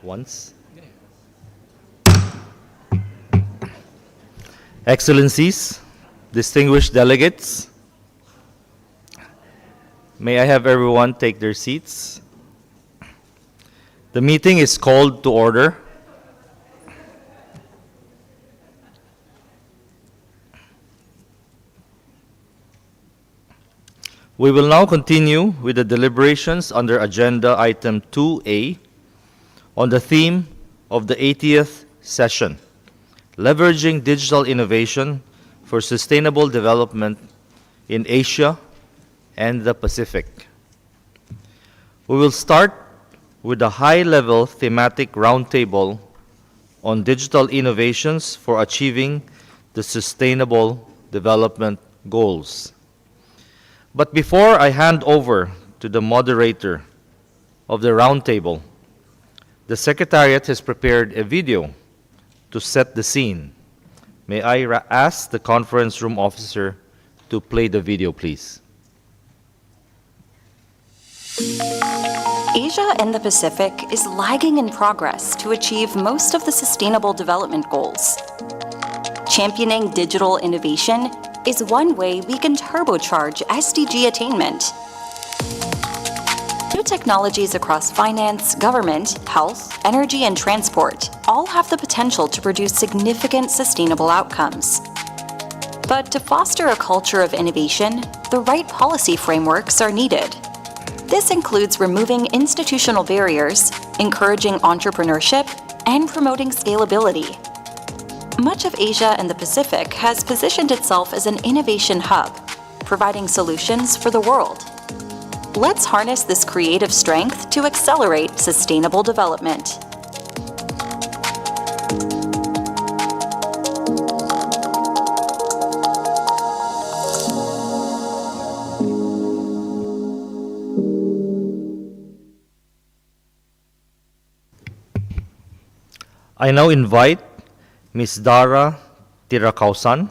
once. Excellencies, distinguished delegates, may I have everyone take their seats? The meeting is called to order. We will now continue with the deliberations under Agenda Item 2A on the theme of the 80th session, Leveraging Digital Innovation for Sustainable Development in Asia and the Pacific. We will start with a high-level thematic roundtable on digital innovations for achieving the Sustainable Development Goals. But before I hand over to the moderator of the roundtable, the Secretariat has prepared a video to set the scene. May I ask the conference room officer to play the video, please? Asia and the Pacific is lagging in progress to achieve most of the Sustainable Development Goals. Championing digital innovation is one way we can turbocharge SDG attainment. New technologies across finance, government, health, energy, and transport all have the potential to produce significant sustainable outcomes. But to foster a culture of innovation, the right policy frameworks are needed. This includes removing institutional barriers, encouraging entrepreneurship, and promoting scalability. Much of Asia and the Pacific has positioned itself as an innovation hub, providing solutions for the world. Let's harness this creative strength to accelerate sustainable development. I now invite Ms. Dara Tirakausan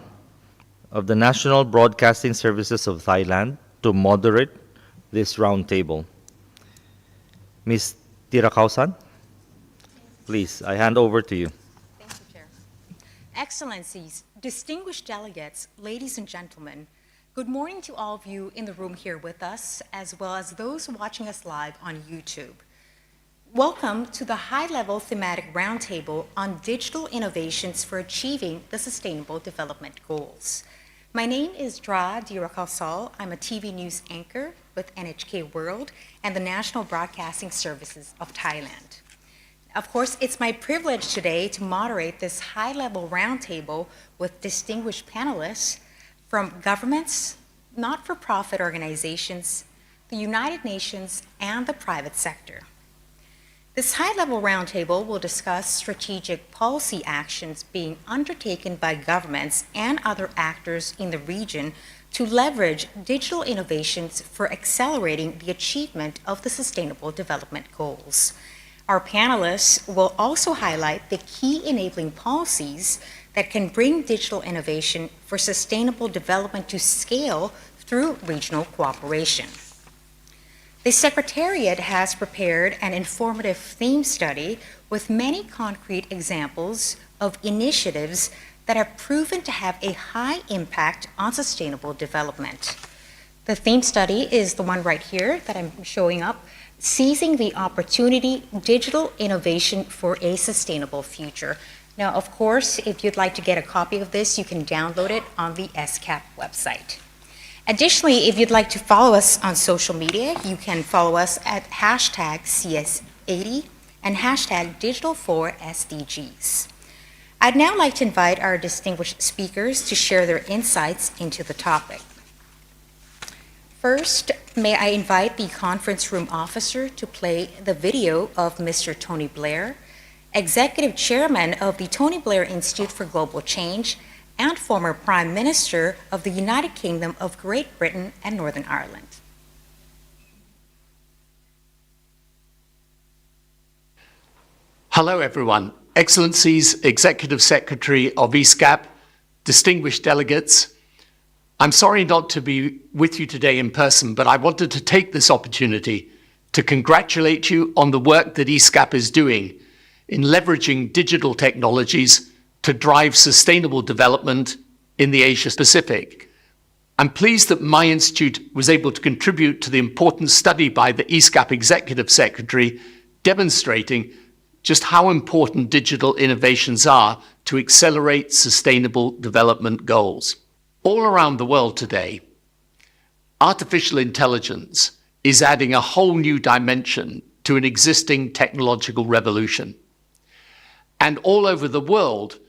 of the National Broadcasting Services of Thailand to moderate this roundtable. Ms. Tirakausan, please, I hand over to you. Thank you, Chair. Excellencies, distinguished delegates, ladies and gentlemen, good morning to all of you in the room here with us, as well as those watching us live on YouTube. Welcome to the high-level thematic roundtable on digital innovations for achieving the Sustainable Development Goals. My name is Dra Dirakasal. I'm a TV news anchor with NHK World and the National Broadcasting Services of Thailand. Of course, it's my privilege today to moderate this high-level roundtable with distinguished panelists from governments, not-for-profit organizations, the United Nations, and the private sector. This high-level roundtable will discuss strategic policy actions being undertaken by governments and other actors in the region to leverage digital innovations for accelerating the achievement of the Sustainable Development Goals. Our panelists will also highlight the key enabling policies that can bring digital innovation for sustainable development to scale through regional cooperation. The Secretariat has prepared an informative theme study with many concrete examples of initiatives that have proven to have a high impact on sustainable development. The theme study is the one right here that I'm showing up, Seizing the Opportunity, Digital Innovation for a Sustainable Future. Now, of course, if you'd like to get a copy of this, you can download it on the ESCAP website. Additionally, if you'd like to follow us on social media, you can follow us at hashtag CS80 and hashtag Digital4SDGs. I'd now like to invite our distinguished speakers to share their insights into the topic. First, may I invite the conference room officer to play the video of Mr. Tony Blair, Executive Chairman of the Tony Blair Institute for Global Change and former Prime Minister of the United Kingdom of Great Britain and Northern Ireland. Hello, everyone. Excellencies, Executive Secretary of ESCAP, distinguished delegates. I'm sorry not to be with you today in person, but I wanted to take this opportunity to congratulate you on the work that ESCAP is doing in leveraging digital technologies to drive sustainable development in the Asia Pacific. I'm pleased that my institute was able to contribute to the important study by the ESCAP Executive Secretary demonstrating just how important digital innovations are to accelerate sustainable development goals. All around the world today, artificial intelligence is adding a whole new dimension to an existing technological revolution. And all over the world,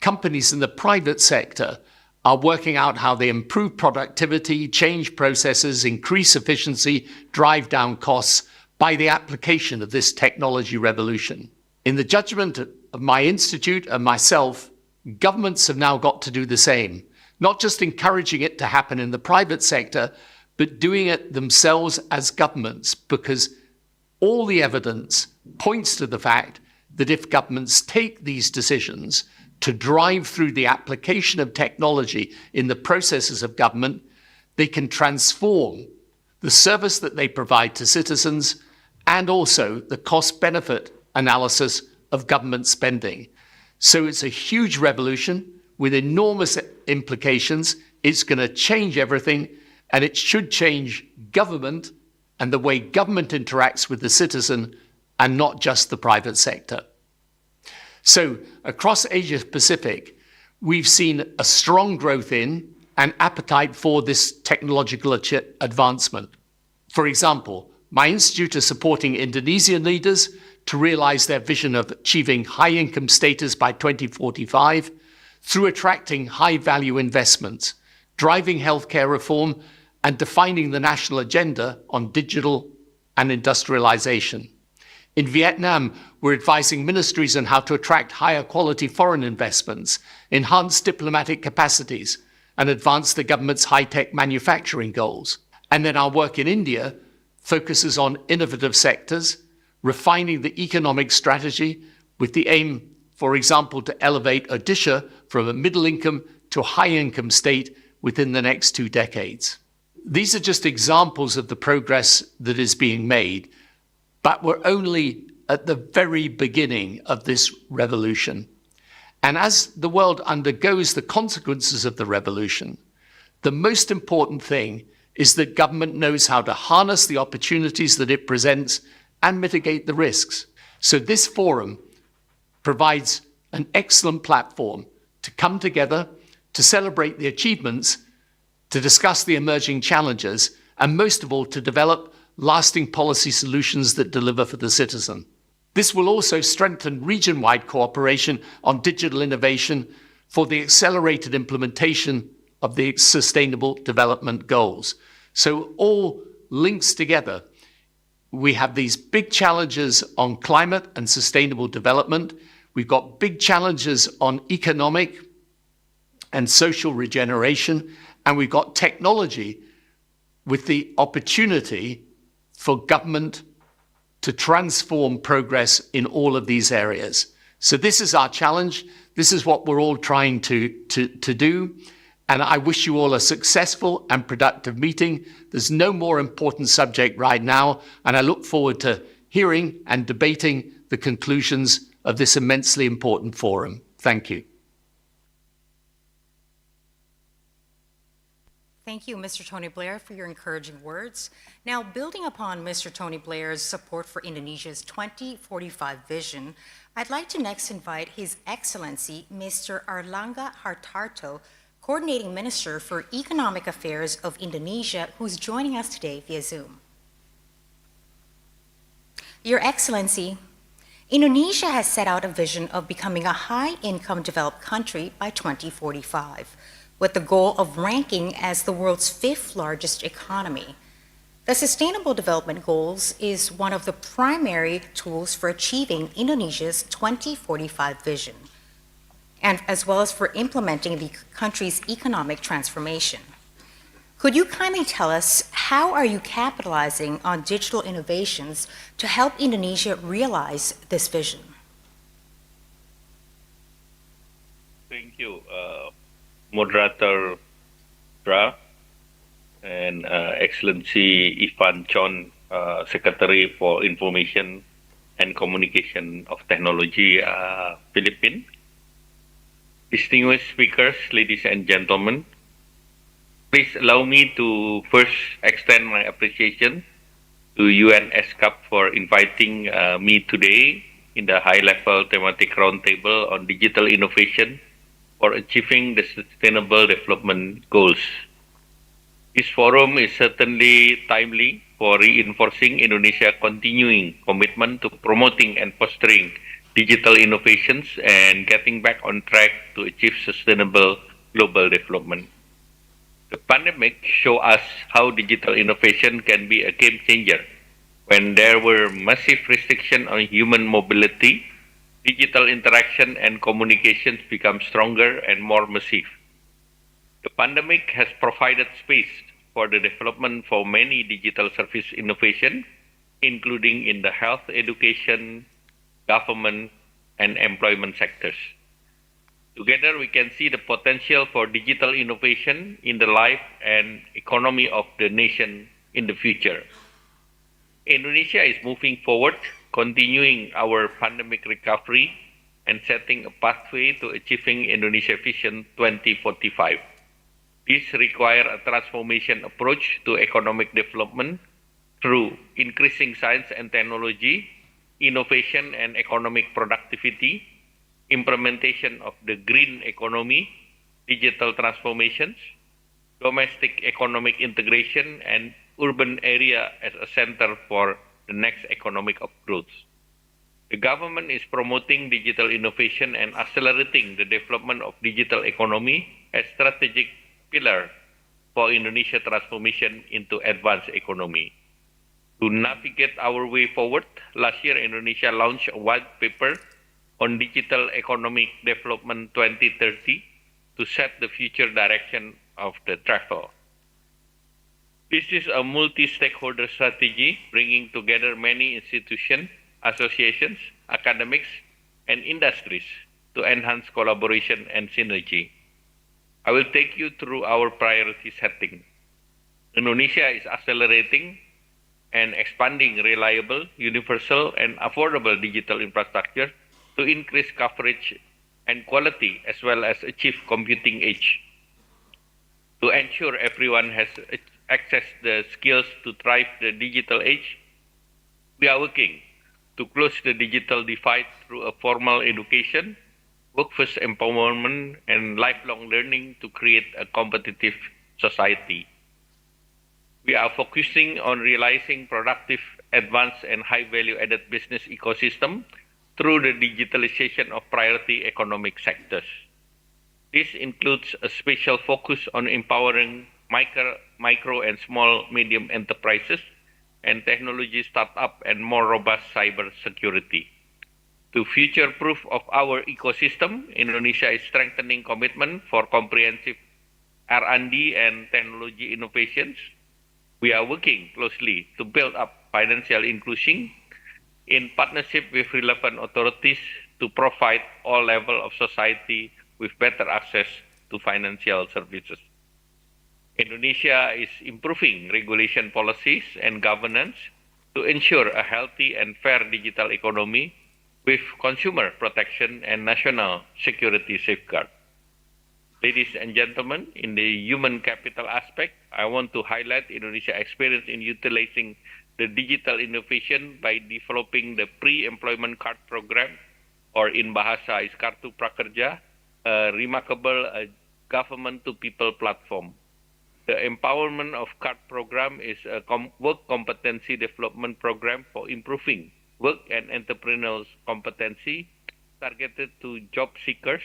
companies in the private sector are working out how they improve productivity, change processes, increase efficiency, drive down costs by the application of this technology revolution. In the judgment of my institute and myself, governments have now got to do the same, not just encouraging it to happen in the private sector, but doing it themselves as governments, because all the evidence points to the fact that if governments take these decisions to drive through the application of technology in the processes of government, they can transform the service that they provide to citizens and also the cost-benefit analysis of government spending. So it's a huge revolution with enormous implications. It's going to change everything, and it should change government and the way government interacts with the citizen and not just the private sector. So across Asia Pacific, we've seen a strong growth in and appetite for this technological advancement. For example, my institute is supporting Indonesian leaders to realize their vision of achieving high-income status by 2045 through attracting high-value investments, driving healthcare reform, and defining the national agenda on digital and industrialization. In Vietnam, we're advising ministries on how to attract higher quality foreign investments, enhance diplomatic capacities, and advance the government's high-tech manufacturing goals. And then our work in India focuses on innovative sectors, refining the economic strategy with the aim, for example, to elevate Odisha from a middle-income to a high-income state within the next 2 decades. These are just examples of the progress that is being made, but we're only at the very beginning of this revolution. And as the world undergoes the consequences of the revolution, the most important thing is that government knows how to harness the opportunities that it presents and mitigate the risks. So this forum provides an excellent platform to come together, to celebrate the achievements, to discuss the emerging challenges, and most of all, to develop lasting policy solutions that deliver for the citizen. This will also strengthen region-wide cooperation on digital innovation for the accelerated implementation of the Sustainable Development Goals. So all links together. We have these big challenges on climate and sustainable development. We've got big challenges on economic and social regeneration, and we've got technology with the opportunity for government to transform progress in all of these areas. So this is our challenge. This is what we're all trying to do. And I wish you all a successful and productive meeting. There's no more important subject right now, and I look forward to hearing and debating the conclusions of this immensely important forum. Thank you. Thank you, Mr. Tony Blair, for your encouraging words. Now, building upon Mr. Tony Blair's support for Indonesia's 2045 vision, I'd like to next invite His Excellency, Mr. Airlangga Hartarto, Coordinating Minister for Economic Affairs of Indonesia, who's joining us today via Zoom. Your Excellency, Indonesia has set out a vision of becoming a high-income developed country by 2045, with the goal of ranking as the world's 5th largest economy. The Sustainable Development Goals is one of the primary tools for achieving Indonesia's 2045 vision, and as well as for implementing the country's economic transformation. Could you kindly tell us how are you capitalizing on digital innovations to help Indonesia realize this vision? Thank you, Moderator Dra and Excellency Ivan Chon, Secretary for Information and Communication of Technology, Philippines. Distinguished speakers, ladies and gentlemen, please allow me to first extend my appreciation to UN ESCAP for inviting me today in the high-level thematic roundtable on digital innovation for achieving the Sustainable Development Goals. This forum is certainly timely for reinforcing Indonesia's continuing commitment to promoting and fostering digital innovations and getting back on track to achieve sustainable global development. The pandemic showed us how digital innovation can be a game changer. When there were massive restrictions on human mobility, digital interaction and communications become stronger and more massive. The pandemic has provided space for the development for many digital service innovation, including in the health, education, government, and employment sectors. Together, we can see the potential for digital innovation in the life and economy of the nation in the future. Indonesia is moving forward, continuing our pandemic recovery and setting a pathway to achieving Indonesia Vision 2045. This requires a transformation approach to economic development through increasing science and technology, innovation and economic productivity, implementation of the green economy, digital transformations, domestic economic integration, and urban area as a center for the next economic growth. The government is promoting digital innovation and accelerating the development of digital economy as strategic pillar for Indonesia transformation into advanced economy. To navigate our way forward, last year Indonesia launched a white paper on digital economic development 2030 to set the future direction of the travel. This is a multi-stakeholder strategy bringing together many institutions, associations, academics, and industries to enhance collaboration and synergy. I will take you through our priority setting. Indonesia is accelerating and expanding reliable, universal, and affordable digital infrastructure to increase coverage and quality as well as achieve computing age. To ensure everyone has access the skills to thrive the digital age, we are working to close the digital divide through a formal education, workforce empowerment, and lifelong learning to create a competitive society. We are focusing on realizing productive, advanced, and high-value-added business ecosystem through the digitalization of priority economic sectors. This includes a special focus on empowering micro and small medium enterprises and technology startup and more robust cyber security. To future-proof of our ecosystem, Indonesia is strengthening commitment for comprehensive R&D and technology innovations. We are working closely to build up financial inclusion in partnership with relevant authorities to provide all levels of society with better access to financial services. Indonesia is improving regulation policies and governance to ensure a healthy and fair digital economy with consumer protection and national security safeguard. Ladies and gentlemen, in the human capital aspect, I want to highlight Indonesia's experience in utilizing the digital innovation by developing the pre-employment card program, or in Bahasa is Kartu Prakerja, a remarkable government-to-people platform. The Empowerment of Card program is a work competency development program for improving work and entrepreneurial competency targeted to job seekers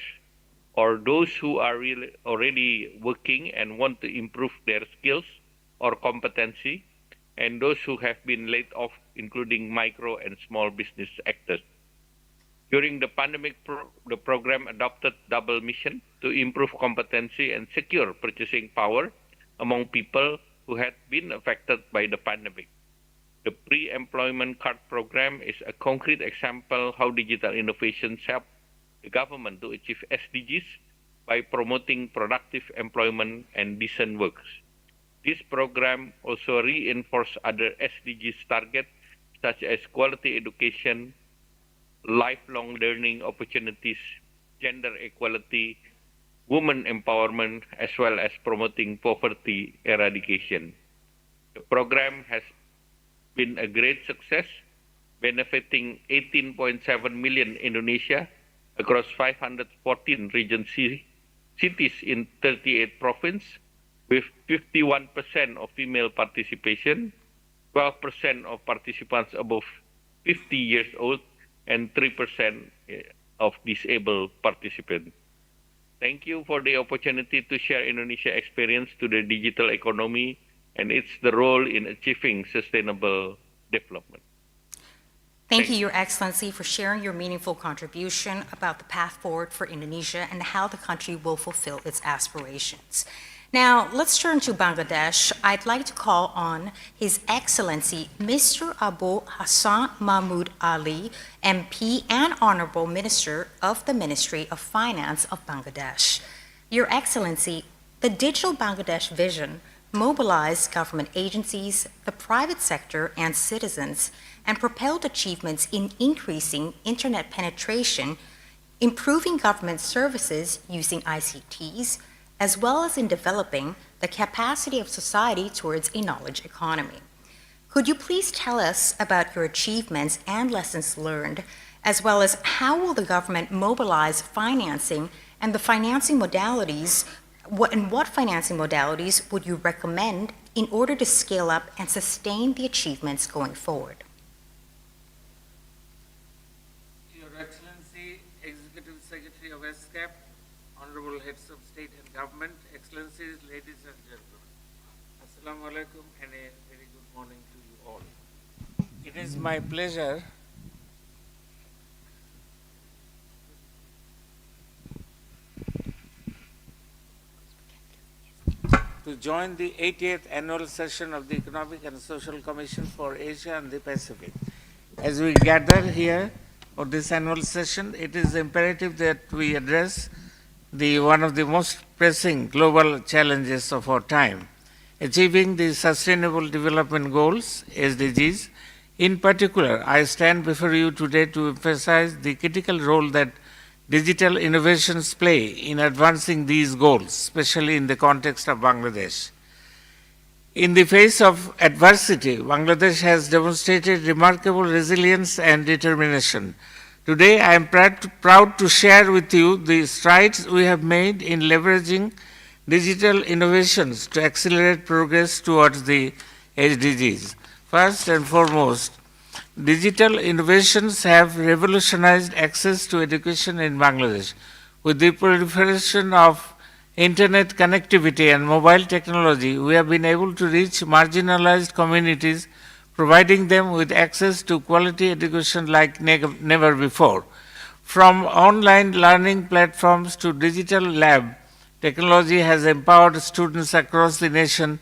or those who are already working and want to improve their skills or competency, and those who have been laid off, including micro and small business actors. During the pandemic, the program adopted double mission to improve competency and secure purchasing power among people who had been affected by the pandemic. The pre-employment card program is a concrete example how digital innovations help the government to achieve SDGs by promoting productive employment and decent works. This program also reinforces other SDGs targets such as quality education, lifelong learning opportunities, gender equality, women empowerment, as well as promoting poverty eradication. The program has been a great success, benefiting 18.7 million Indonesia across 514 cities in 38 provinces, with 51% of female participation, 12% of participants above 50 years old, and 3% of disabled participants. Thank you for the opportunity to share Indonesia experience to the digital economy and its the role in achieving sustainable development. Thank you, Your Excellency, for sharing your meaningful contribution about the path forward for Indonesia and how the country will fulfill its aspirations. Now, let's turn to Bangladesh. I'd like to call on His Excellency Mr. Abu Hassan Mahmood Ali, MP and Honorable Minister of the Ministry of Finance of Bangladesh. Your Excellency, the Digital Bangladesh Vision mobilized government agencies, the private sector, and citizens, and propelled achievements in increasing internet penetration, improving government services using ICTs, as well as in developing the capacity of society towards a knowledge economy. Could you please tell us about your achievements and lessons learned, as well as how will the government mobilize financing and the financing modalities, what financing modalities would you recommend in order to scale up and sustain the achievements going forward? Your Excellency, Executive Secretary of ESCAP, Honorable Heads of State and Government, Excellencies, ladies and gentlemen, Assalamu alaikum and a very good morning to you all. It is my pleasure to join the 80th annual session of the Economic and Social Commission for Asia and the Pacific. As we gather here for this annual session, it is imperative that we address one of the most pressing global challenges of our time, achieving the Sustainable Development Goals, SDGs. In particular, I stand before you today to emphasize the critical role that digital innovations play in advancing these goals, especially in the context of Bangladesh. In the face of adversity, Bangladesh has demonstrated remarkable resilience and determination. Today, I am proud to share with you the strides we have made in leveraging digital innovations to accelerate progress towards the SDGs. First and foremost, digital innovations have revolutionized access to education in Bangladesh. With the proliferation of internet connectivity and mobile technology, we have been able to reach marginalized communities, providing them with access to quality education like never before. From online learning platforms to digital lab, technology has empowered students across the nation,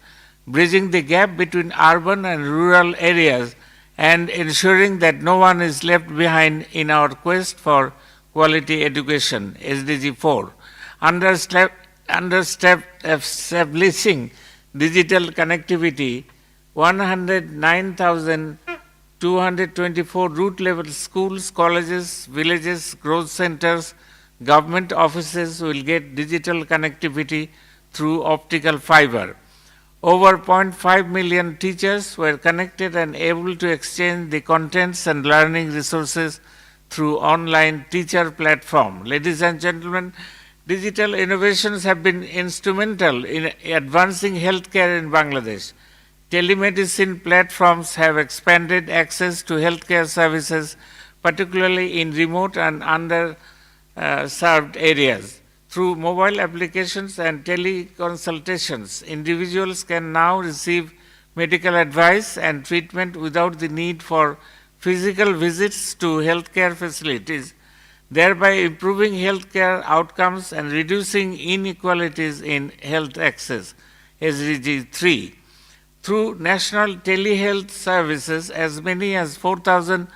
bridging the gap between urban and rural areas and ensuring that no one is left behind in our quest for quality education, SDG 4. Establishing digital connectivity, 109,224 root-level schools, colleges, villages, growth centers, government offices will get digital connectivity through optical fiber. Over 0.5 million teachers were connected and able to exchange the contents and learning resources through online teacher platform. Ladies and gentlemen, digital innovations have been instrumental in advancing healthcare in Bangladesh. Telemedicine platforms have expanded access to healthcare services, particularly in remote and underserved areas. Through mobile applications and teleconsultations, individuals can now receive medical advice and treatment without the need for physical visits to healthcare facilities, thereby improving healthcare outcomes and reducing inequalities in health access, SDG 3. Through national telehealth services, as many as 4,000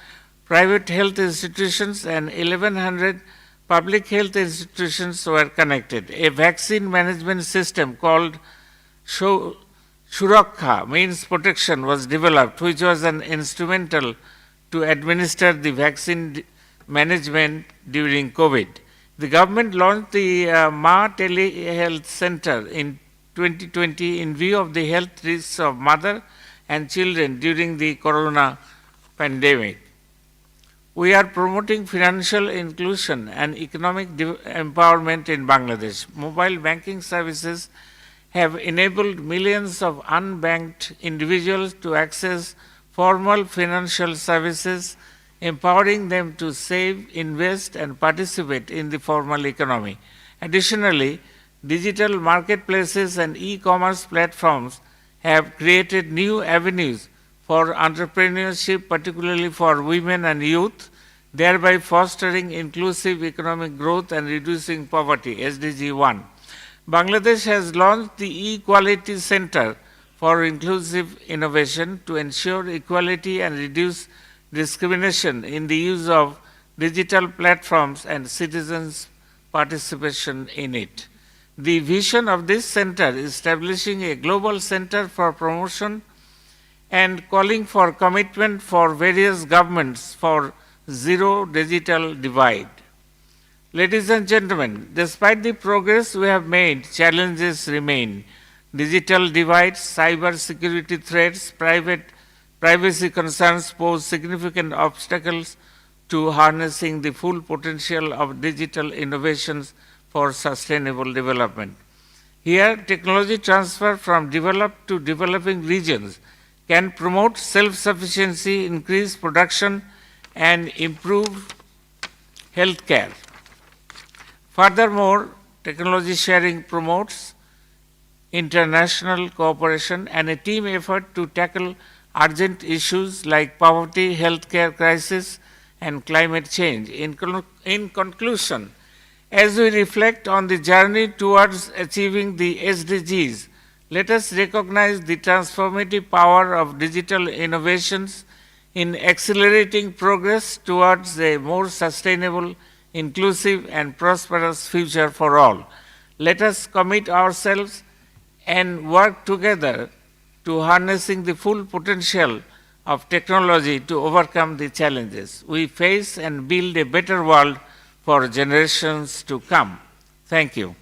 private health institutions and 1,100 public health institutions were connected. A vaccine management system called Surakha, means protection, was developed, which was an instrumental to administer the vaccine management during COVID. The government launched the Ma Telehealth Center in 2020 in view of the health risks of mother and children during the corona pandemic. We are promoting financial inclusion and economic empowerment in Bangladesh. Mobile banking services have enabled millions of unbanked individuals to access formal financial services, empowering them to save, invest, and participate in the formal economy. Additionally, digital marketplaces and e-commerce platforms have created new avenues for entrepreneurship, particularly for women and youth, thereby fostering inclusive economic growth and reducing poverty, SDG 1. Bangladesh has launched the Equality Center for Inclusive Innovation to ensure equality and reduce discrimination in the use of digital platforms and citizens' participation in it. The vision of this center is establishing a global center for promotion and calling for commitment for various governments for zero digital divide. Ladies and gentlemen, despite the progress we have made, challenges remain. Digital divides, cyber security threats, privacy concerns pose significant obstacles to harnessing the full potential of digital innovations for sustainable development. Here, technology transfer from developed to developing regions can promote self-sufficiency, increase production, and improve healthcare. Furthermore, technology sharing promotes international cooperation and a team effort to tackle urgent issues like poverty, healthcare crisis, and climate change. In conclusion, as we reflect on the journey towards achieving the SDGs, let us recognize the transformative power of digital innovations in accelerating progress towards a more sustainable, inclusive, and prosperous future for all. Let us commit ourselves and work together to harnessing the full potential of technology to overcome the challenges we face and build a better world for generations to come. Thank you.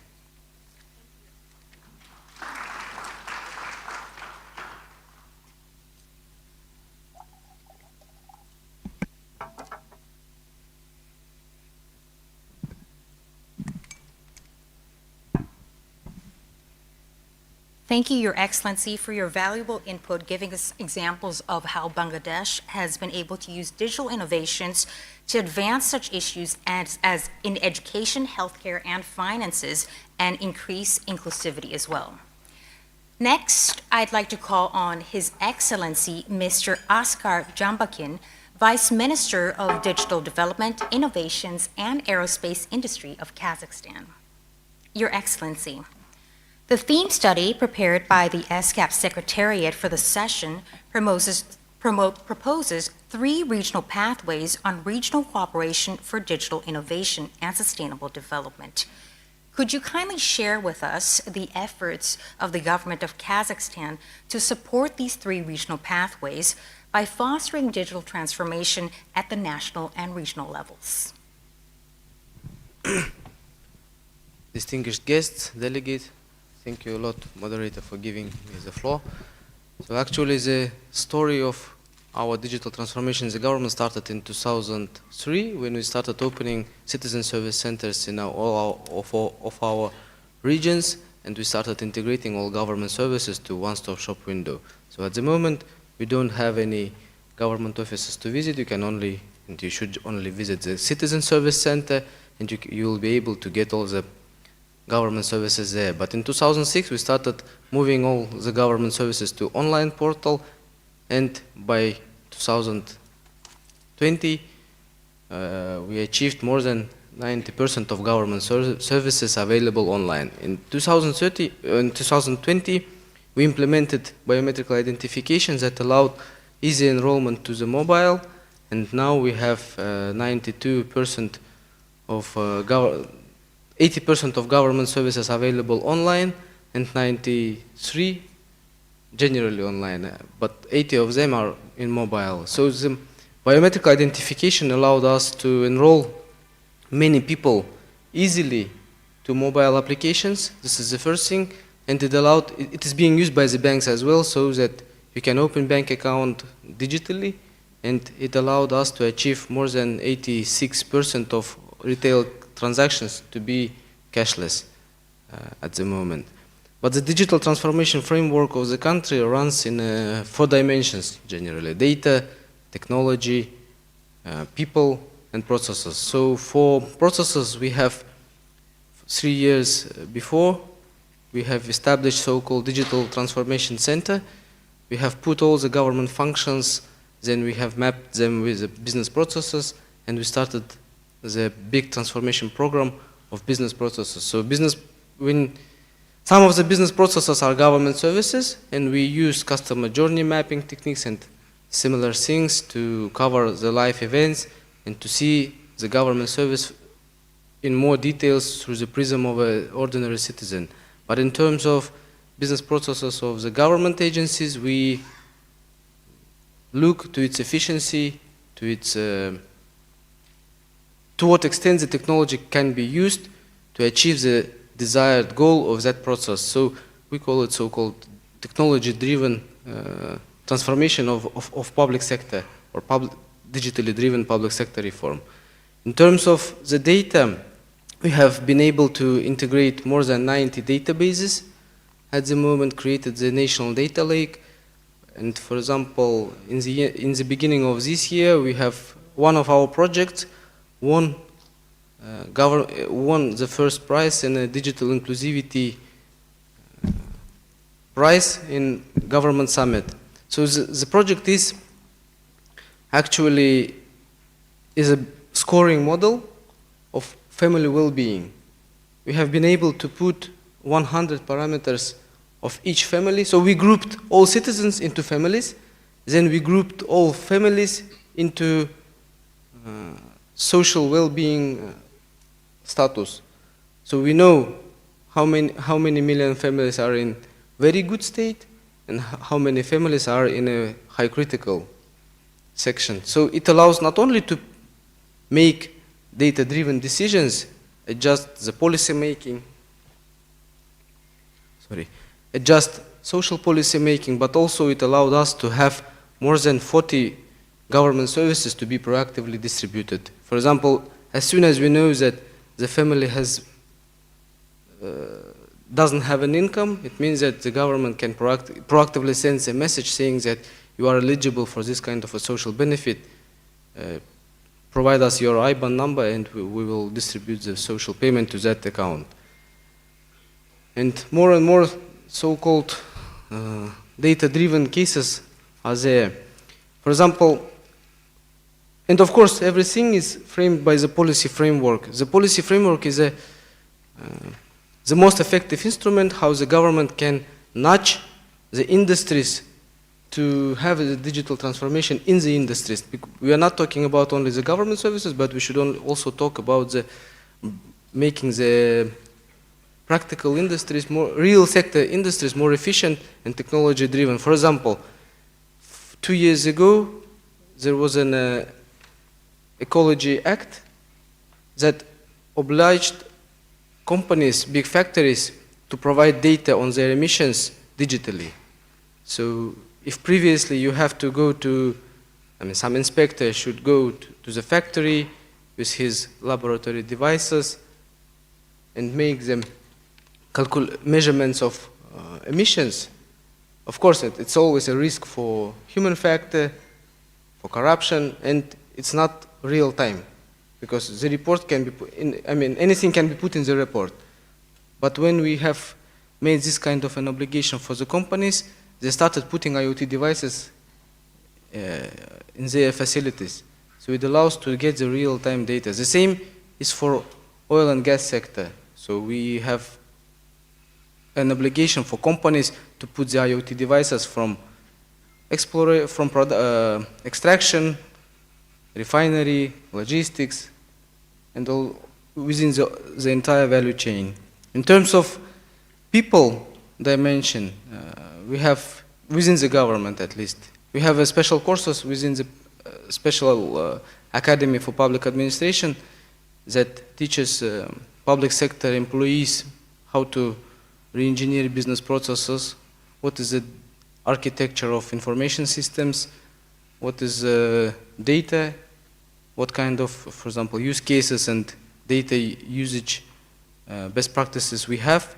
Thank you, Your Excellency, for your valuable input, giving us examples of how Bangladesh has been able to use digital innovations to advance such issues as in education, healthcare, and finances, and increase inclusivity as well. Next, I'd like to call on His Excellency, Mr. Askar Jambakin, Vice Minister of Digital Development, Innovations, and Aerospace Industry of Kazakhstan. Your Excellency, the theme study prepared by the ESCAP Secretariat for the session proposes 3 regional pathways on regional cooperation for digital innovation and sustainable development. Could you kindly share with us the efforts of the government of Kazakhstan to support these 3 regional pathways by fostering digital transformation at the national and regional levels? Distinguished guests, delegates, thank you a lot, moderator, for giving me the floor. So actually the story of our digital transformation in the government started in 2003 when we started opening citizen service centers in all of our regions, and we started integrating all government services to one-stop shop window. So at the moment we don't have any government offices to visit. You can only, and you should only visit the citizen service center, and you will be able to get all the government services there. But in 2006 we started moving all the government services to online portal, and by 2020 we achieved more than 90% of government services available online. In 2020 we implemented biometric identification that allowed easy enrollment to the mobile, and now we have 92% of 80% of government services available online and 93 generally online, but 80 of them are in mobile. So the Biometric identification allowed us to enroll many people easily to mobile applications. This is the first thing. And it is being used by the banks as well, so that you can open bank account digitally. And it allowed us to achieve more than 86% of retail transactions to be cashless at the moment. But the digital transformation framework of the country runs in 4 dimensions generally: data, technology, people, and processes. So for processes, we have 3 years before, we have established so-called Digital Transformation Center. We have put all the government functions, then we have mapped them with the business processes, and we started the big transformation program of business processes. So some of the business processes are government services, and we use customer journey mapping techniques and similar things to cover the live events and to see the government service in more details through the prism of an ordinary citizen. But in terms of business processes of the government agencies, we look to its efficiency, to what extent the technology can be used to achieve the desired goal of that process. So we call it so-called technology-driven transformation of public sector, or digitally driven public sector reform. In terms of the data, we have been able to integrate more than 90 databases. At the moment, created the National Data Lake. And for example, in the beginning of this year, we have one of our projects won the first prize in a digital inclusivity prize in government summit. So the project is actually a scoring model of family well-being. We have been able to put 100 parameters of each family. So we grouped all citizens into families, then we grouped all families into social well-being status. So we know how many million families are in very good state and how many families are in a high critical section. So it allows not only to make data-driven decisions, adjust the policy making, adjust social policy making, but also it allowed us to have more than 40 government services to be proactively distributed. For example, as soon as we know that the family doesn't have an income, it means that the government can proactively send a message saying that you are eligible for this kind of a social benefit. Provide us your IBAN number and we will distribute the social payment to that account. And more so-called data-driven cases are there. For example, and of course, everything is framed by the policy framework. The policy framework is the most effective instrument how the government can nudge the industries to have a digital transformation in the industries. We are not talking about only the government services, but we should also talk about making the practical industries, real sector industries more efficient and technology driven. For example, 2 years ago, there was an Ecology Act that obliged companies, big factories, to provide data on their emissions digitally. So if previously you have to go to, some inspector should go to the factory with his laboratory devices and make them measurements of emissions. Of course, it's always a risk for human factor, for corruption, and it's not real time, because the report can be put in, anything can be put in the report. But when we have made this kind of an obligation for the companies, they started putting IoT devices in their facilities. So it allows to get the real-time data. The same is for oil and gas sector. So we have an obligation for companies to put the IoT devices from extraction, refinery, logistics, and all within the entire value chain. In terms of people dimension, we have, within the government at least, we have special courses within the special academy for public administration that teaches public sector employees how to re-engineer business processes, what is the architecture of information systems, what is data, what kind of, for example, use cases and data usage best practices we have,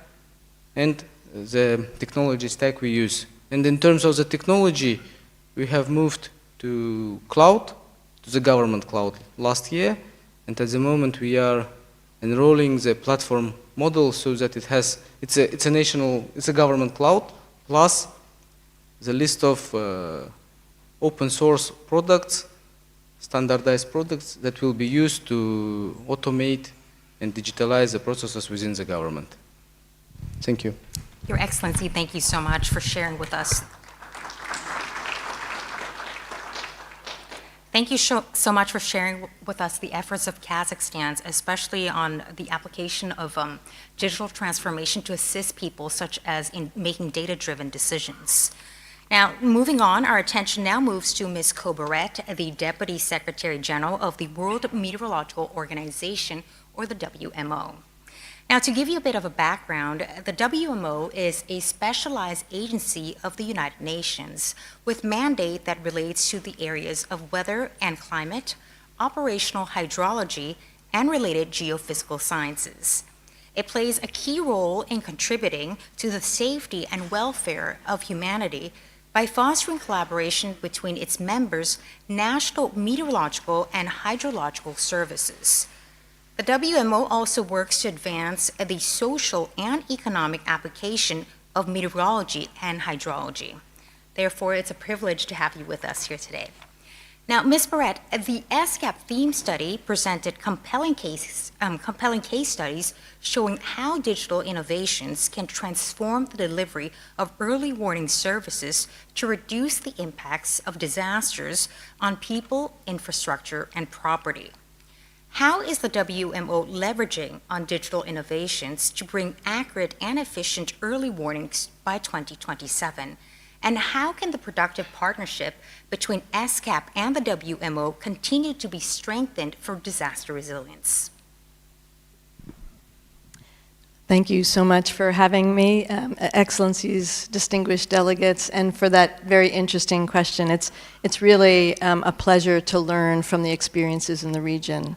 and the technology stack we use. And in terms of the technology, we have moved to cloud, to the government cloud last year, and at the moment we are enrolling the platform model so that it's a government cloud, plus the list of open source products, standardized products that will be used to automate and digitalize the processes within the government. Thank you. Your Excellency, thank you so much for sharing with us. Thank you so much for sharing with us the efforts of Kazakhstan, especially on the application of digital transformation to assist people, such as in making data-driven decisions. Now, moving on, our attention now moves to Ms. Kobaret, the Deputy Secretary General of the World Meteorological Organization, or the WMO. Now, to give you a bit of a background, the WMO is a specialized agency of the United Nations with mandate that relates to the areas of weather and climate, operational hydrology, and related geophysical sciences. It plays a key role in contributing to the safety and welfare of humanity by fostering collaboration between its members' national meteorological and hydrological services. The WMO also works to advance the social and economic application of meteorology and hydrology. Therefore, it's a privilege to have you with us here today. Now, Ms. Barrett, the ESCAP theme study presented compelling case studies showing how digital innovations can transform the delivery of early warning services to reduce the impacts of disasters on people, infrastructure, and property. How is the WMO leveraging on digital innovations to bring accurate and efficient early warnings by 2027? And how can the productive partnership between ESCAP and the WMO continue to be strengthened for disaster resilience? Thank you so much for having me, Excellencies, distinguished delegates, and for that very interesting question. It's really a pleasure to learn from the experiences in the region.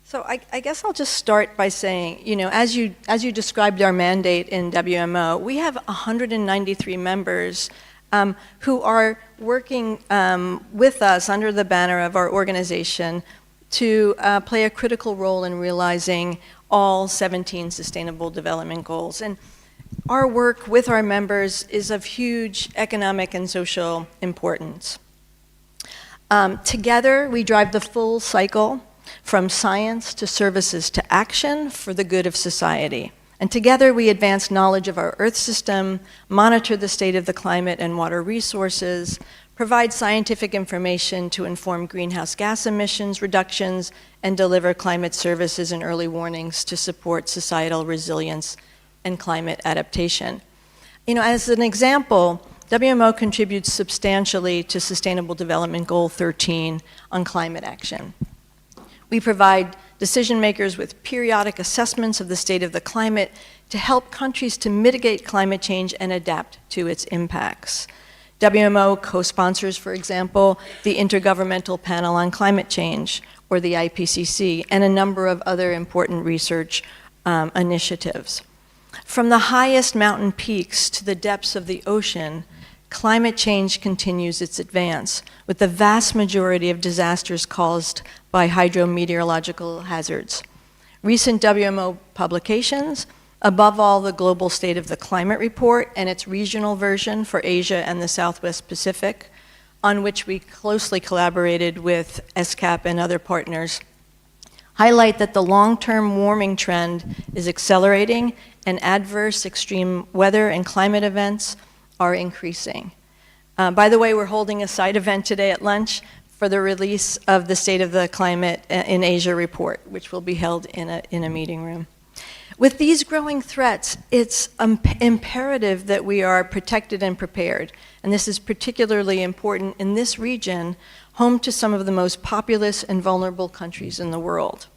So I guess I'll just start by saying, you know, as you described our mandate in WMO, we have 193 members who are working with us under the banner of our organization to play a critical role in realizing all 17 Sustainable Development Goals. And our work with our members is of huge economic and social importance. Together, we drive the full cycle from science to services to action for the good of society. And together, we advance knowledge of our Earth system, monitor the state of the climate and water resources, provide scientific information to inform greenhouse gas emissions reductions, and deliver climate services and early warnings to support societal resilience and climate adaptation. You know, as an example, WMO contributes substantially to Sustainable Development Goal 13 on climate action. We provide decision makers with periodic assessments of the state of the climate to help countries to mitigate climate change and adapt to its impacts. WMO co-sponsors, for example, the Intergovernmental Panel on Climate Change, or the IPCC, and a number of other important research initiatives. From the highest mountain peaks to the depths of the ocean, climate change continues its advance, with the vast majority of disasters caused by hydrometeorological hazards. Recent WMO publications, above all the Global State of the Climate Report and its regional version for Asia and the Southwest Pacific, on which we closely collaborated with ESCAP and other partners, highlight that the long-term warming trend is accelerating and adverse extreme weather and climate events are increasing. By the way, we're holding a side event today at lunch for the release of the State of the Climate in Asia report, which will be held in a meeting room. With these growing threats, it's imperative that we are protected and prepared. And this is particularly important in this region, home to some of the most populous and vulnerable countries in the world.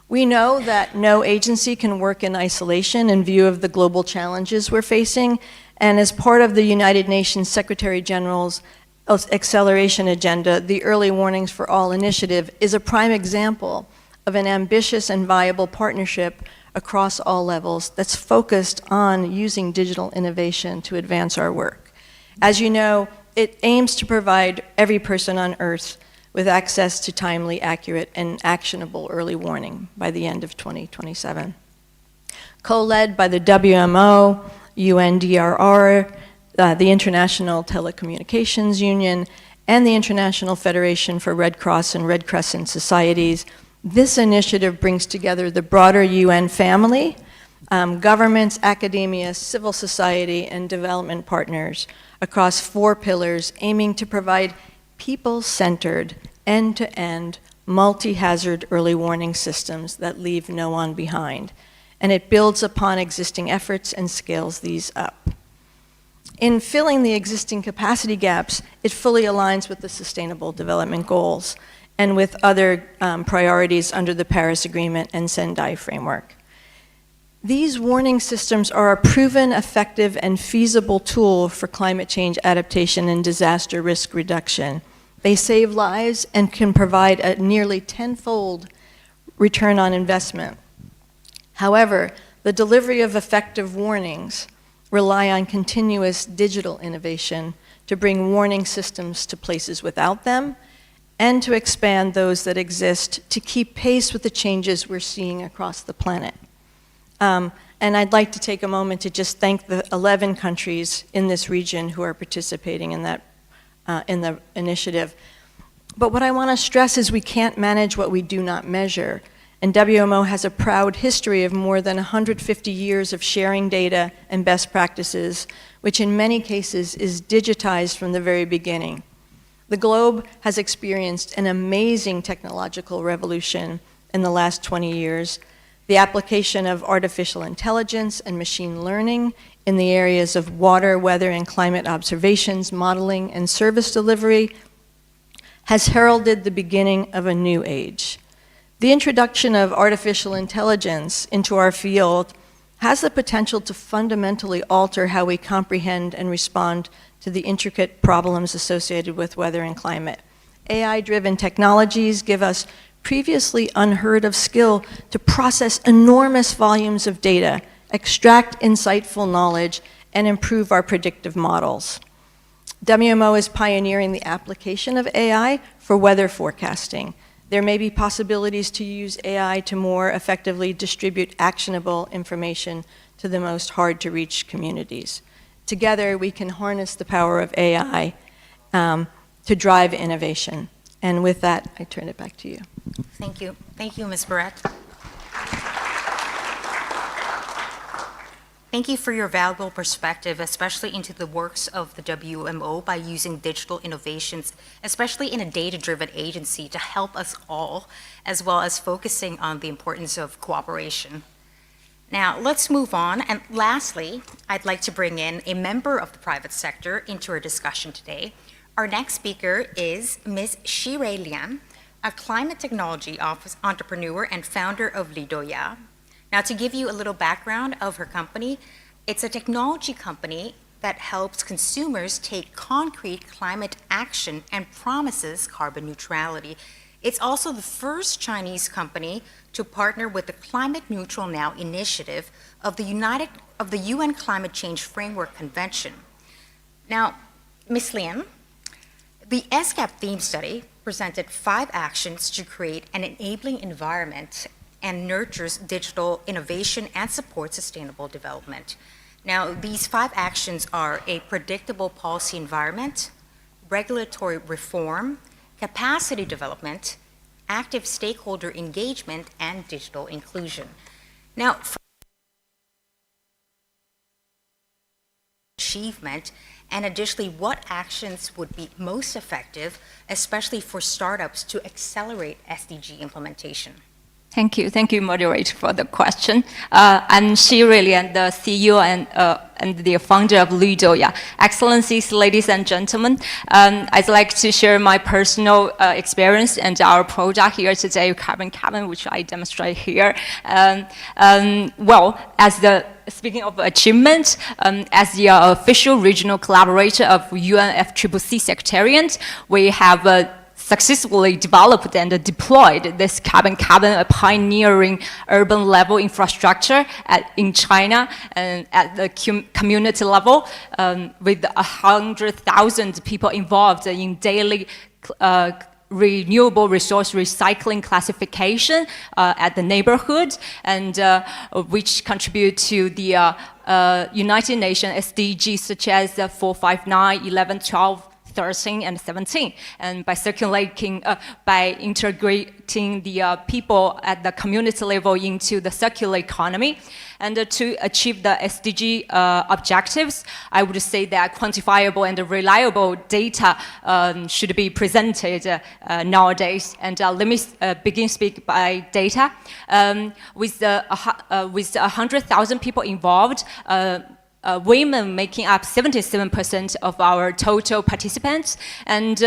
We know that no agency can work in isolation in view of the global challenges we're facing, and as part of the United Nations Secretary General's acceleration agenda, the Early Warnings for All initiative is a prime example of an ambitious and viable partnership across all levels that's focused on using digital innovation to advance our work. As you know, it aims to provide every person on Earth with access to timely, accurate, and actionable early warning by the end of 2027. Co-led by the WMO, UNDRR, the International Telecommunications Union, and the International Federation for Red Cross and Red Crescent Societies, this initiative brings together the broader UN family, governments, academia, civil society, and development partners across 4 pillars, aiming to provide people-centered, end-to-end, multi-hazard early warning systems that leave no one behind. And it builds upon existing efforts and scales these up. In filling the existing capacity gaps, it fully aligns with the Sustainable Development Goals and with other priorities under the Paris Agreement and Sendai framework. These warning systems are a proven, effective, and feasible tool for climate change adaptation and disaster risk reduction. They save lives and can provide a nearly 10-fold return on investment. However, the delivery of effective warnings rely on continuous digital innovation to bring warning systems to places without them and to expand those that exist to keep pace with the changes we're seeing across the planet. And I'd like to take a moment to just thank the 11 countries in this region who are participating in that in the initiative. But what I want to stress is we can't manage what we do not measure. And WMO has a proud history of more than 150 years of sharing data and best practices, which in many cases is digitized from the very beginning. The globe has experienced an amazing technological revolution in the last 20 years. The application of artificial intelligence and machine learning in the areas of water, weather, and climate observations, modeling, and service delivery has heralded the beginning of a new age. The introduction of artificial intelligence into our field has the potential to fundamentally alter how we comprehend and respond to the intricate problems associated with weather and climate. AI-driven technologies give us previously unheard of skill to process enormous volumes of data, extract insightful knowledge, and improve our predictive models. WMO is pioneering the application of AI for weather forecasting. There may be possibilities to use AI to more effectively distribute actionable information to the most hard-to-reach communities. Together, we can harness the power of AI to drive innovation. And with that, I turn it back to you. Thank you. Thank you, Ms. Barrett. Thank you for your valuable perspective, especially into the works of the WMO by using digital innovations, especially in a data-driven agency to help us all, as well as focusing on the importance of cooperation. Now, let's move on. And lastly, I'd like to bring in a member of the private sector into our discussion today. Our next speaker is Ms. Shirei Lian, a climate technology entrepreneur and founder of Lidoya. Now, to give you a little background of her company, it's a technology company that helps consumers take concrete climate action and promises carbon neutrality. It's also the first Chinese company to partner with the Climate Neutral Now initiative of the UN Climate Change Framework Convention. Now, Ms. Lian, the ESCAP theme study presented 5 actions to create an enabling environment and nurtures digital innovation and supports sustainable development. Now, these 5 actions are a predictable policy environment, regulatory reform, capacity development, active stakeholder engagement, and digital inclusion. Now, achievement, and additionally, what actions would be most effective, especially for startups to accelerate SDG implementation? Thank you, moderator, for the question. I'm Shirley, and the CEO and the founder of Ludo. Yeah, Excellencies, ladies and gentlemen, I'd like to share my personal experience and our product here today, Carbon Cabin, which I demonstrate here. Well, speaking of achievement, as the official regional collaborator of UNFCCC Secretariat, we have successfully developed and deployed this Carbon, a pioneering urban level infrastructure in China and at the community level, with 100,000 people involved in daily renewable resource recycling classification at the neighborhood, and which contribute to the United Nations SDGs such as 459, 11, 12, 13 and 17, and by integrating the people at the community level into the circular economy, and to achieve the SDG objectives, I would say that quantifiable and reliable data should be presented nowadays. And let me speak by data. With 100,000 people involved, women making up 77% of our total participants, and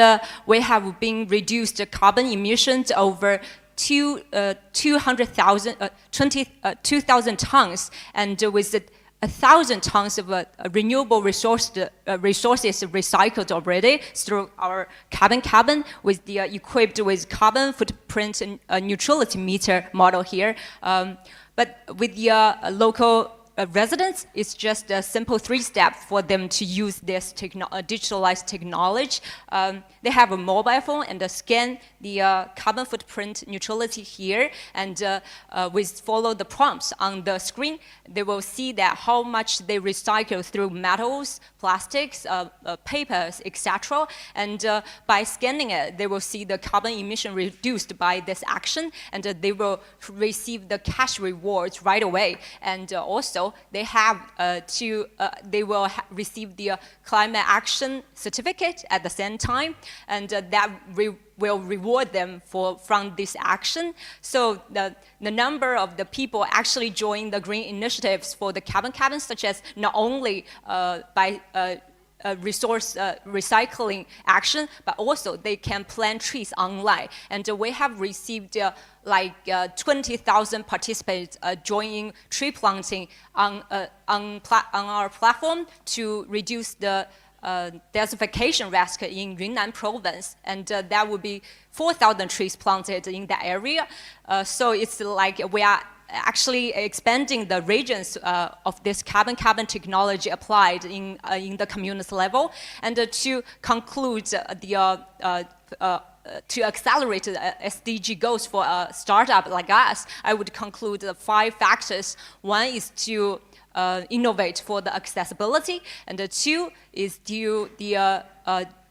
we have been reduced carbon emissions over 2,000 tons, and with 1,000 tons of renewable resources recycled already through our Carbon Cabin, with the equipped with carbon footprint and neutrality meter model here. But with the local residents, it's just a simple 3-step for them to use this digitalized technology. They have a mobile phone and scan the carbon footprint neutrality here, and follow the prompts on the screen. They will see that how much they recycle through metals, plastics, papers, etc. And by scanning it, they will see the carbon emission reduced by this action, and they will receive the cash rewards right away. And also, they will receive the climate action certificate at the same time, and that will reward them from this action. So the number of the people actually join the green initiatives for the Carbon Cabin, such as not only by resource recycling action, but also they can plant trees online. And we have received 20,000 participants joining tree planting on our platform to reduce the desertification risk in Yunnan province, and that would be 4,000 trees planted in that area. So it's like we are actually expanding the regions of this Carbon technology applied in the community level. And to conclude to accelerate the SDG goals for a startup like us, I would conclude the 5 factors. 1 is to innovate for the accessibility, and 2 is to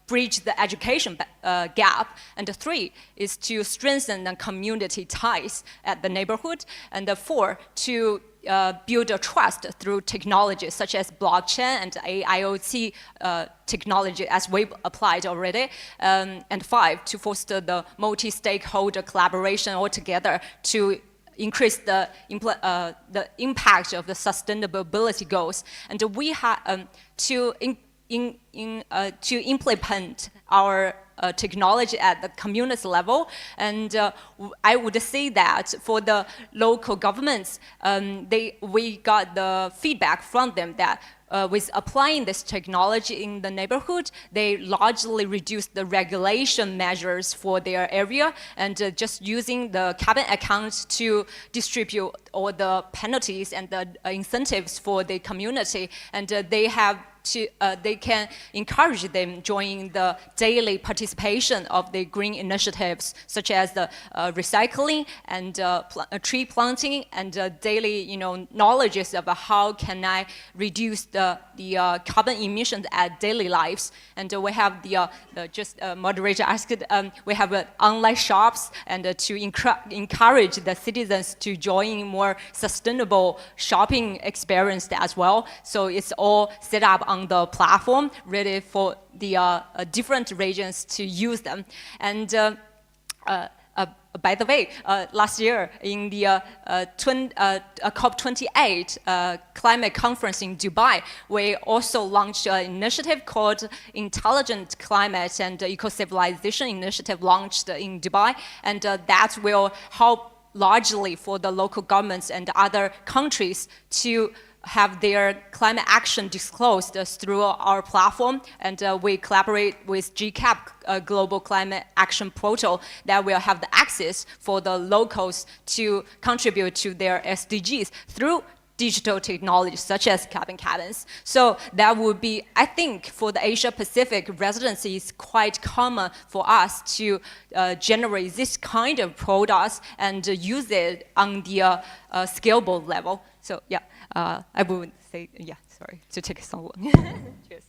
bridge the education gap, and 3 is to strengthen the community ties at the neighborhood, and 4 to build a trust through technologies such as blockchain and IoT technology as we've applied already, and 5 to foster the multi-stakeholder collaboration altogether to increase the impact of the sustainability goals. And we have to implement our technology at the community level. And I would say that for the local governments, we got the feedback from them that with applying this technology in the neighborhood, they largely reduced the regulation measures for their area, and just using the carbon accounts to distribute all the penalties and the incentives for the community. And they can encourage them joining the daily participation of the green initiatives, such as the recycling and tree planting, and daily knowledges about how can I reduce the carbon emissions at daily lives. And we have the moderator asked, we have online shops, and to encourage the citizens to join more sustainable shopping experience as well. So it's all set up on the platform, ready for the different regions to use them. And by the way, last year in the COP28 climate conference in Dubai, we also launched an initiative called Intelligent Climate and Eco-Civilization Initiative launched in Dubai, and that will help largely for the local governments and other countries to have their climate action disclosed through our platform, and we collaborate with GCAP, Global Climate Action Portal, that will have the access for the locals to contribute to their SDGs through digital technologies such as cabins. So that would be, I think, for the Asia Pacific residency, it's quite common for us to generate this kind of products and use it on the scalable level. So yeah, I would say, yeah, sorry, to take some long. Cheers.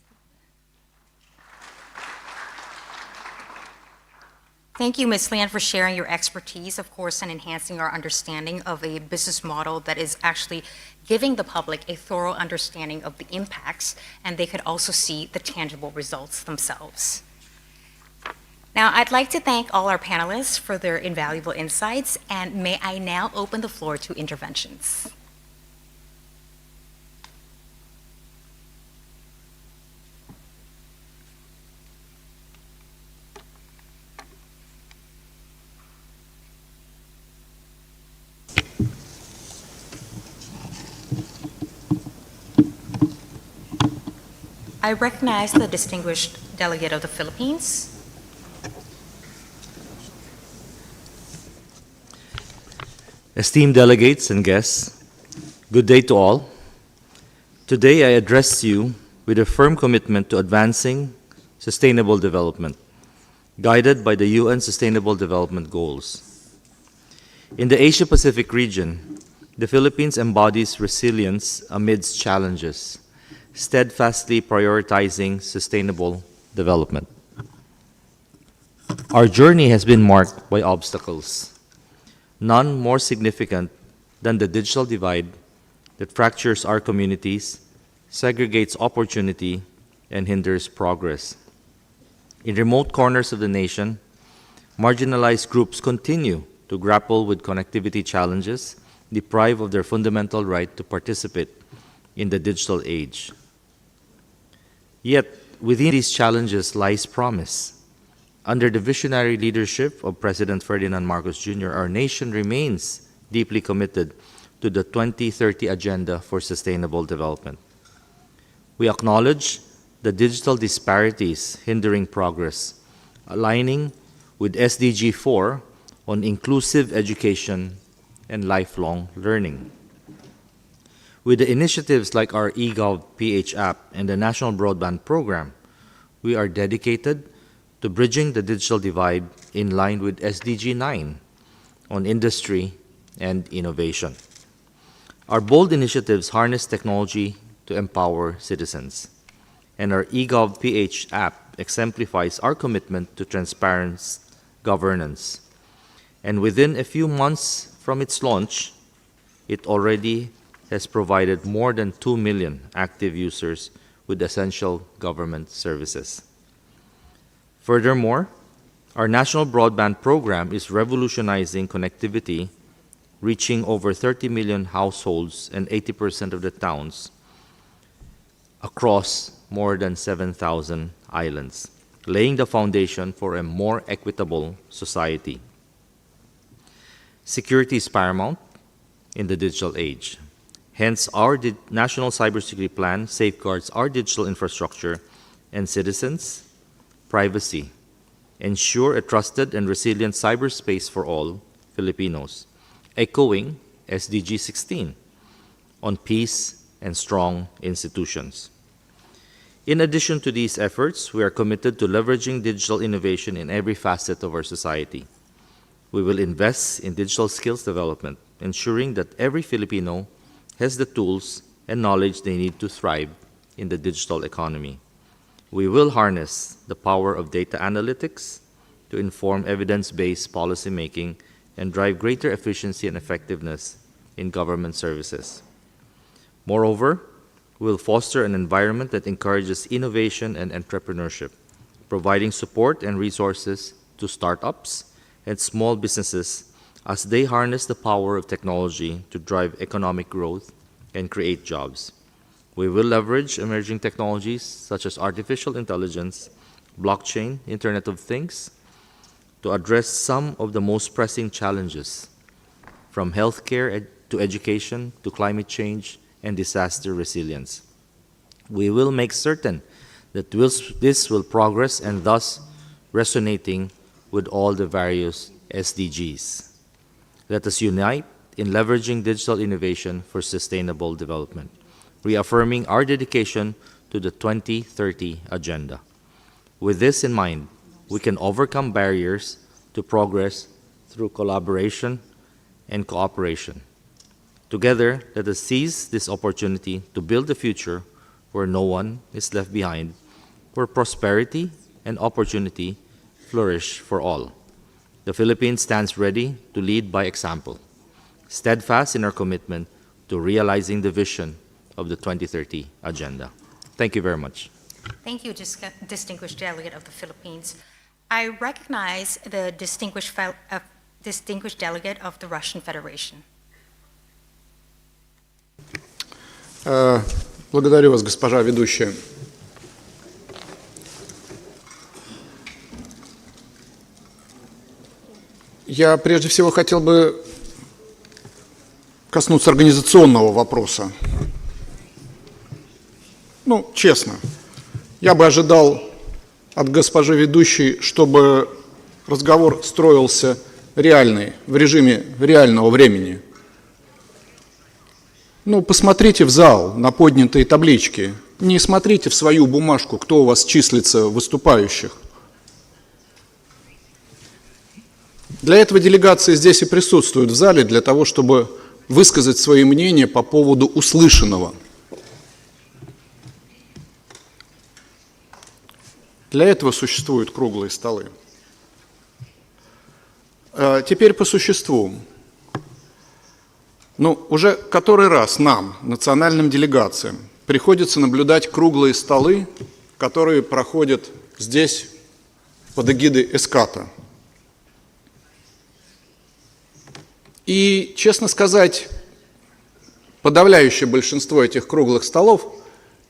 Thank you, Ms. Lian, for sharing your expertise, of course, and enhancing our understanding of a business model that is actually giving the public a thorough understanding of the impacts, and they could also see the tangible results themselves. Now, I'd like to thank all our panelists for their invaluable insights, and may I now open the floor to interventions. I recognize the distinguished delegate of the Philippines. Esteemed delegates and guests, good day to all. Today I address you with a firm commitment to advancing sustainable development, guided by the UN Sustainable Development Goals. In the Asia-Pacific region, the Philippines embodies resilience amidst challenges, steadfastly prioritizing sustainable development. Our journey has been marked by obstacles, none more significant than the digital divide that fractures our communities, segregates opportunity, and hinders progress. In remote corners of the nation, marginalized groups continue to grapple with connectivity challenges, deprived of their fundamental right to participate in the digital age. Yet, within these challenges lies promise. Under the visionary leadership of President Ferdinand Marcos Jr., our nation remains deeply committed to the 2030 Agenda for Sustainable Development. We acknowledge the digital disparities hindering progress, aligning with SDG 4 on inclusive education and lifelong learning. With the initiatives like our eGov.ph app and the National Broadband Program, we are dedicated to bridging the digital divide in line with SDG 9 on industry and innovation. Our bold initiatives harness technology to empower citizens, and our eGov.ph app exemplifies our commitment to transparent governance. And within a few months from its launch, it already has provided more than 2 million active users with essential government services. Furthermore, our national broadband program is revolutionizing connectivity, reaching over 30 million households and 80% of the towns across more than 7,000 islands, laying the foundation for a more equitable society. Security is paramount in the digital age. Hence, our National Cybersecurity Plan safeguards our digital infrastructure and citizens' privacy, ensure a trusted and resilient cyberspace for all Filipinos, echoing SDG 16 on peace and strong institutions. In addition to these efforts, we are committed to leveraging digital innovation in every facet of our society. We will invest in digital skills development, ensuring that every Filipino has the tools and knowledge they need to thrive in the digital economy. We will harness the power of data analytics to inform evidence-based policymaking and drive greater efficiency and effectiveness in government services. Moreover, we will foster an environment that encourages innovation and entrepreneurship, providing support and resources to startups and small businesses as they harness the power of technology to drive economic growth and create jobs. We will leverage emerging technologies such as artificial intelligence, blockchain, Internet of Things, to address some of the most pressing challenges, from healthcare to education to climate change and disaster resilience. We will make certain that this will progress and thus resonating with all the various SDGs. Let us unite in leveraging digital innovation for sustainable development, reaffirming our dedication to the 2030 Agenda. With this in mind, we can overcome barriers to progress through collaboration and cooperation. Together, let us seize this opportunity to build a future where no one is left behind, where prosperity and opportunity flourish for all. The Philippines stands ready to lead by example, steadfast in our commitment to realizing the vision of the 2030 Agenda. Thank you very much. Thank you, distinguished delegate of the Philippines. I recognize the distinguished delegate of the Russian Federation. Благодарю вас, госпожа ведущая. Я прежде всего хотел бы коснуться организационного вопроса. Ну, честно, я бы ожидал от госпожи ведущей, чтобы разговор строился реальный, в режиме реального времени. Ну, посмотрите в зал на поднятые таблички. Не смотрите в свою бумажку, кто у вас числится в выступающих. Для этого делегации здесь и присутствуют в зале, для того, чтобы высказать свои мнения по поводу услышанного. Для этого существуют круглые столы. Теперь по существу. Ну, уже который раз нам, национальным делегациям, приходится наблюдать круглые столы, которые проходят здесь под эгидой ESCAP. И, честно сказать, подавляющее большинство этих круглых столов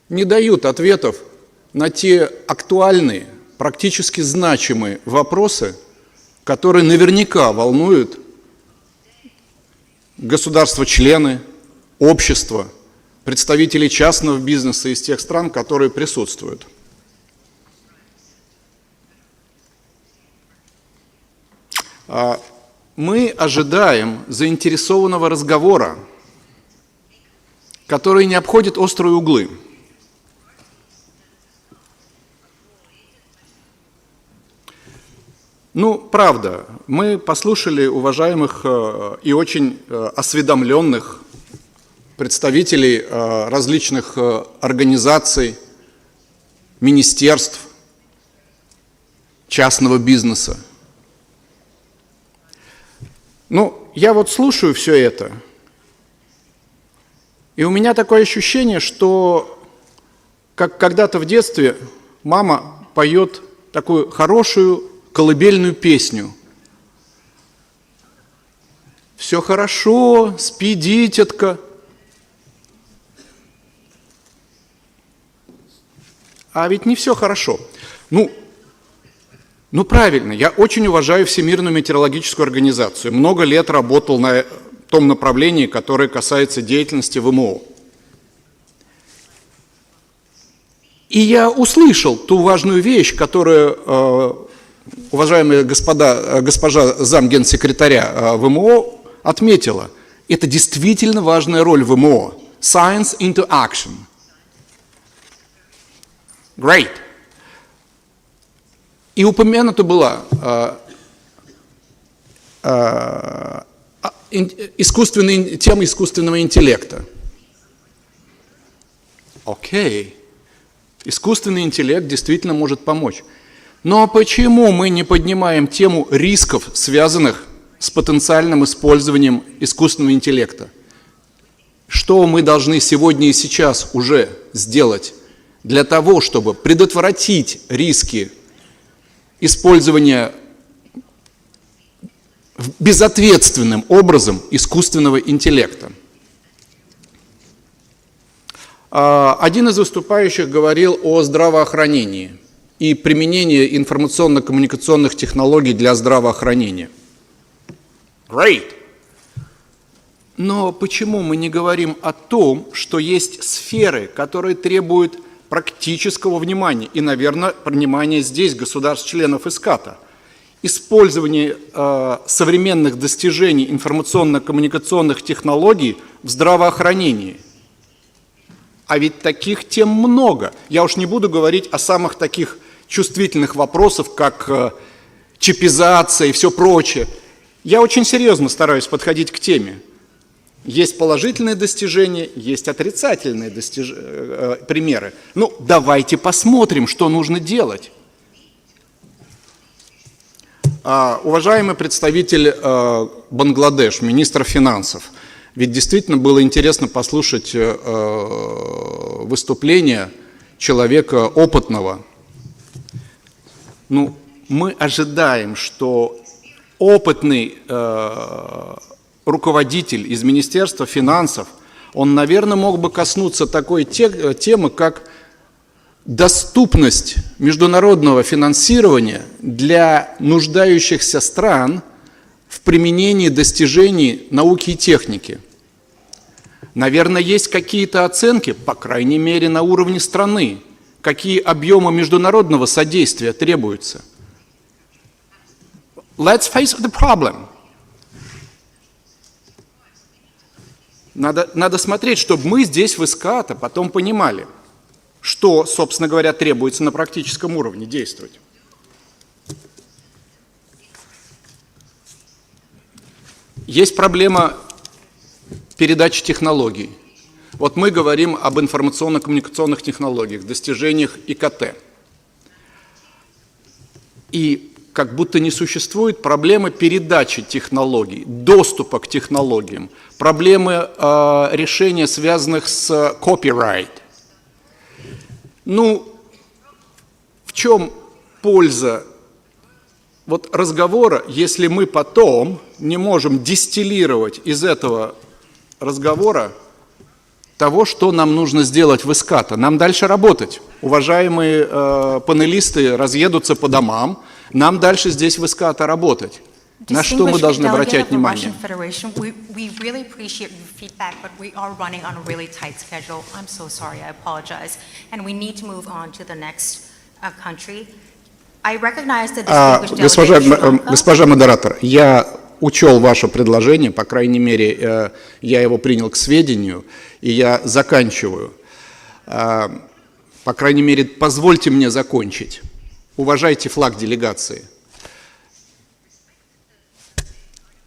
не дают ответов на те актуальные, практически значимые вопросы, которые наверняка волнуют государства-члены, общество, представителей частного бизнеса из тех стран, которые присутствуют. Мы ожидаем заинтересованного разговора, который не обходит острые углы. Ну, правда, мы послушали уважаемых и очень осведомленных представителей различных организаций, министерств, частного бизнеса. Ну, я вот слушаю все это, и у меня такое ощущение, что как когда-то в детстве мама поет такую хорошую колыбельную песню. Все хорошо, спи, дитятка. А ведь не все хорошо. Ну правильно, я очень уважаю Всемирную метеорологическую организацию. Много лет работал на том направлении, которое касается деятельности ВМО. И я услышал ту важную вещь, которую уважаемая госпожа замгенсекретаря ВМО отметила. Это действительно важная роль ВМО. Science into action. Great. И упомянута была тема искусственного интеллекта. Окей. Искусственный интеллект действительно может помочь. Но почему мы не поднимаем тему рисков, связанных с потенциальным использованием искусственного интеллекта? Что мы должны сегодня и сейчас уже сделать для того, чтобы предотвратить риски использования безответственным образом искусственного интеллекта. Один из выступающих говорил о здравоохранении и применении информационно-коммуникационных технологий для здравоохранения. Great! Но почему мы не говорим о том, что есть сферы, которые требуют практического внимания, и, наверное, внимания здесь, государств-членов ESCAP, использование современных достижений информационно-коммуникационных технологий в здравоохранении? А ведь таких тем много. Я уж не буду говорить о самых таких чувствительных вопросах, как чипизация и все прочее. Я очень серьезно стараюсь подходить к теме. Есть положительные достижения, есть отрицательные примеры. Ну, давайте посмотрим, что нужно делать. Уважаемый представитель Бангладеш, министр финансов, ведь действительно было интересно послушать выступление человека опытного. Ну, мы ожидаем, что опытный руководитель из Министерства финансов, он, наверное, мог бы коснуться такой темы, как доступность международного финансирования для нуждающихся стран в применении достижений науки и техники. Наверное, есть какие-то оценки, по крайней мере, на уровне страны, какие объемы международного содействия требуются. Let's face the problem. Надо смотреть, чтобы мы здесь в ESCAP потом понимали, что, собственно говоря, требуется на практическом уровне действовать. Есть проблема передачи технологий. Вот мы говорим об информационно-коммуникационных технологиях, достижениях ИКТ. И как будто не существует проблемы передачи технологий, доступа к технологиям, проблемы решения, связанных с copyright. Ну, в чем польза вот разговора, если мы потом не можем дистиллировать из этого разговора того, что нам нужно сделать в ESCAP? Нам дальше работать. Уважаемые панелисты разъедутся по домам, нам дальше здесь в ESCAP работать. На что мы должны обращать внимание? We really appreciate your feedback, but we are running on a really tight schedule. I'm so sorry, I apologize. And we need to move on to the next country. I recognize the distinguished delegate. Госпожа модератор, я учел ваше предложение, по крайней мере, я его принял к сведению, и я заканчиваю. По крайней мере, позвольте мне закончить. Уважайте флаг делегации.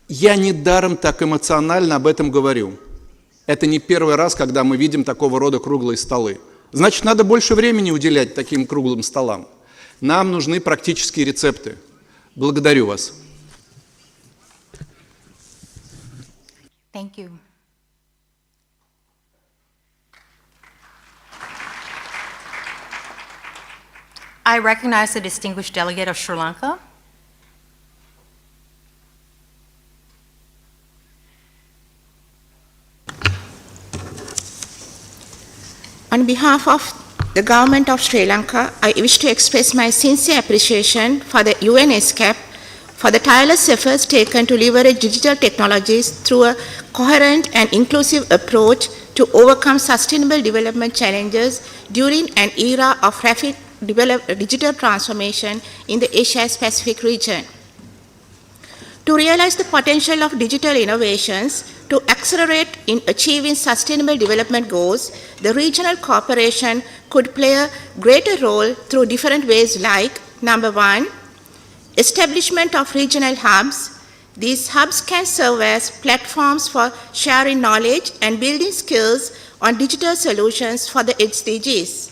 Я недаром так эмоционально об этом говорю. Это не первый раз, когда мы видим такого рода круглые столы. Значит, надо больше времени уделять таким круглым столам. Нам нужны практические рецепты. Благодарю вас. Thank you. I recognize the distinguished delegate of Sri Lanka. On behalf of the government of Sri Lanka, I wish to express my sincere appreciation for the UN ESCAP for the tireless efforts taken to leverage digital technologies through a coherent and inclusive approach to overcome sustainable development challenges during an era of rapid digital transformation in the Asia-Pacific region. To realize the potential of digital innovations to accelerate in achieving sustainable development goals, the regional cooperation could play a greater role through different ways like, number one, establishment of regional hubs. These hubs can serve as platforms for sharing knowledge and building skills on digital solutions for the SDGs.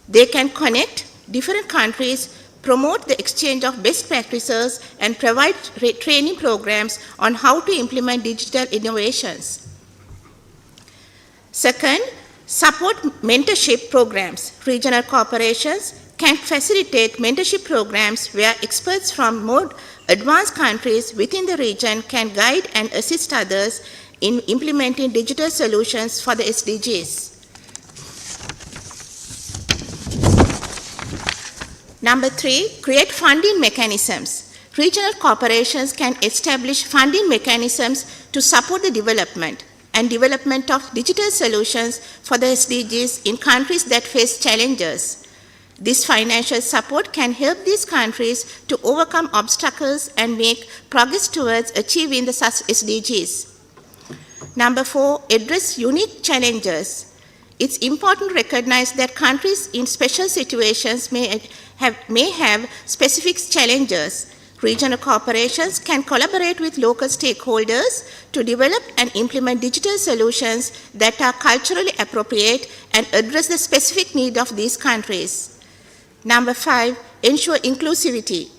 They can connect different countries, promote the exchange of best practices, and provide training programs on how to implement digital innovations. Second, support mentorship programs. Regional corporations can facilitate mentorship programs where experts from more advanced countries within the region can guide and assist others in implementing digital solutions for the SDGs. Number 3, create funding mechanisms. Regional corporations can establish funding mechanisms to support the development of digital solutions for the SDGs in countries that face challenges. This financial support can help these countries to overcome obstacles and make progress towards achieving the SDGs. Number 4, address unique challenges. It's important to recognize that countries in special situations may have specific challenges. Regional corporations can collaborate with local stakeholders to develop and implement digital solutions that are culturally appropriate and address the specific needs of these countries. Number 5, ensure inclusivity.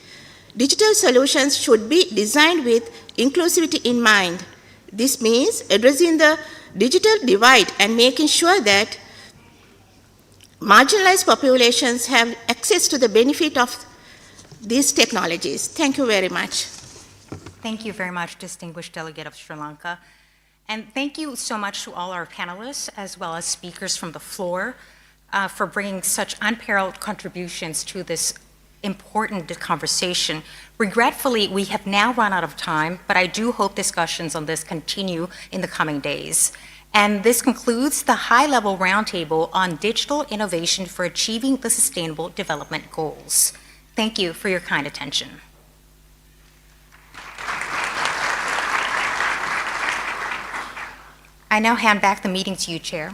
Digital solutions should be designed with inclusivity in mind. This means addressing the digital divide and making sure that marginalized populations have access to the benefit of these technologies. Thank you very much. Thank you very much, distinguished delegate of Sri Lanka. And thank you so much to all our panelists, as well as speakers from the floor, for bringing such unparalleled contributions to this important conversation. Regretfully, we have now run out of time, but I do hope discussions on this continue in the coming days. And this concludes the high-level roundtable on digital innovation for achieving the Sustainable Development Goals. Thank you for your kind attention. I now hand back the meeting to you, Chair.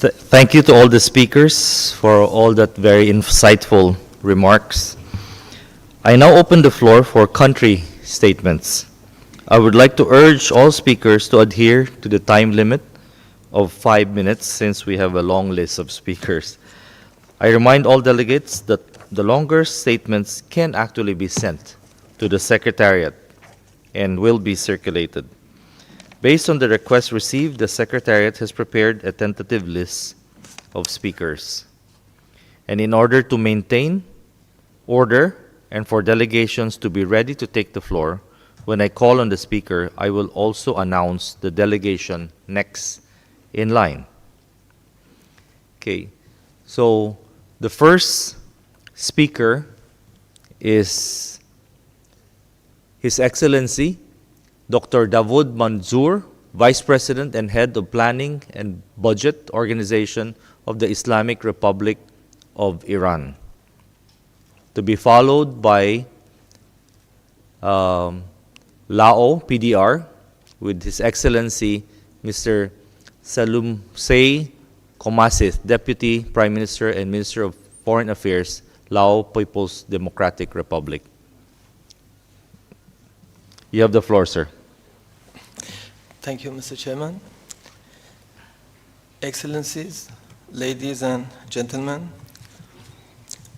Thank you to all the speakers for all that very insightful remarks. I now open the floor for country statements. I would like to urge all speakers to adhere to the time limit of 5 minutes since we have a long list of speakers. I remind all delegates that the longer statements can actually be sent to the Secretariat and will be circulated. Based on the request received, the Secretariat has prepared a tentative list of speakers. And in order to maintain order and for delegations to be ready to take the floor, when I call on the speaker, I will also announce the delegation next in line. Okay, so the first speaker is His Excellency Dr. Dawood Manzoor, Vice President and Head of Planning and Budget Organization of the Islamic Republic of Iran, to be followed by Lao PDR with His Excellency Mr. Salumsei Komasit, Deputy Prime Minister and Minister of Foreign Affairs, Lao People's Democratic Republic. You have the floor, sir. Thank you, Mr. Chairman. Excellencies, ladies and gentlemen,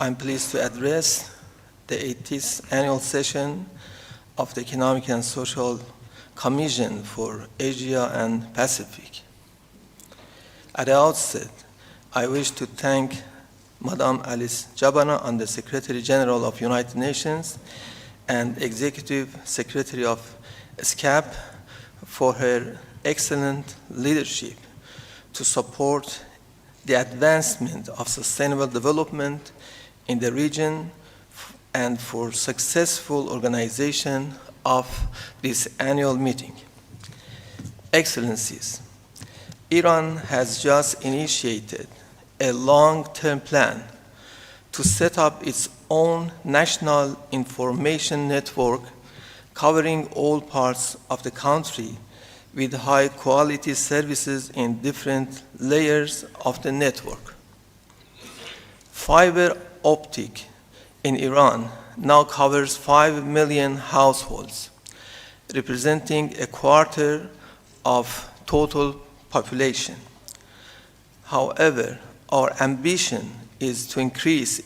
I'm pleased to address the 80th annual session of the Economic and Social Commission for Asia and Pacific. At the outset, I wish to thank Madame Alice Jabana, Under Secretary General of United Nations and Executive Secretary of ESCAP, for her excellent leadership to support the advancement of sustainable development in the region and for successful organization of this annual meeting. Excellencies, Iran has just initiated a long-term plan to set up its own national information network covering all parts of the country with high-quality services in different layers of the network. Fiber optic in Iran now covers 5 million households, representing a quarter of total population. However, our ambition is to increase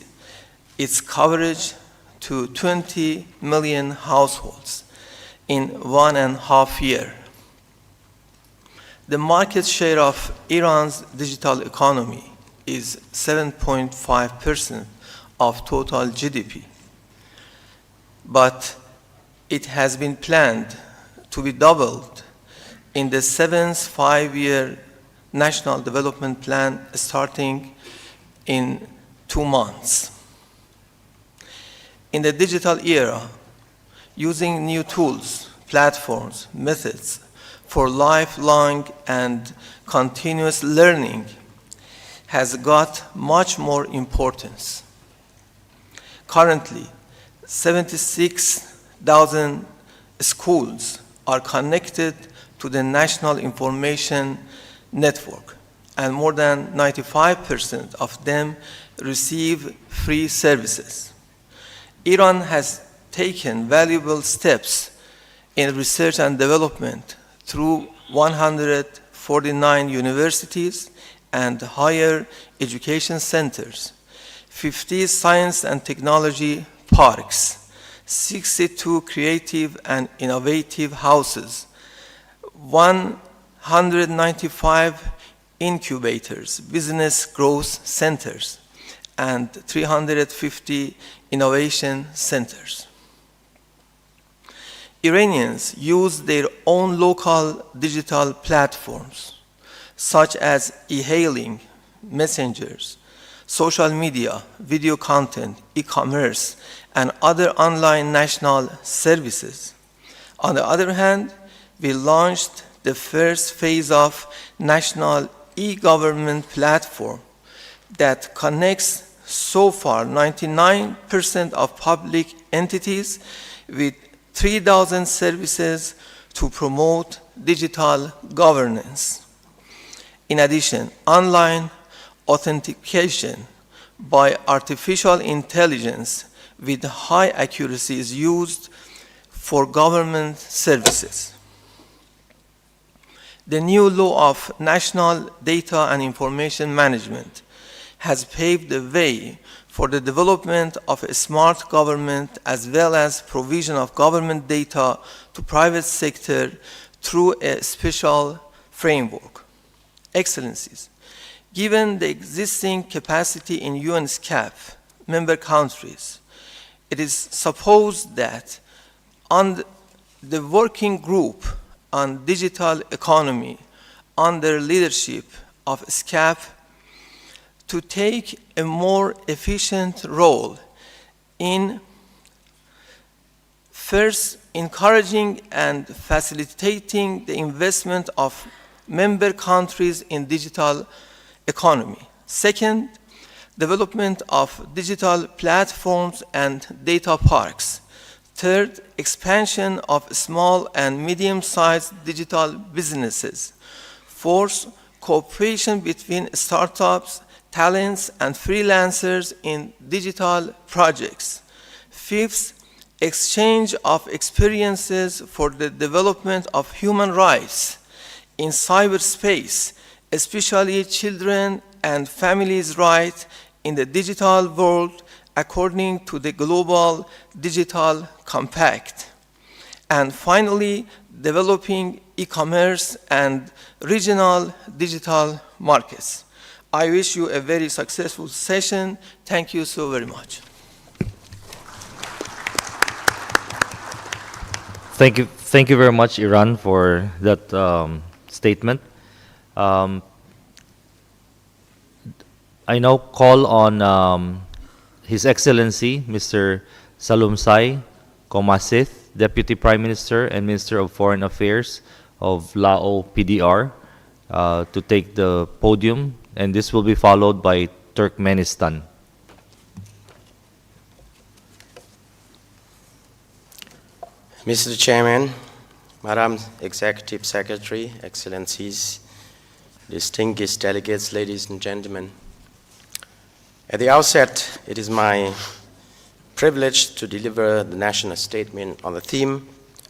its coverage to 20 million households in 1.5 years. The market share of Iran's digital economy is 7.5% of total GDP, but it has been planned to be doubled in the 7th five-year National Development Plan starting in 2 months. In the digital era, using new tools, platforms, methods for lifelong and continuous learning has got much more importance. Currently, 76,000 schools are connected to the National Information Network, and more than 95% of them receive free services. Iran has taken valuable steps in research and development through 149 universities and higher education centers, 50 science and technology parks, 62 creative and innovative houses, 195 incubators, business growth centers, and 350 innovation centers. Iranians use their own local digital platforms, such as e-hailing, messengers, social media, video content, e-commerce, and other online national services. On the other hand, we launched the first phase of national e-government platform that connects so far 99% of public entities with 3,000 services to promote digital governance. In addition, online authentication by artificial intelligence with high accuracy is used for government services. The new law of national data and information management has paved the way for the development of a smart government as well as provision of government data to private sector through a special framework. Excellencies, given the existing capacity in ESCAP member countries, it is supposed that on the working group on digital economy under leadership of ESCAP to take a more efficient role in first encouraging and facilitating the investment of member countries in digital economy. Second, development of digital platforms and data parks. Third, expansion of small and medium-sized digital businesses. Fourth, cooperation between startups, talents, and freelancers in digital projects. Fifth, exchange of experiences for the development of human rights in cyberspace, especially children and families' rights in the digital world according to the Global Digital Compact. And finally, developing e-commerce and regional digital markets. I wish you a very successful session. Thank you so very much. Thank you very much, Iran, for that statement. I now call on His Excellency, Mr. Salumsay Comasith, Deputy Prime Minister and Minister of Foreign Affairs of Lao PDR, to take the podium, and this will be followed by Turkmenistan. Mr. Chairman, Madam Executive Secretary, Excellencies, distinguished delegates, ladies and gentlemen. At the outset, it is my privilege to deliver the national statement on the theme,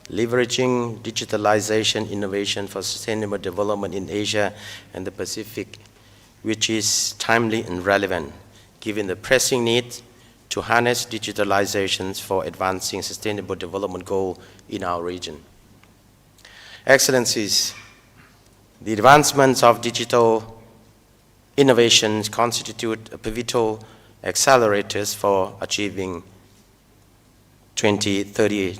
Leveraging Digitalization Innovation for Sustainable Development in Asia and the Pacific, which is timely and relevant, given the pressing need to harness digitalizations for advancing sustainable development goals in our region. Excellencies, the advancements of digital innovations constitute a pivotal accelerators for achieving 2030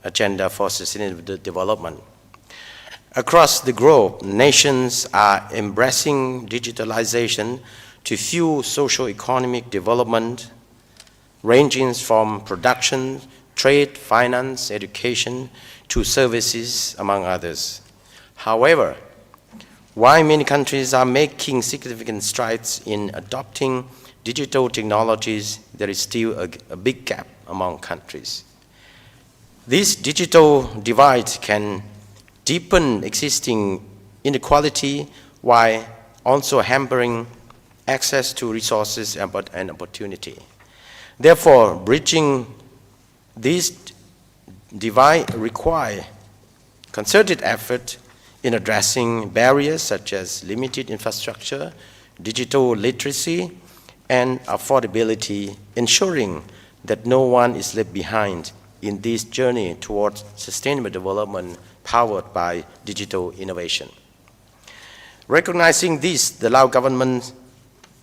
Agenda for Sustainable Development. Across the globe, nations are embracing digitalization to fuel socio-economic development, ranging from production, trade, finance, education, to services, among others. However, while many countries are making significant strides in adopting digital technologies, there is still a big gap among countries. This digital divide can deepen existing inequality while also hampering access to resources and opportunity. Therefore, bridging this divide requires concerted effort in addressing barriers such as limited infrastructure, digital literacy, and affordability, ensuring that no one is left behind in this journey towards sustainable development powered by digital innovation. Recognizing this, the Lao government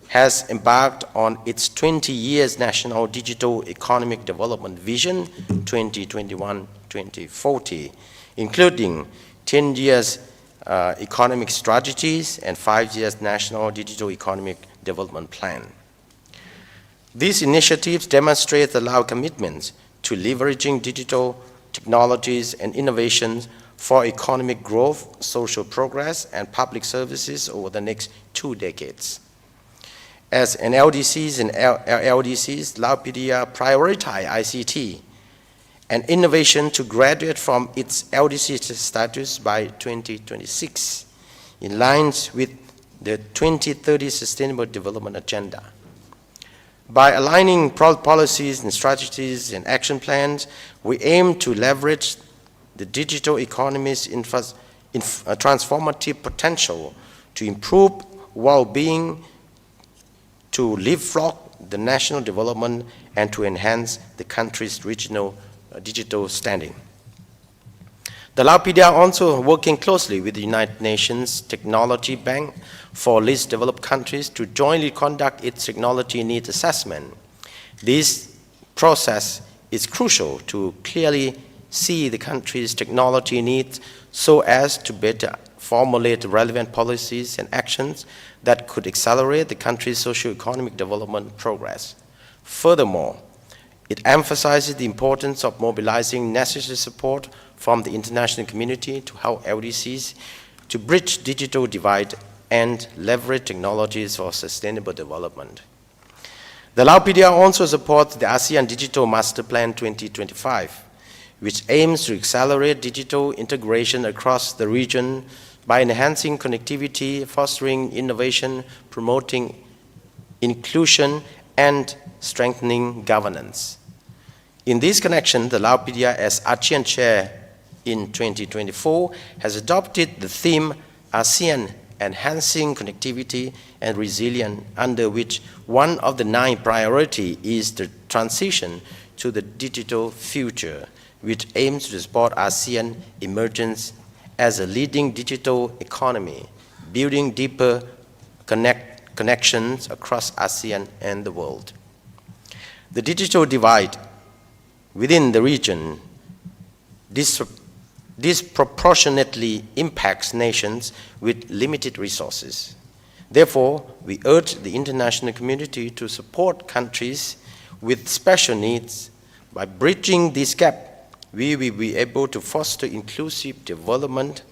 has embarked on its 20 years National Digital Economic Development Vision 2021-2040, including 10 years economic strategies and 5 years National Digital Economic Development Plan. These initiatives demonstrate the Lao commitment to leveraging digital technologies and innovations for economic growth, social progress, and public services over the next 2 decades. As an LDCs and LDCs, Laopedia prioritize ICT and innovation to graduate from its LDC status by 2026, in line with the 2030 Sustainable Development Agenda. By aligning policies and strategies and action plans, we aim to leverage the digital economy's transformative potential to improve well-being, to leapfrog the national development, and to enhance the country's regional digital standing. The Laopedia also working closely with the United Nations Technology Bank for least developed countries to jointly conduct its technology needs assessment. This process is crucial to clearly see the country's technology needs so as to better formulate relevant policies and actions that could accelerate the country's socio-economic development progress. Furthermore, it emphasizes the importance of mobilizing necessary support from the international community to help LDCs to bridge digital divide and leverage technologies for sustainable development. The Laopedia also supports the ASEAN Digital Master Plan 2025, which aims to accelerate digital integration across the region by enhancing connectivity, fostering innovation, promoting inclusion, and strengthening governance. In this connection, the Laopedia, as ASEAN Chair in 2024, has adopted the theme ASEAN Enhancing Connectivity and Resilience, under which one of the 9 priorities is the transition to the digital future, which aims to support ASEAN emergence as a leading digital economy, building deeper connections across ASEAN and the world. The digital divide within the region disproportionately impacts nations with limited resources. Therefore, we urge the international community to support countries with special needs. By bridging this gap, we will be able to foster inclusive development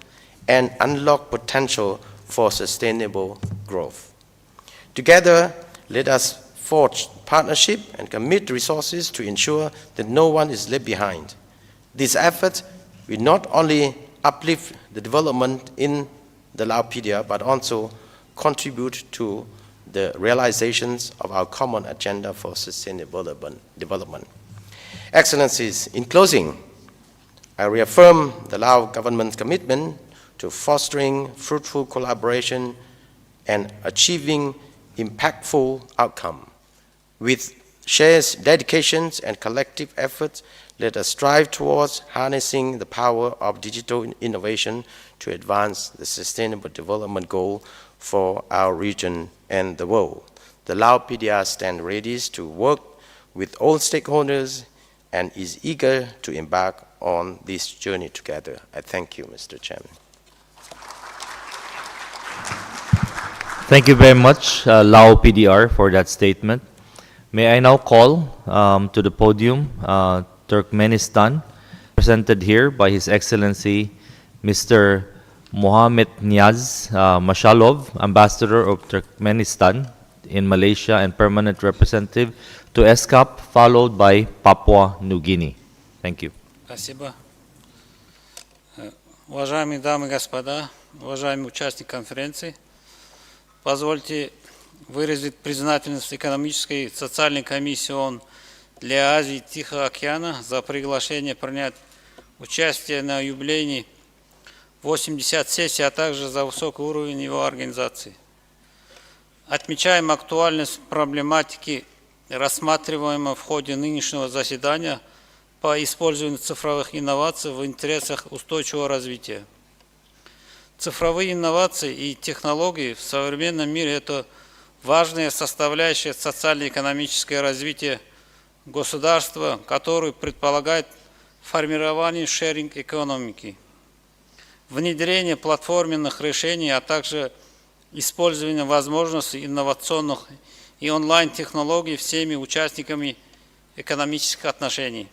and unlock potential for sustainable growth. Together, let us forge partnership and commit resources to ensure that no one is left behind. This effort will not only uplift the development in the Laopedia, but also contribute to the realizations of our common agenda for sustainable development. Excellencies, in closing, I reaffirm the Lao government's commitment to fostering fruitful collaboration and achieving impactful outcomes. With shared dedications and collective efforts, let us strive towards harnessing the power of digital innovation to advance the sustainable development goal for our region and the world. The Laopedia stands ready to work with all stakeholders and is eager to embark on this journey together. I thank you, Mr. Chairman. Thank you very much, Lao PDR, for that statement. May I now call to the podium Turkmenistan, presented here by His Excellency Mr. Mohammed Niaz Mashalov, Ambassador of Turkmenistan in Malaysia and Permanent Representative to ESCAP, followed by Papua New Guinea. Thank you. Спасибо. Уважаемые дамы и господа, уважаемые участники конференции, позвольте выразить признательность экономической и социальной комиссии ООН для Азии и Тихого океана за приглашение принять участие на юбилейной 80 сессии, а также за высокий уровень его организации. Отмечаем актуальность проблематики, рассматриваемой в ходе нынешнего заседания по использованию цифровых инноваций в интересах устойчивого развития. Цифровые инновации и технологии в современном мире – это важная составляющая социально-экономическое развитие государства, который предполагает формирование шеринг-экономики, внедрение платформенных решений, а также использование возможностей инновационных и онлайн-технологий всеми участниками экономических отношений.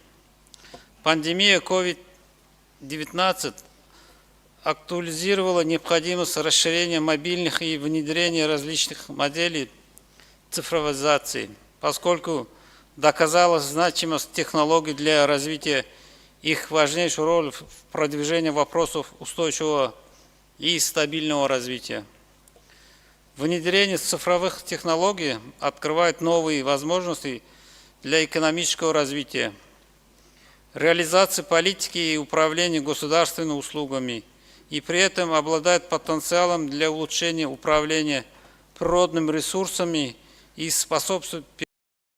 Пандемия COVID-19 актуализировала необходимость расширения мобильных и внедрения различных моделей цифровизации, поскольку доказалась значимость технологий для развития их важнейшую роль в продвижении вопросов устойчивого и стабильного развития. Внедрение цифровых технологий открывает новые возможности для экономического развития, реализации политики и управления государственными услугами, и при этом обладает потенциалом для улучшения управления природными ресурсами и способствует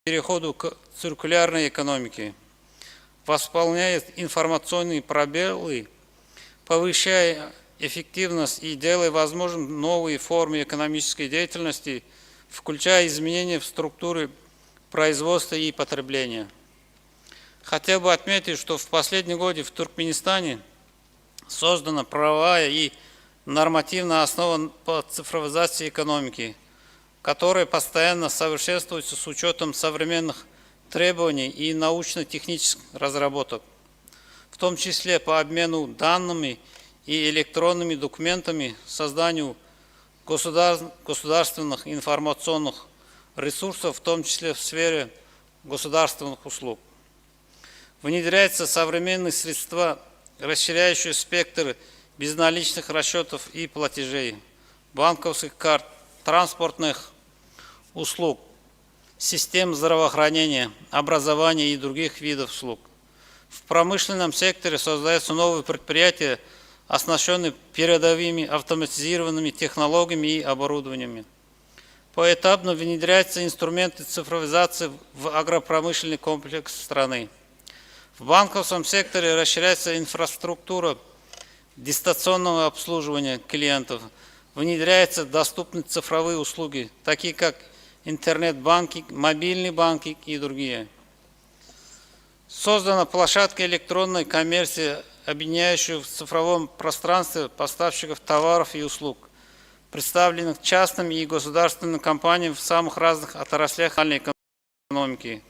переходу к циркулярной экономике, восполняет информационные пробелы, повышая эффективность и делая возможным новые формы экономической деятельности, включая изменения в структуре производства и потребления. Хотел бы отметить, что в последние годы в Туркменистане создана правовая и нормативная основа по цифровизации экономики, которая постоянно совершенствуется с учетом современных требований и научно-технических разработок, в том числе по обмену данными и электронными документами, созданию государственных информационных ресурсов, в том числе в сфере государственных услуг. Внедряются современные средства, расширяющие спектр безналичных расчетов и платежей, банковских карт, транспортных услуг, систем здравоохранения, образования и других видов услуг. В промышленном секторе создаются новые предприятия, оснащенные передовыми автоматизированными технологиями и оборудованиями. Поэтапно внедряются инструменты цифровизации в агропромышленный комплекс страны. В банковском секторе расширяется инфраструктура дистанционного обслуживания клиентов, внедряются доступные цифровые услуги, такие как интернет-банкинг, мобильный банкинг и другие. Создана площадка электронной коммерции, объединяющая в цифровом пространстве поставщиков товаров и услуг, представленных частными и государственными компаниями в самых разных отраслях экономики.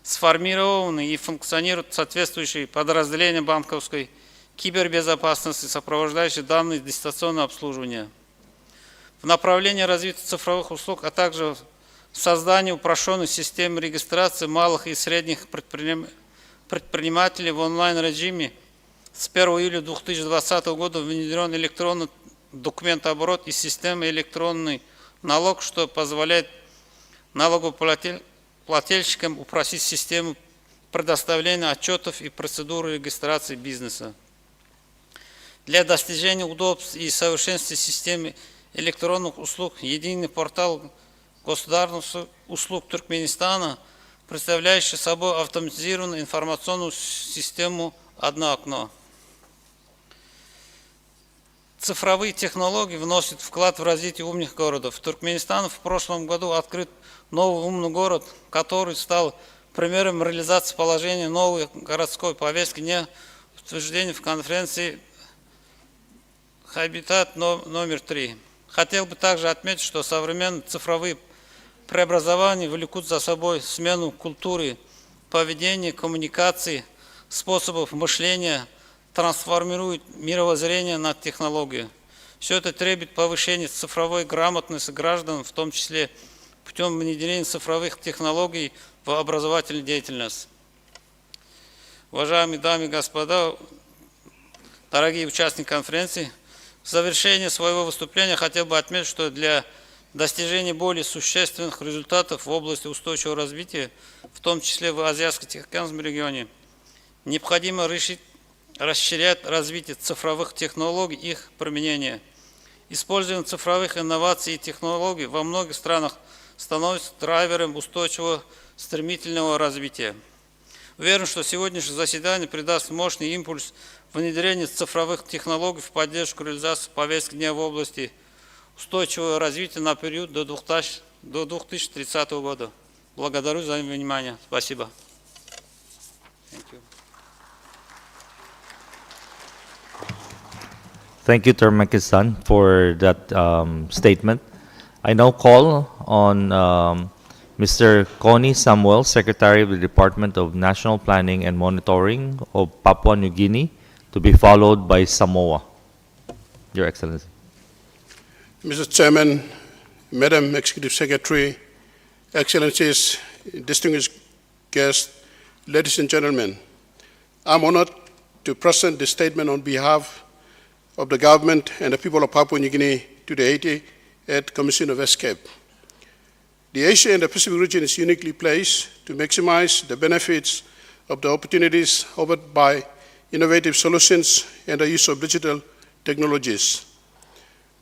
Сформированы и функционируют соответствующие подразделения банковской кибербезопасности, сопровождающие данные дистанционного обслуживания. в направлении развития цифровых услуг, а также создание упрощенной системы регистрации малых и средних предпринимателей в онлайн-режиме. С 1 июля 2020 года внедрен электронный документооборот и система электронный налог, что позволяет налогоплательщикам упростить систему предоставления отчетов и процедуры регистрации бизнеса. Для достижения удобств и совершенствования системы электронных услуг единый портал государственных услуг Туркменистана, представляющий собой автоматизированную информационную систему «Одно окно». Цифровые технологии вносят вклад в развитие умных городов. В Туркменистане в прошлом году открыт новый умный город, который стал примером реализации положения новой городской повестки дня, утверждения в конференции «Хабитат номер 3». Хотел бы также отметить, что современные цифровые преобразования влекут за собой смену культуры, поведения, коммуникации, способов мышления, трансформирует мировоззрение на технологию. Все это требует повышения цифровой грамотности граждан, в том числе путем внедрения цифровых технологий в образовательную деятельность. Уважаемые дамы и господа, дорогие участники конференции, в завершение своего выступления хотел бы отметить, что для достижения более существенных результатов в области устойчивого развития, в том числе в Азиатско-Тихоокеанском регионе, необходимо расширять развитие цифровых технологий и их применение. Использование цифровых инноваций и технологий во многих странах становится драйвером устойчивого стремительного развития. Уверен, что сегодняшнее заседание придаст мощный импульс внедрению цифровых технологий в поддержку реализации повестки дня в области устойчивого развития на период до 2030 года. Благодарю за внимание. Спасибо. Thank you, Turkmenistan, for that statement. I now call on Mr. Connie Samuel, Secretary of the Department of National Planning and Monitoring of Papua New Guinea, to be followed by Samoa. Your Excellency. Mr. Chairman, Madam Executive Secretary, Excellencies, distinguished guests, ladies and gentlemen, I'm honored to present this statement on behalf of the government and the people of Papua New Guinea to the 88th Commission of ESCAP. The Asia and the Pacific region is uniquely placed to maximize the benefits of the opportunities offered by innovative solutions and the use of digital technologies.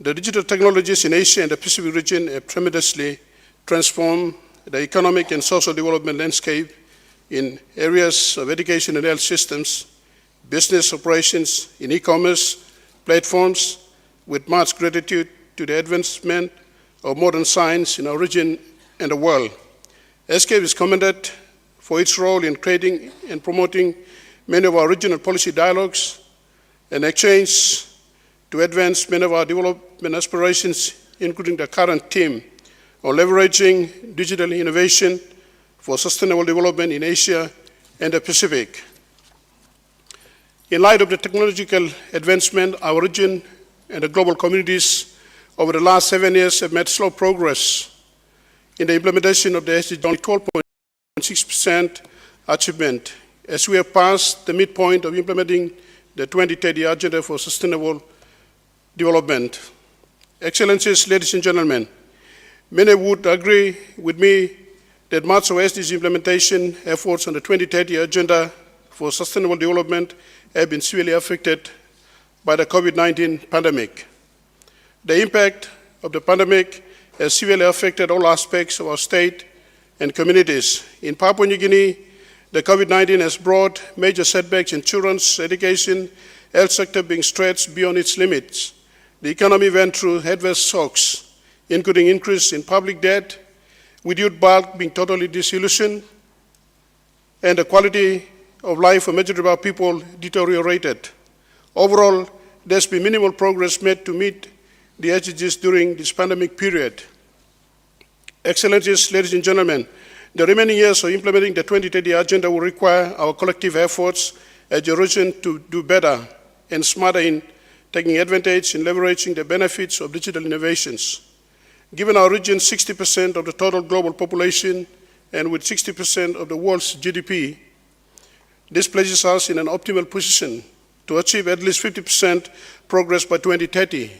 The digital technologies in Asia and the Pacific region have tremendously transformed the economic and social development landscape in areas of education and health systems, business operations, in e-commerce platforms, with much gratitude to the advancement of modern science in our region and the world. ESCAP is commended for its role in creating and promoting many of our regional policy dialogues and exchange to advance many of our development aspirations, including the current theme of leveraging digital innovation for sustainable development in Asia and the Pacific. In light of the technological advancement, our region and the global communities over the last 7 years have made slow progress in the implementation of the SDG, only 12.6% achievement, as we have passed the midpoint of implementing the 2030 Agenda for Sustainable Development. Excellencies, ladies and gentlemen, many would agree with me that much of SDG implementation efforts on the 2030 Agenda for Sustainable Development have been severely affected by the COVID-19 pandemic. The impact of the pandemic has severely affected all aspects of our state and communities. In Papua New Guinea, the COVID-19 has brought major setbacks in children's education, health sector being stretched beyond its limits. The economy went through adverse shocks, including increase in public debt, with youth bulk being totally disillusioned, and the quality of life for majority of our people deteriorated. Overall, there's been minimal progress made to meet the SDGs during this pandemic period. Excellencies, ladies and gentlemen, the remaining years of implementing the 2030 Agenda will require our collective efforts as a region to do better and smarter in taking advantage and leveraging the benefits of digital innovations. Given our region 60% of the total global population and with 60% of the world's GDP, this places us in an optimal position to achieve at least 50% progress by 2030.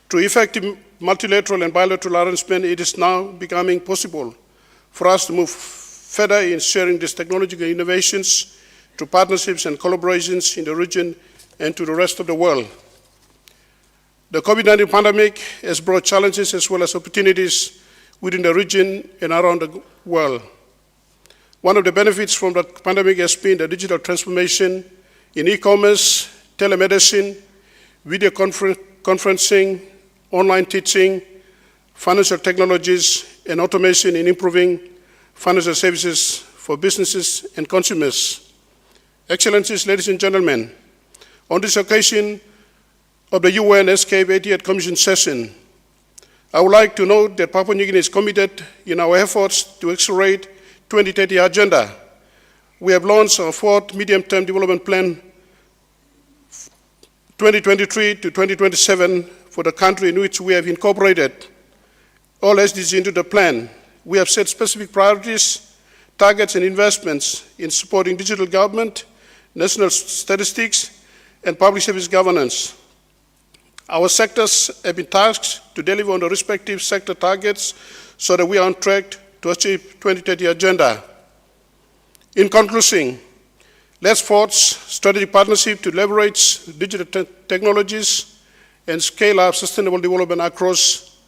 Through effective multilateral and bilateral arrangement, it is now becoming possible for us to move further in sharing these technological innovations through partnerships and collaborations in the region and to the rest of the world. The COVID-19 pandemic has brought challenges as well as opportunities within the region and around the world. One of the benefits from the pandemic has been the digital transformation in e-commerce, telemedicine, video conferencing, online teaching, financial technologies, and automation in improving financial services for businesses and consumers. Excellencies, ladies and gentlemen, on this occasion of the UN ESCAP 80th Commission session, I would like to note that Papua New Guinea is committed in our efforts to accelerate 2030 agenda. We have launched our fourth medium-term development plan 2023 to 2027 for the country in which we have incorporated all SDGs into the plan. We have set specific priorities, targets, and investments in supporting digital government, national statistics, and public service governance. Our sectors have been tasked to deliver on the respective sector targets so that we are on track to achieve 2030 agenda. In conclusion, let's forge strategic partnership to leverage digital technologies and scale up sustainable development across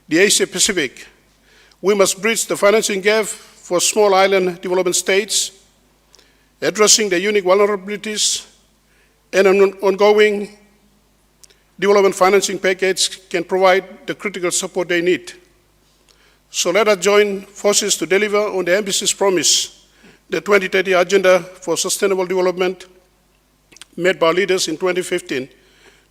the Asia Pacific. We must bridge the financing gap for small island development states, addressing the unique vulnerabilities, and an ongoing development financing package can provide the critical support they need. So let us join forces to deliver on the ambitious promise, the 2030 Agenda for Sustainable Development made by leaders in 2015.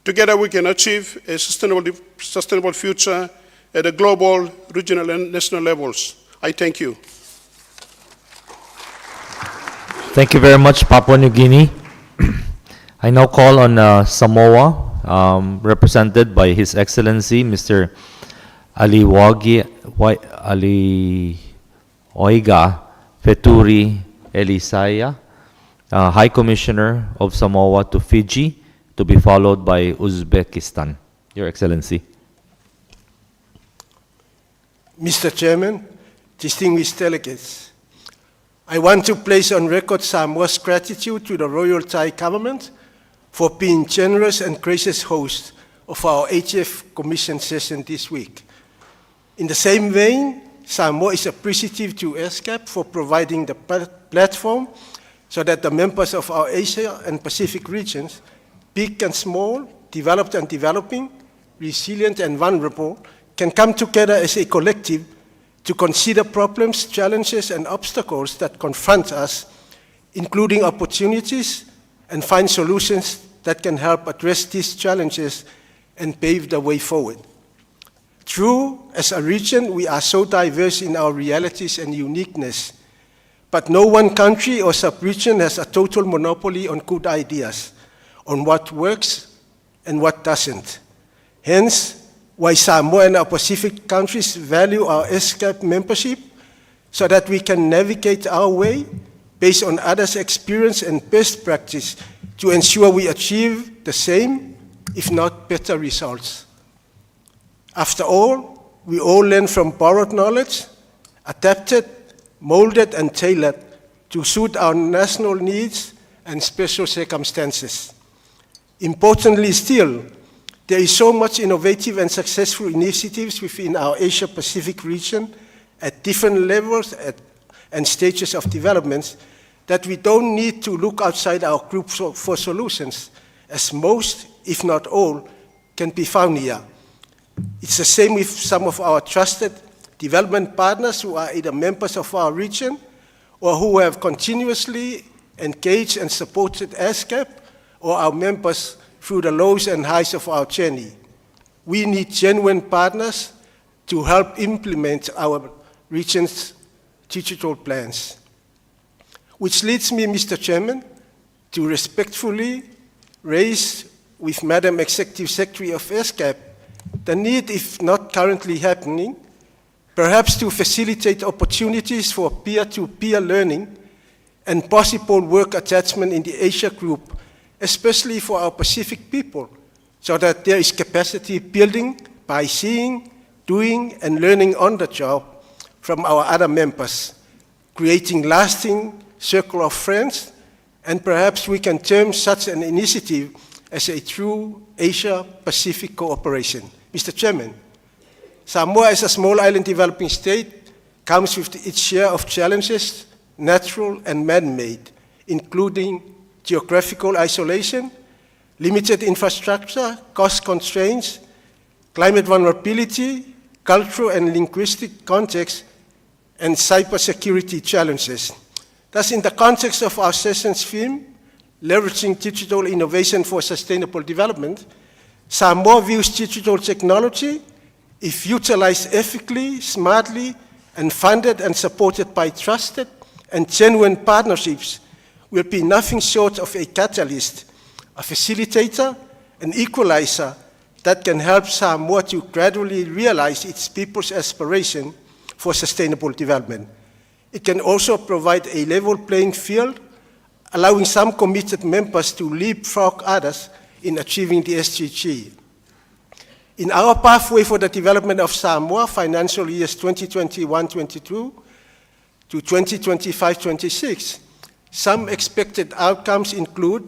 Together we can achieve a sustainable future at a global, regional, and national levels. I thank you. Thank you very much, Papua New Guinea. I now call on Samoa, represented by His Excellency, Mr. Ali Oiga Feturi Elisaya, High Commissioner of Samoa to Fiji, to be followed by Uzbekistan. Your Excellency. Mr. Chairman, distinguished delegates, I want to place on record Samoa's gratitude to the Royal Thai government for being generous and gracious host of our 80th Commission session this week. In the same vein, Samoa is appreciative to ESCAP for providing the platform so that the members of our Asia and Pacific regions, big and small, developed and developing, resilient and vulnerable, can come together as a collective to consider problems, challenges, and obstacles that confront us, including opportunities, and find solutions that can help address these challenges and pave the way forward. True, as a region, we are so diverse in our realities and uniqueness, but no one country or sub-region has a total monopoly on good ideas, on what works and what doesn't. Hence, why Samoa and our Pacific countries value our ESCAP membership, so that we can navigate our way based on others' experience and best practice to ensure we achieve the same, if not better results. After all, we all learn from borrowed knowledge, adapted, molded, and tailored to suit our national needs and special circumstances. Importantly still, there is so much innovative and successful initiatives within our Asia-Pacific region at different levels and stages of development that we don't need to look outside our group for solutions, as most, if not all, can be found here. It's the same with some of our trusted development partners who are either members of our region or who have continuously engaged and supported ESCAP, or our members through the lows and highs of our journey. We need genuine partners to help implement our region's digital plans. Which leads me, Mr. Chairman, to respectfully raise with Madam Executive Secretary of ESCAP the need, if not currently happening, perhaps to facilitate opportunities for peer-to-peer learning and possible work attachment in the Asia group, especially for our Pacific people, so that there is capacity building by seeing, doing, and learning on the job from our other members, creating lasting circle of friends, and perhaps we can term such an initiative as a true Asia-Pacific cooperation. Mr. Chairman, Samoa as a small island developing state comes with its share of challenges, natural and man-made, including geographical isolation, limited infrastructure, cost constraints, climate vulnerability, cultural and linguistic context, and cybersecurity challenges. Thus, in the context of our session's theme, leveraging digital innovation for sustainable development, Samoa views digital technology, if utilized ethically, smartly, and funded and supported by trusted and genuine partnerships, will be nothing short of a catalyst, a facilitator, an equalizer that can help Samoa to gradually realize its people's aspiration for sustainable development. It can also provide a level playing field, allowing some committed members to leapfrog others in achieving the SDG. In our pathway for the development of Samoa, financial years 2021-22 to 2025-26, some expected outcomes include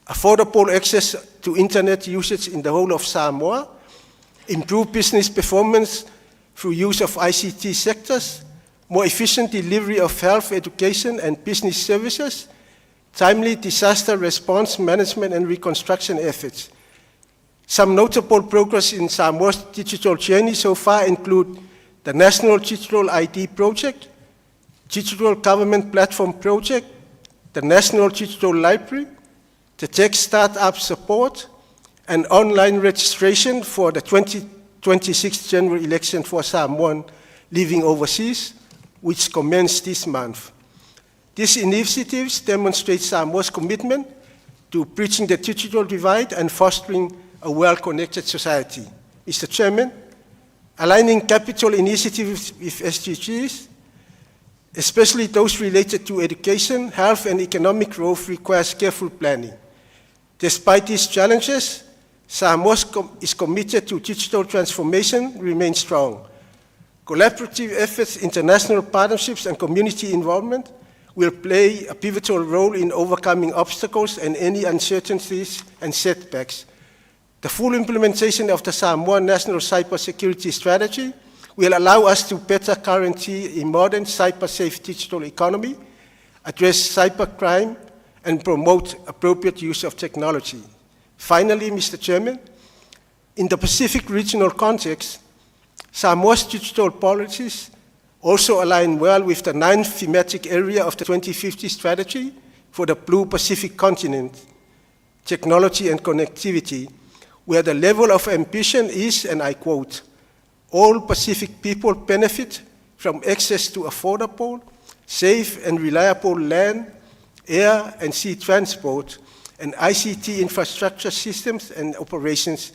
affordable access to internet usage in the whole of Samoa, improved business performance through use of ICT sectors, more efficient delivery of health, education, and business services, timely disaster response management and reconstruction efforts. Some notable progress in Samoa's digital journey so far include the National Digital ID Project, Digital Government Platform Project, the National Digital Library, the Tech Startup Support, and online registration for the 2026 general election for Samoan living overseas, which commenced this month. These initiatives demonstrate Samoa's commitment to bridging the digital divide and fostering a well-connected society. Mr. Chairman, aligning capital initiatives with SDGs, especially those related to education, health, and economic growth, requires careful planning. Despite these challenges, Samoa is committed to digital transformation, remain strong. Collaborative efforts, international partnerships, and community involvement will play a pivotal role in overcoming obstacles and any uncertainties and setbacks. The full implementation of the Samoa National Cybersecurity Strategy will allow us to better guarantee a modern cyber-safe digital economy, address cybercrime, and promote appropriate use of technology. Finally, Mr. Chairman, in the Pacific regional context, Samoa's digital policies also align well with the 9th thematic area of the 2050 strategy for the Blue Pacific continent, technology and connectivity, where the level of ambition is, and I quote, all Pacific people benefit from access to affordable, safe, and reliable land, air, and sea transport, and ICT infrastructure systems and operations,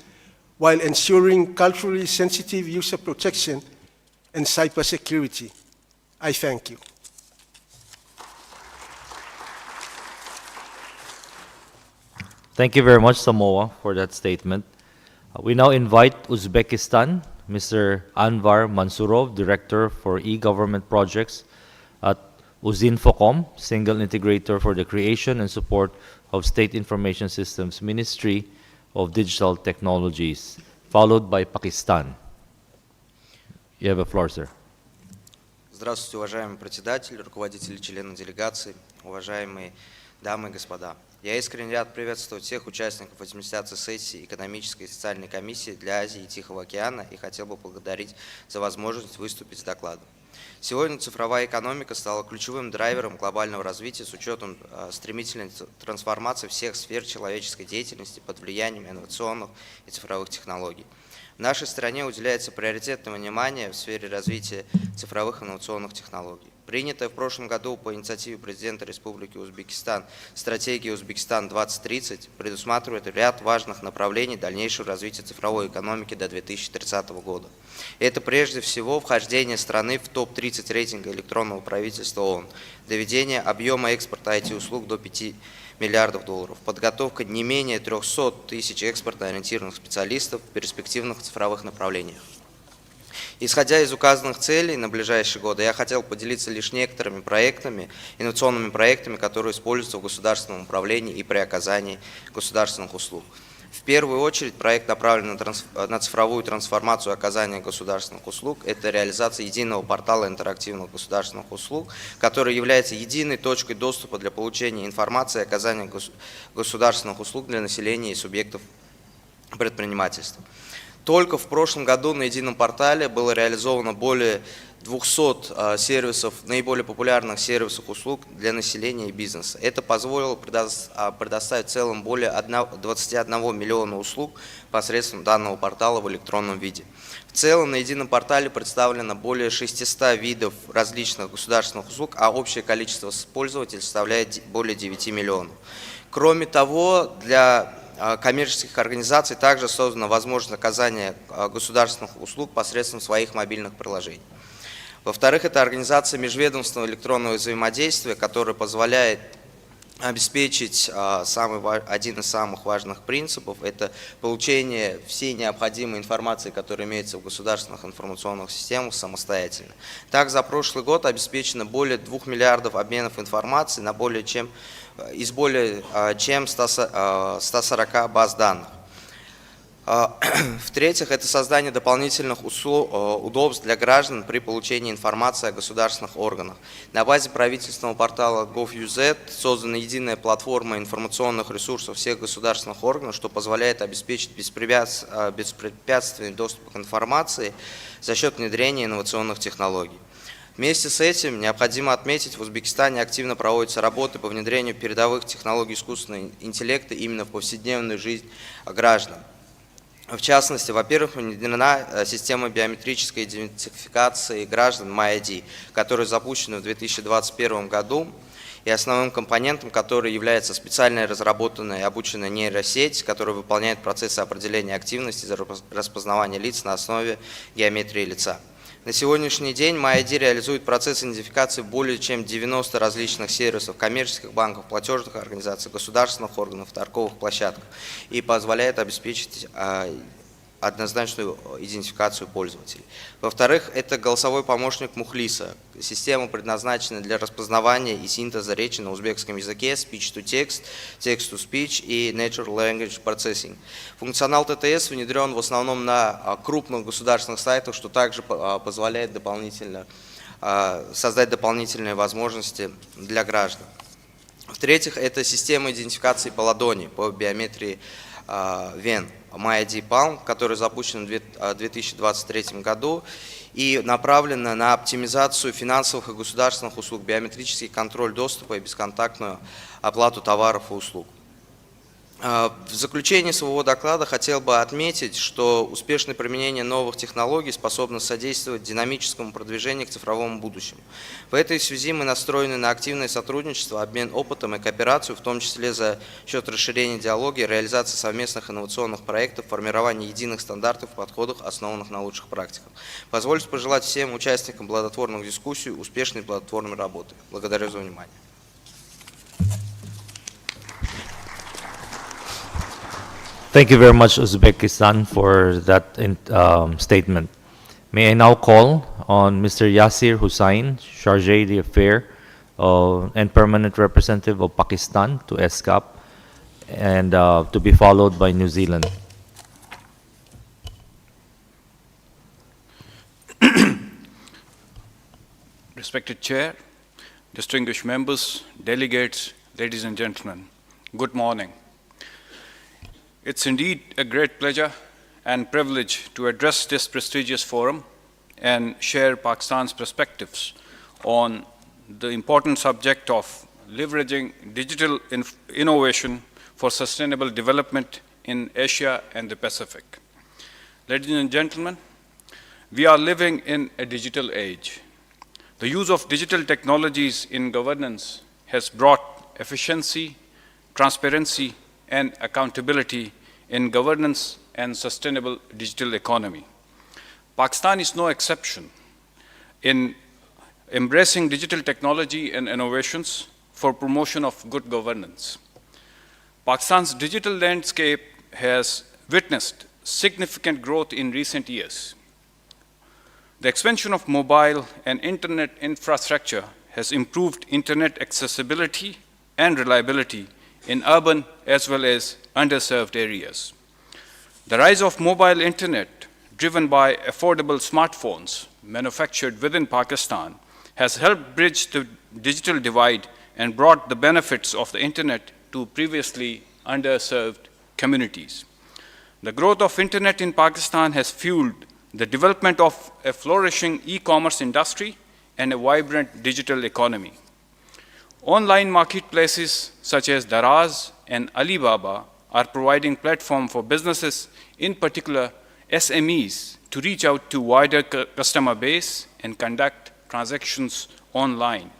while ensuring culturally sensitive user protection and cybersecurity. I thank you. Thank you very much, Samoa, for that statement. We now invite Uzbekistan, Mr. Anvar Mansurov, Director for E-Government Projects at Uzinfocom, Single Integrator for the Creation and Support of State Information Systems Ministry of Digital Technologies, followed by Pakistan. You have the floor, sir. Здравствуйте, уважаемый председатель, руководители, члены делегации, уважаемые дамы и господа. Я искренне рад приветствовать всех участников 80-й сессии Экономической и социальной комиссии для Азии и Тихого океана и хотел бы поблагодарить за возможность выступить с докладом. Сегодня цифровая экономика стала ключевым драйвером глобального развития с учетом стремительной трансформации всех сфер человеческой деятельности под влиянием инновационных и цифровых технологий. В нашей стране уделяется приоритетное внимание в сфере развития цифровых инновационных технологий. Принятая в прошлом году по инициативе президента Республики Узбекистан стратегия «Узбекистан-2030» предусматривает ряд важных направлений дальнейшего развития цифровой экономики до 2030 года. Это прежде всего вхождение страны в топ-30 рейтинга электронного правительства ООН, доведение объема экспорта IT-услуг до 5 миллиардов долларов, подготовка не менее 300 тысяч экспортно-ориентированных специалистов в перспективных цифровых направлениях. Исходя из указанных целей на ближайшие годы, я хотел поделиться лишь некоторыми проектами, инновационными проектами, которые используются в государственном управлении и при оказании государственных услуг. В первую очередь проект направлен на цифровую трансформацию оказания государственных услуг. Это реализация единого портала интерактивных государственных услуг, который является единой точкой доступа для получения информации о оказании государственных услуг для населения и субъектов предпринимательства. Только в прошлом году на едином портале было реализовано более 200 сервисов, наиболее популярных сервисов услуг для населения и бизнеса. Это позволило предоставить в целом более 21 миллиона услуг посредством данного портала в электронном виде. В целом на едином портале представлено более 600 видов различных государственных услуг, а общее количество пользователей составляет более 9 миллионов. Кроме того, для коммерческих организаций также создана возможность оказания государственных услуг посредством своих мобильных приложений. Во-вторых, это организация межведомственного электронного взаимодействия, которая позволяет обеспечить один из самых важных принципов – это получение всей необходимой информации, которая имеется в государственных информационных системах, самостоятельно. Так, за прошлый год обеспечено более 2 миллиардов обменов информацией из более чем 140 баз данных. В-третьих, это создание дополнительных удобств для граждан при получении информации о государственных органах. На базе правительственного портала gov.uz создана единая платформа информационных ресурсов всех государственных органов, что позволяет обеспечить беспрепятственный доступ к информации за счет внедрения инновационных технологий. Вместе с этим необходимо отметить, в Узбекистане активно проводятся работы по внедрению передовых технологий искусственного интеллекта именно в повседневную жизнь граждан. В частности, во-первых, внедрена система биометрической идентификации граждан MyID, которая запущена в 2021 году, и основным компонентом которой является специальная разработанная и обученная нейросеть, которая выполняет процессы определения активности за распознавание лиц на основе геометрии лица. На сегодняшний день MyID реализует процесс идентификации более чем 90 различных сервисов коммерческих банков, платежных организаций, государственных органов, торговых площадок и позволяет обеспечить однозначную идентификацию пользователей. Во-вторых, это голосовой помощник Мухлиса. Система предназначена для распознавания и синтеза речи на узбекском языке, speech-to-text, text-to-speech и natural language processing. Функционал ТТС внедрен в основном на крупных государственных сайтах, что также позволяет создать дополнительные возможности для граждан. В-третьих, это система идентификации по ладони, по биометрии ВЕН. MyID Palm, который запущен в 2023 году и направлена на оптимизацию финансовых и государственных услуг, биометрический контроль доступа и бесконтактную оплату товаров и услуг. В заключение своего доклада хотел бы отметить, что успешное применение новых технологий способно содействовать динамическому продвижению к цифровому будущему. В этой связи мы настроены на активное сотрудничество, обмен опытом и кооперацию, в том числе за счет расширения диалога, реализации совместных инновационных проектов, формирования единых стандартов и подходов, основанных на лучших практиках. Позвольте пожелать всем участникам плодотворных дискуссий успешной плодотворной работы. Благодарю за внимание. Thank you very much, Uzbekistan, for that statement. May I now call on Mr. Yasir Hussain, Chargé d'Affaires and Permanent Representative of Pakistan to ESCAP, and to be followed by New Zealand. Respected Chair, distinguished members, delegates, ladies and gentlemen, good morning. It's indeed a great pleasure and privilege to address this prestigious forum and share Pakistan's perspectives on the important subject of leveraging digital innovation for sustainable development in Asia and the Pacific. Ladies and gentlemen, we are living in a digital age. The use of digital technologies in governance has brought efficiency, transparency, and accountability in governance and sustainable digital economy. Pakistan is no exception in embracing digital technology and innovations for promotion of good governance. Pakistan's digital landscape has witnessed significant growth in recent years. The expansion of mobile and internet infrastructure has improved internet accessibility and reliability in urban as well as underserved areas. The rise of mobile internet, driven by affordable smartphones manufactured within Pakistan, has helped bridge the digital divide and brought the benefits of the internet to previously underserved communities. The growth of internet in Pakistan has fueled the development of a flourishing e-commerce industry and a vibrant digital economy. Online marketplaces such as Daraz and Alibaba are providing platform for businesses, in particular SMEs, to reach out to wider customer base and conduct transactions online.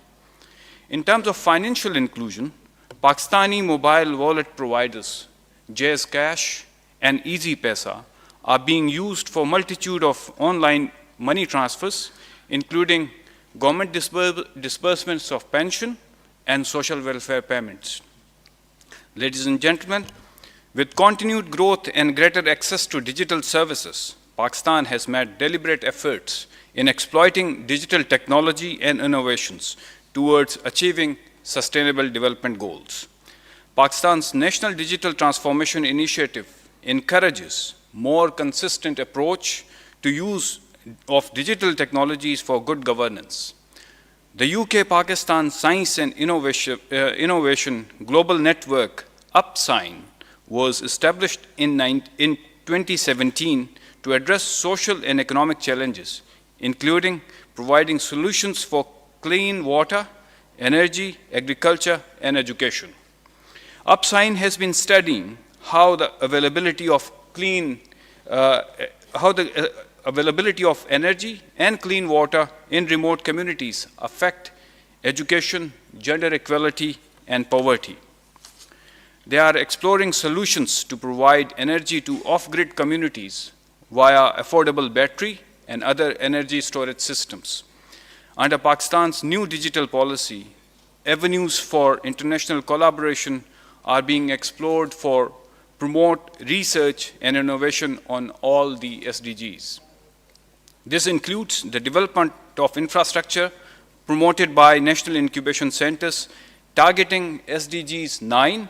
In terms of financial inclusion, Pakistani mobile wallet providers, Jazz Cash and Easy Pesa, are being used for multitude of online money transfers, including government disbursements of pension and social welfare payments. Ladies and gentlemen, with continued growth and greater access to digital services, Pakistan has made deliberate efforts in exploiting digital technology and innovations towards achieving sustainable development goals. Pakistan's National Digital Transformation Initiative encourages more consistent approach to use of digital technologies for good governance. The UK-Pakistan Science and Innovation Global Network, UPSIGN, was established in 2017 to address social and economic challenges, including providing solutions for clean water, energy, agriculture, and education. UPSIGN has been studying how the availability of energy and clean water in remote communities affect education, gender equality, and poverty. They are exploring solutions to provide energy to off-grid communities via affordable battery and other energy storage systems. Under Pakistan's new digital policy, avenues for international collaboration are being explored for promote research and innovation on all the SDGs. This includes the development of infrastructure promoted by national incubation centers targeting SDGs 9,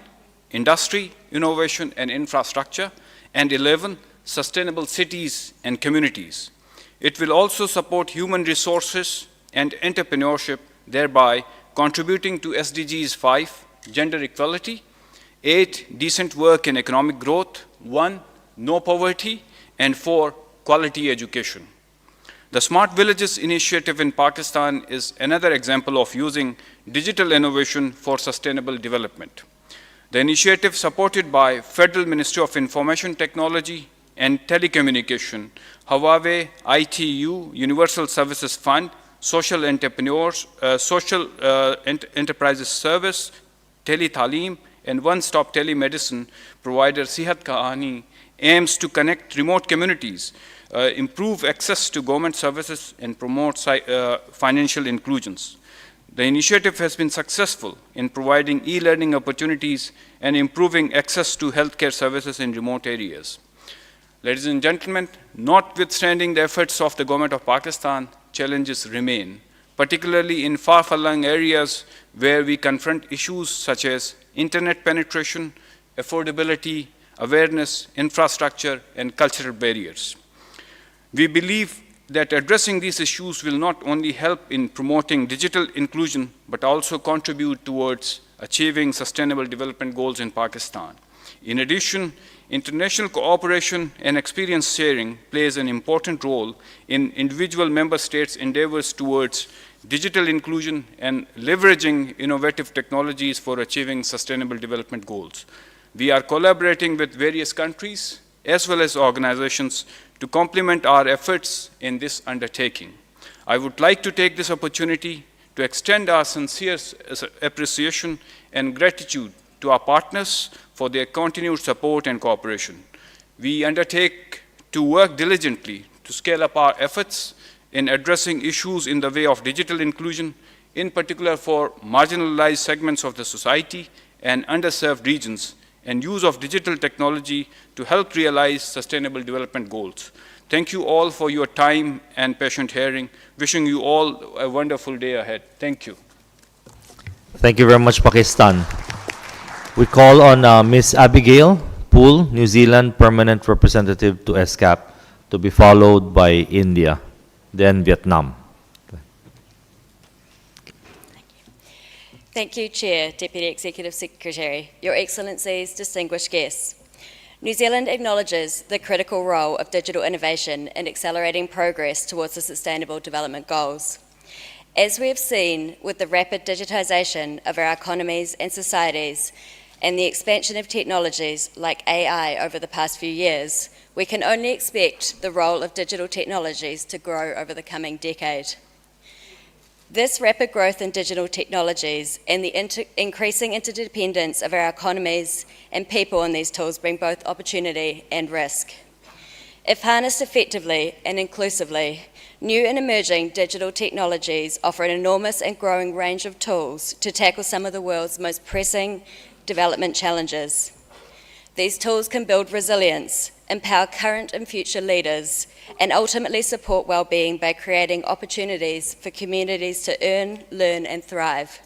industry, innovation and infrastructure, and 11, sustainable cities and communities. It will also support human resources and entrepreneurship, thereby contributing to SDGs 5, gender equality, 8, decent work and economic growth, 1, no poverty, and 4, quality education. The Smart Villages initiative in Pakistan is another example of using digital innovation for sustainable development. The initiative, supported by Federal Ministry of Information Technology and Telecommunication, Huawei, ITU, Universal Services Fund, Social Enterprises Service, Tele-Talim, and one-stop telemedicine provider Sihat Kahani aims to connect remote communities, improve access to government services, and promote financial inclusions. The initiative has been successful in providing e-learning opportunities and improving access to healthcare services in remote areas. Ladies and gentlemen, notwithstanding the efforts of the government of Pakistan, challenges remain, particularly in far-flung areas where we confront issues such as internet penetration, affordability, awareness, infrastructure, and cultural barriers. We believe that addressing these issues will not only help in promoting digital inclusion, but also contribute towards achieving sustainable development goals in Pakistan. In addition, international cooperation and experience sharing plays an important role in individual member states' endeavors towards digital inclusion and leveraging innovative technologies for achieving sustainable development goals. We are collaborating with various countries as well as organizations to complement our efforts in this undertaking. I would like to take this opportunity to extend our sincere appreciation and gratitude to our partners for their continued support and cooperation. We undertake to work diligently to scale up our efforts in addressing issues in the way of digital inclusion, in particular for marginalized segments of the society and underserved regions, and use of digital technology to help realize sustainable development goals. Thank you all for your time and patient hearing. Wishing you all a wonderful day ahead. Thank you. Thank you very much, Pakistan. We call on Ms. Abigail Poole, New Zealand Permanent Representative to ESCAP, to be followed by India, then Vietnam. Thank you, Chair, Deputy Executive Secretary, Your Excellencies, distinguished guests. New Zealand acknowledges the critical role of digital innovation in accelerating progress towards the Sustainable Development Goals. As we have seen with the rapid digitisation of our economies and societies and the expansion of technologies like AI over the past few years, we can only expect the role of digital technologies to grow over the coming decade. This rapid growth in digital technologies and the increasing interdependence of our economies and people on these tools bring both opportunity and risk. If harnessed effectively and inclusively, new and emerging digital technologies offer an enormous and growing range of tools to tackle some of the world's most pressing development challenges. These tools can build resilience, empower current and future leaders, and ultimately support well-being by creating opportunities for communities to earn, learn, and thrive.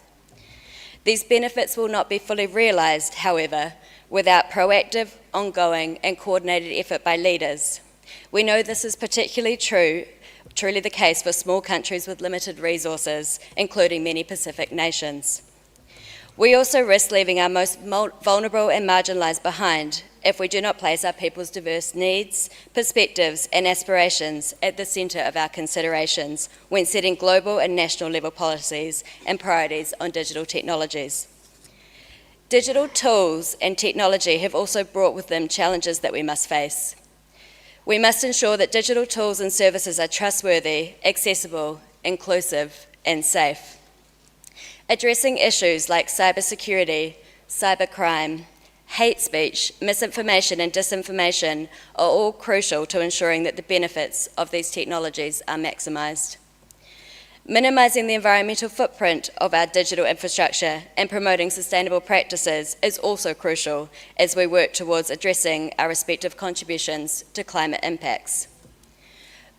These benefits will not be fully realised, however, without proactive, ongoing, and coordinated effort by leaders. We know this is particularly truly the case for small countries with limited resources, including many Pacific nations. We also risk leaving our most vulnerable and marginalised behind if we do not place our people's diverse needs, perspectives and aspirations at the centre of our considerations when setting global and national level policies and priorities on digital technologies. Digital tools and technology have also brought with them challenges that we must face. We must ensure that digital tools and services are trustworthy, accessible, inclusive and safe. Addressing issues like cybersecurity, cybercrime, hate speech, misinformation and disinformation are all crucial to ensuring that the benefits of these technologies are maximised. Minimising the environmental footprint of our digital infrastructure and promoting sustainable practices is also crucial as we work towards addressing our respective contributions to climate impacts.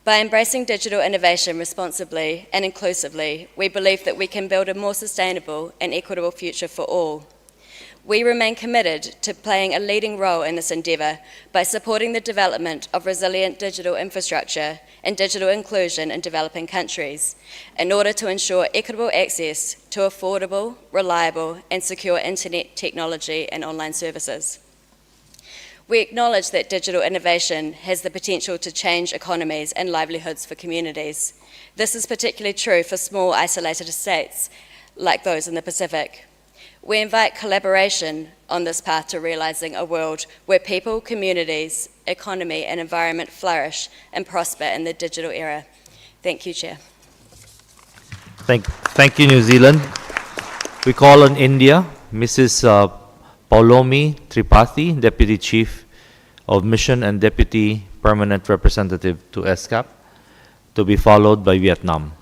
By embracing digital innovation responsibly and inclusively, we believe that we can build a more sustainable and equitable future for all. We remain committed to playing a leading role in this endeavour by supporting the development of resilient digital infrastructure and digital inclusion in developing countries in order to ensure equitable access to affordable, reliable and secure internet technology and online services. We acknowledge that digital innovation has the potential to change economies and livelihoods for communities. This is particularly true for small isolated states like those in the Pacific. We invite collaboration on this path to realising a world where people, communities, economy and environment flourish and prosper in the digital era. Thank you, Chair. Thank you, New Zealand. We call on India, Mrs. Paulomi Tripathi, Deputy Chief of Mission and Deputy Permanent Representative to ESCAP, to be followed by Vietnam.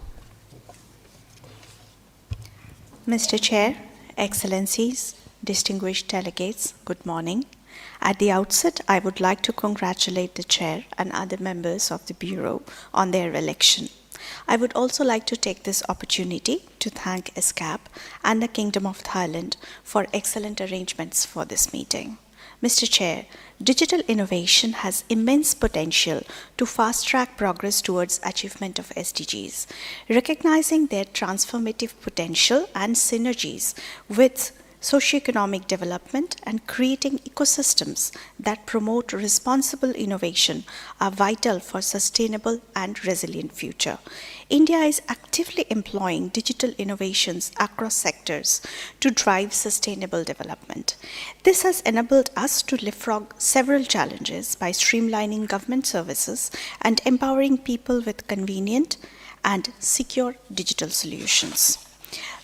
Mr. Chair, Excellencies, distinguished delegates, good morning. At the outset, I would like to congratulate the Chair and other members of the Bureau on their election. I would also like to take this opportunity to thank ESCAP and the Kingdom of Thailand for excellent arrangements for this meeting. Mr. Chair, digital innovation has immense potential to fast-track progress towards achievement of SDGs. Recognizing their transformative potential and synergies with socioeconomic development and creating ecosystems that promote responsible innovation are vital for sustainable and resilient future. India is actively employing digital innovations across sectors to drive sustainable development. This has enabled us to leapfrog several challenges by streamlining government services and empowering people with convenient and secure digital solutions.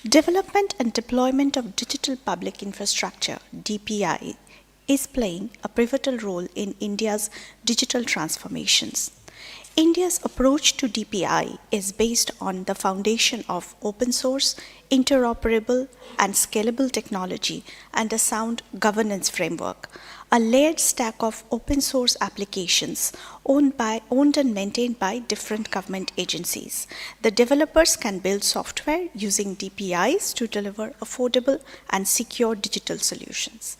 Development and deployment of digital public infrastructure, DPI, is playing a pivotal role in India's digital transformations. India's approach to DPI is based on the foundation of open source, interoperable, and scalable technology and a sound governance framework. A layered stack of open source applications owned and maintained by different government agencies. The developers can build software using DPIs to deliver affordable and secure digital solutions.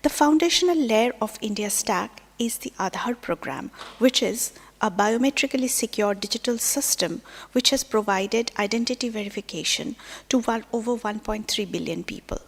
The foundational layer of India's stack is the Aadhaar program, which is a biometrically secure digital system which has provided identity verification to over 1.3 billion people.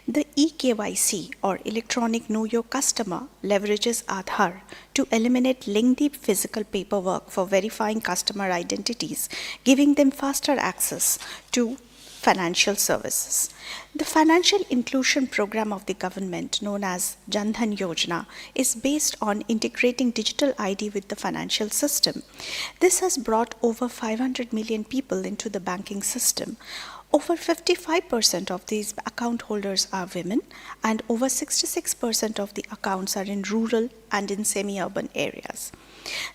The eKYC, or Electronic Know Your Customer, leverages Aadhaar to eliminate lengthy physical paperwork for verifying customer identities, giving them faster access to financial services. The financial inclusion program of the government, known as Jan Dhan Yojana, is based on integrating digital ID with the financial system. This has brought over 500 million people into the banking system. Over 55% of these account holders are women, and over 66% of the accounts are in rural and in semi-urban areas.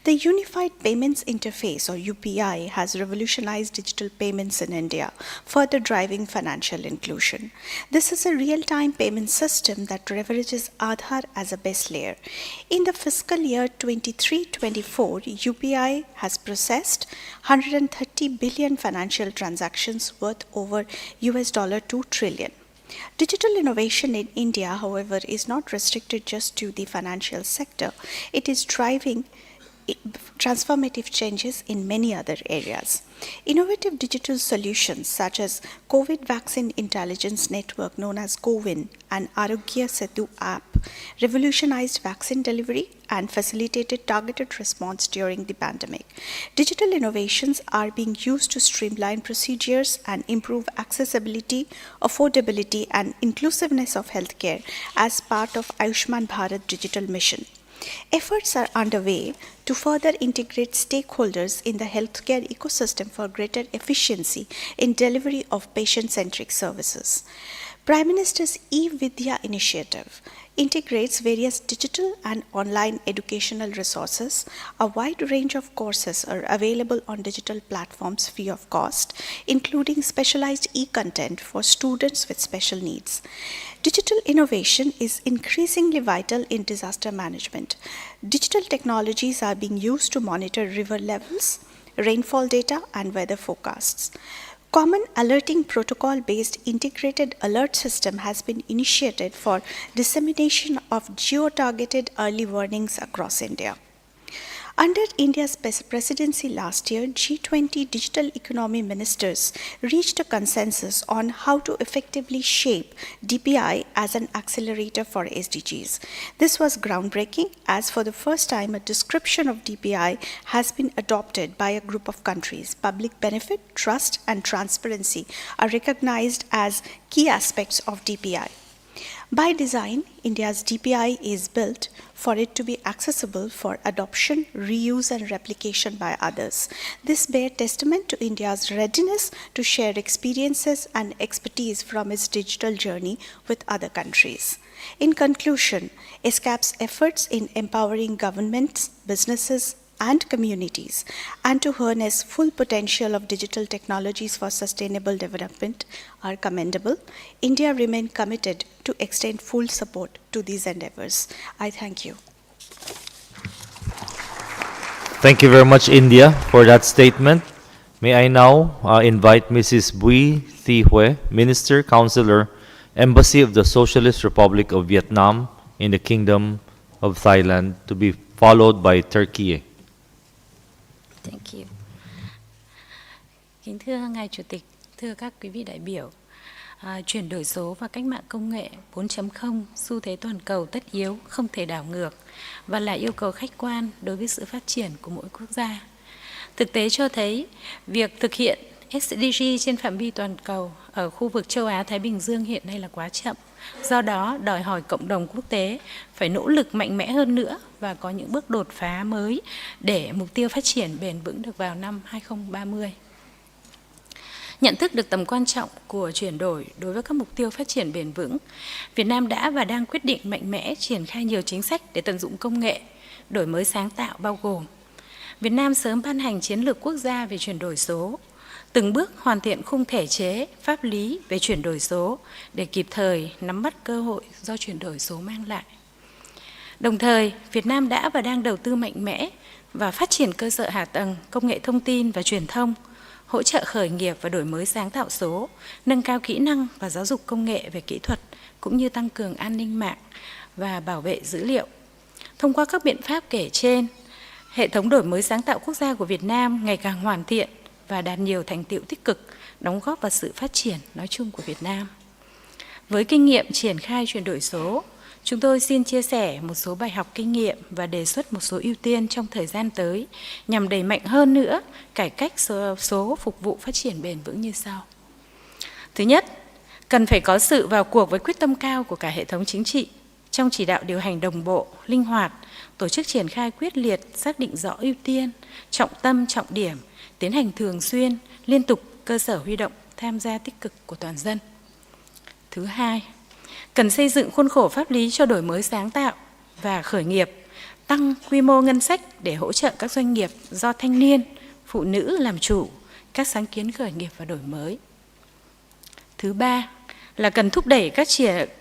The Unified Payments Interface, or UPI, has revolutionized digital payments in India, further driving financial inclusion. This is a real-time payment system that leverages Aadhaar as a base layer. In the fiscal year 23-24, UPI has processed 130 billion financial transactions worth over $2 trillion. Digital innovation in India, however, is not restricted just to the financial sector. It is driving transformative changes in many other areas. Innovative digital solutions such as COVID Vaccine Intelligence Network, known as CoWIN, and Arogya Setu app revolutionized vaccine delivery and facilitated targeted response during the pandemic. Digital innovations are being used to streamline procedures and improve accessibility, affordability, and inclusiveness of healthcare as part of Ayushman Bharat digital mission. Efforts are underway to further integrate stakeholders in the healthcare ecosystem for greater efficiency in delivery of patient-centric services. Prime Minister's e-Vidya initiative integrates various digital and online educational resources. A wide range of courses are available on digital platforms free of cost, including specialized e-content for students with special needs. Digital innovation is increasingly vital in disaster management. Digital technologies are being used to monitor river levels, rainfall data, and weather forecasts. Common alerting protocol-based integrated alert system has been initiated for dissemination of geo-targeted early warnings across India. Under India's presidency last year, G20 digital economy ministers reached a consensus on how to effectively shape DPI as an accelerator for SDGs. This was groundbreaking, as for the first time a description of DPI has been adopted by a group of countries. Public benefit, trust, and transparency are recognized as key aspects of DPI. By design, India's DPI is built for it to be accessible for adoption, reuse, and replication by others. This bears testament to India's readiness to share experiences and expertise from its digital journey with other countries. In conclusion, ESCAP's efforts in empowering governments, businesses, and communities, and to harness full potential of digital technologies for sustainable development are commendable. India remains committed to extend full support to these endeavors. I thank you. Thank you very much, India, for that statement. May I now invite Mrs. Bui Thi Hue, Minister, Counselor, Embassy of the Socialist Republic of Vietnam in the Kingdom of Thailand, to be followed by Turkey. Thank you. Kính thưa Ngài Chủ tịch, thưa các quý vị đại biểu, chuyển đổi số và cách mạng công nghệ 4.0, xu thế toàn cầu tất yếu, không thể đảo ngược và là yêu cầu khách quan đối với sự phát triển của mỗi quốc gia. Thực tế cho thấy, việc thực hiện SDG trên phạm vi toàn cầu ở khu vực châu Á-Thái Bình Dương hiện nay là quá chậm. Do đó, đòi hỏi cộng đồng quốc tế phải nỗ lực mạnh mẽ hơn nữa và có những bước đột phá mới để mục tiêu phát triển bền vững được vào năm 2030. Nhận thức được tầm quan trọng của chuyển đổi đối với các mục tiêu phát triển bền vững, Việt Nam đã và đang quyết định mạnh mẽ triển khai nhiều chính sách để tận dụng công nghệ, đổi mới sáng tạo bao gồm Việt Nam sớm ban hành chiến lược quốc gia về chuyển đổi số, từng bước hoàn thiện khung thể chế, pháp lý về chuyển đổi số để kịp thời nắm bắt cơ hội do chuyển đổi số mang lại. Đồng thời, Việt Nam đã và đang đầu tư mạnh mẽ và phát triển cơ sở hạ tầng, công nghệ thông tin và truyền thông, hỗ trợ khởi nghiệp và đổi mới sáng tạo số, nâng cao kỹ năng và giáo dục công nghệ về kỹ thuật, cũng như tăng cường an ninh mạng và bảo vệ dữ liệu. Thông qua các biện pháp kể trên, hệ thống đổi mới sáng tạo quốc gia của Việt Nam ngày càng hoàn thiện và đạt nhiều thành tựu tích cực, đóng góp vào sự phát triển nói chung của Việt Nam. Với kinh nghiệm triển khai chuyển đổi số, chúng tôi xin chia sẻ một số bài học kinh nghiệm và đề xuất một số ưu tiên trong thời gian tới nhằm đẩy mạnh hơn nữa cải cách số phục vụ phát triển bền vững như sau. Thứ nhất, cần phải có sự vào cuộc với quyết tâm cao của cả hệ thống chính trị trong chỉ đạo điều hành đồng bộ, linh hoạt, tổ chức triển khai quyết liệt, xác định rõ ưu tiên, trọng tâm, trọng điểm, tiến hành thường xuyên, liên tục, cơ sở huy động, tham gia tích cực của toàn dân. Thứ hai, cần xây dựng khuôn khổ pháp lý cho đổi mới sáng tạo và khởi nghiệp, tăng quy mô ngân sách để hỗ trợ các doanh nghiệp do thanh niên, phụ nữ làm chủ, các sáng kiến khởi nghiệp và đổi mới. Thứ ba, là cần thúc đẩy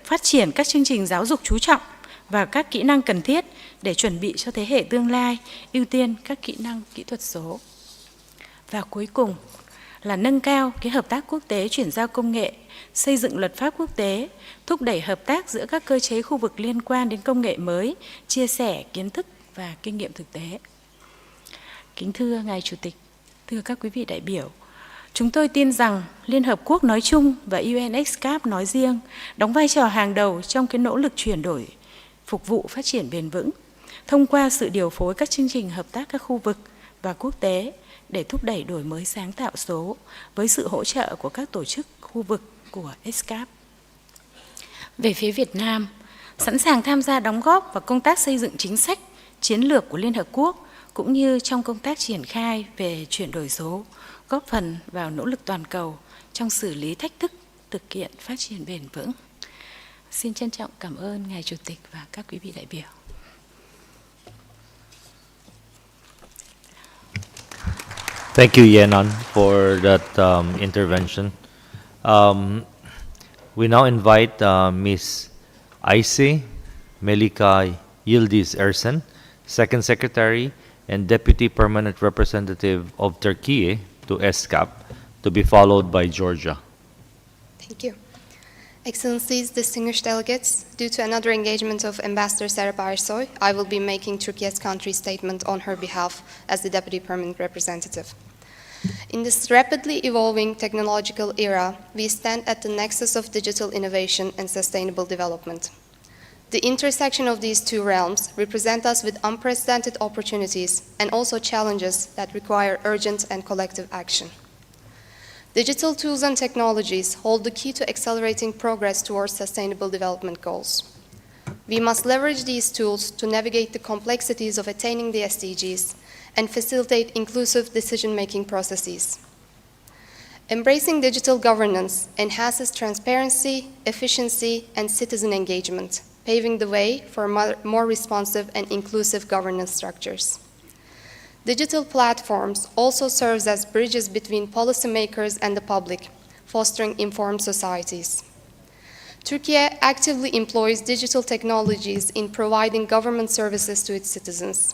phát triển các chương trình giáo dục chú trọng và các kỹ năng cần thiết để chuẩn bị cho thế hệ tương lai, ưu tiên các kỹ năng kỹ thuật số. Và cuối cùng là nâng cao cái hợp tác quốc tế chuyển giao công nghệ, xây dựng luật pháp quốc tế, thúc đẩy hợp tác giữa các cơ chế khu vực liên quan đến công nghệ mới, chia sẻ kiến thức và kinh nghiệm thực tế. Kính thưa Ngài Chủ tịch, thưa các quý vị đại biểu, chúng tôi tin rằng Liên Hợp Quốc nói chung và ESCAP nói riêng đóng vai trò hàng đầu trong cái nỗ lực chuyển đổi, phục vụ phát triển bền vững, thông qua sự điều phối các chương trình hợp tác các khu vực và quốc tế để thúc đẩy đổi mới sáng tạo số với sự hỗ trợ của các tổ chức khu vực của ESCAP. Về phía Việt Nam, sẵn sàng tham gia đóng góp vào công tác xây dựng chính sách, chiến lược của Liên Hợp Quốc cũng như trong công tác triển khai về chuyển đổi số, góp phần vào nỗ lực toàn cầu trong xử lý thách thức thực hiện phát triển bền vững. Xin trân trọng cảm ơn Ngài Chủ tịch và các quý vị đại biểu. Thank you, Yenon, for that intervention. We now invite Ms. Ayse Melika Yildiz Ersen, Second Secretary and Deputy Permanent Representative of Turkey to ESCAP, to be followed by Georgia. Thank you. Excellencies, distinguished delegates, due to another engagement of Ambassador Serap Ersoy, I will be making Turkey's country statement on her behalf as the Deputy Permanent Representative. In this rapidly evolving technological era, we stand at the nexus of digital innovation and sustainable development. The intersection of these two realms represent us with unprecedented opportunities and also challenges that require urgent and collective action. Digital tools and technologies hold the key to accelerating progress towards sustainable development goals. We must leverage these tools to navigate the complexities of attaining the SDGs and facilitate inclusive decision-making processes. Embracing digital governance enhances transparency, efficiency, and citizen engagement, paving the way for more responsive and inclusive governance structures. Digital platforms also serve as bridges between policymakers and the public, fostering informed societies. Turkey actively employs digital technologies in providing government services to its citizens.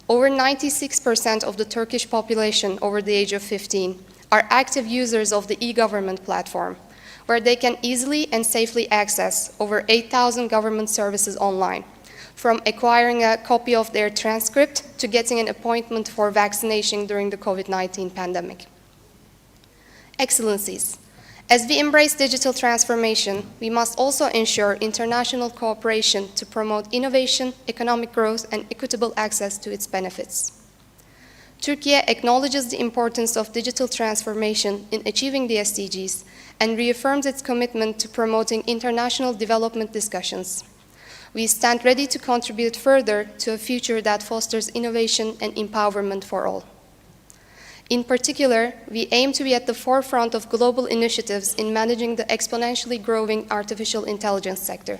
Over 96% of the Turkish population over the age of 15 are active users of the e-government platform, where they can easily and safely access over 8,000 government services online, from acquiring a copy of their transcript to getting an appointment for vaccination during the COVID-19 pandemic. Excellencies, as we embrace digital transformation, we must also ensure international cooperation to promote innovation, economic growth, and equitable access to its benefits. Turkey acknowledges the importance of digital transformation in achieving the SDGs and reaffirms its commitment to promoting international development discussions. We stand ready to contribute further to a future that fosters innovation and empowerment for all. In particular, we aim to be at the forefront of global initiatives in managing the exponentially growing artificial intelligence sector,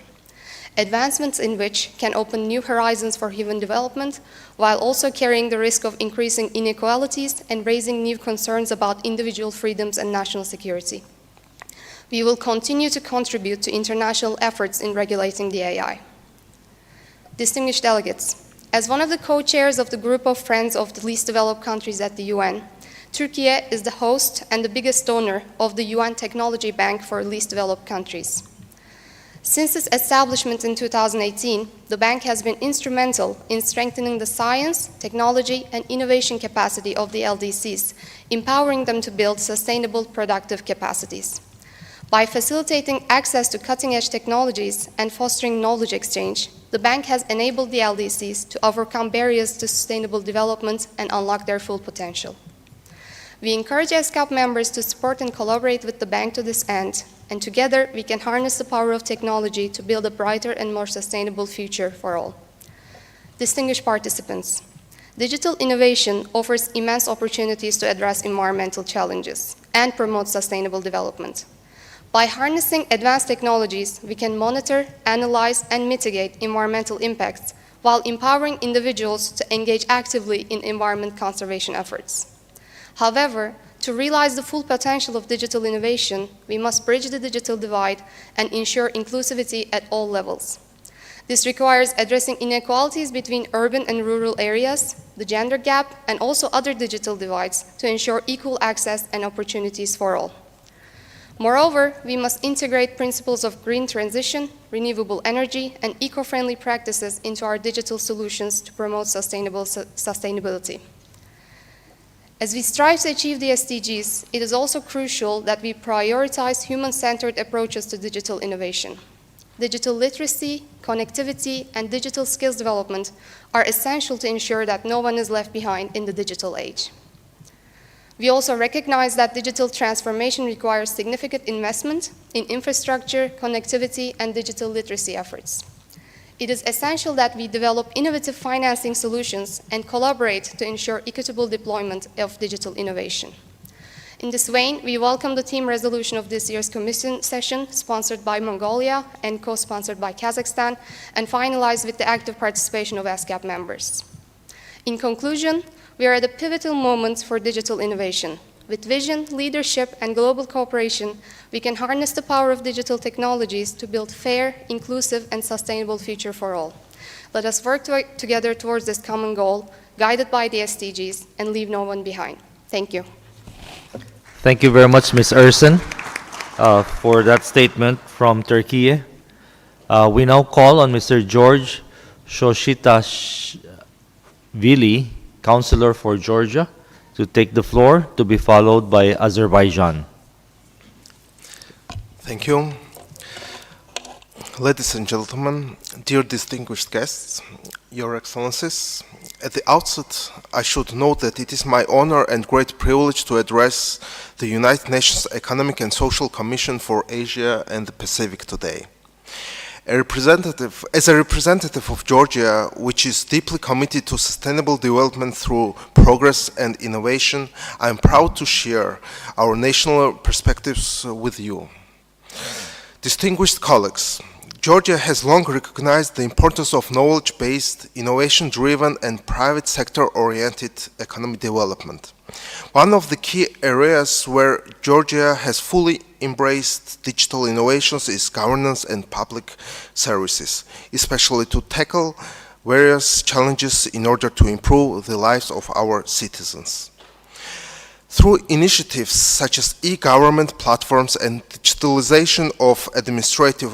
advancements in which can open new horizons for human development, while also carrying the risk of increasing inequalities and raising new concerns about individual freedoms and national security. We will continue to contribute to international efforts in regulating the AI. Distinguished delegates, as one of the co-chairs of the group of friends of the least developed countries at the UN, Turkey is the host and the biggest donor of the UN Technology Bank for least developed countries. Since its establishment in 2018, the bank has been instrumental in strengthening the science, technology, and innovation capacity of the LDCs, empowering them to build sustainable, productive capacities. By facilitating access to cutting-edge technologies and fostering knowledge exchange, the bank has enabled the LDCs to overcome barriers to sustainable development and unlock their full potential. We encourage ESCAP members to support and collaborate with the bank to this end, and together we can harness the power of technology to build a brighter and more sustainable future for all. Distinguished participants, digital innovation offers immense opportunities to address environmental challenges and promote sustainable development. By harnessing advanced technologies, we can monitor, analyze, and mitigate environmental impacts while empowering individuals to engage actively in environment conservation efforts. However, to realize the full potential of digital innovation, we must bridge the digital divide and ensure inclusivity at all levels. This requires addressing inequalities between urban and rural areas, the gender gap, and also other digital divides to ensure equal access and opportunities for all. Moreover, we must integrate principles of green transition, renewable energy, and eco-friendly practices into our digital solutions to promote sustainability. As we strive to achieve the SDGs, it is also crucial that we prioritize human-centered approaches to digital innovation. Digital literacy, connectivity, and digital skills development are essential to ensure that no one is left behind in the digital age. We also recognize that digital transformation requires significant investment in infrastructure, connectivity, and digital literacy efforts. It is essential that we develop innovative financing solutions and collaborate to ensure equitable deployment of digital innovation. In this vein, we welcome the team resolution of this year's Commission session, sponsored by Mongolia and co-sponsored by Kazakhstan, and finalized with the active participation of ESCAP members. In conclusion, we are at a pivotal moment for digital innovation. With vision, leadership, and global cooperation, we can harness the power of digital technologies to build fair, inclusive, and sustainable future for all. Let us work together towards this common goal, guided by the SDGs, and leave no one behind. Thank you. Thank you very much, Ms. Ersin, for that statement from Turkey. We now call on Mr. George Shoshitashvili, Counselor for Georgia, to take the floor, to be followed by Azerbaijan. Thank you. Ladies and gentlemen, dear distinguished guests, Your Excellencies, at the outset, I should note that it is my honor and great privilege to address the United Nations Economic and Social Commission for Asia and the Pacific today. As a representative of Georgia, which is deeply committed to sustainable development through progress and innovation, I am proud to share our national perspectives with you. Distinguished colleagues, Georgia has long recognized the importance of knowledge-based, innovation-driven, and private sector-oriented economic development. One of the key areas where Georgia has fully embraced digital innovations is governance and public services, especially to tackle various challenges in order to improve the lives of our citizens. Through initiatives such as e-government platforms and digitalization of administrative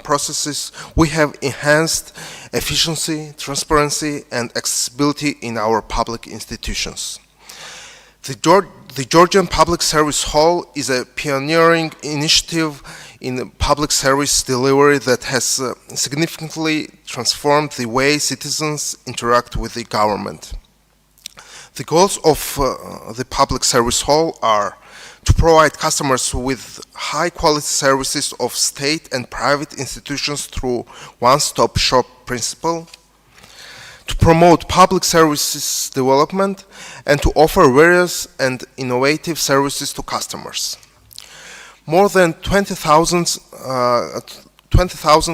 processes, we have enhanced efficiency, transparency, and accessibility in our public institutions. The Georgian Public Service Hall is a pioneering initiative in public service delivery that has significantly transformed the way citizens interact with the government. The goals of the Public Service Hall are to provide customers with high-quality services of state and private institutions through one-stop shop principle, to promote public services development, and to offer various and innovative services to customers. More than 20,000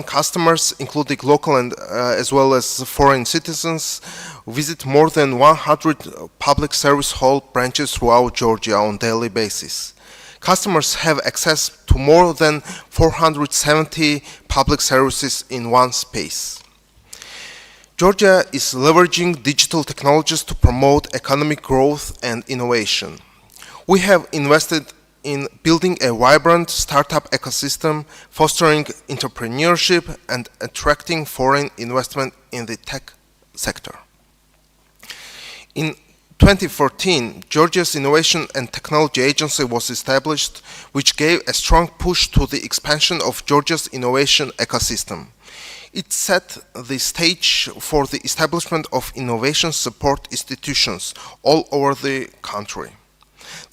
customers, including local and as well as foreign citizens, visit more than 100 public service hall branches throughout Georgia on daily basis. Customers have access to more than 470 public services in one space. Georgia is leveraging digital technologies to promote economic growth and innovation. We have invested in building a vibrant startup ecosystem, fostering entrepreneurship, and attracting foreign investment in the tech sector. In 2014, Georgia's Innovation and Technology Agency was established, which gave a strong push to the expansion of Georgia's innovation ecosystem. It set the stage for the establishment of innovation support institutions all over the country.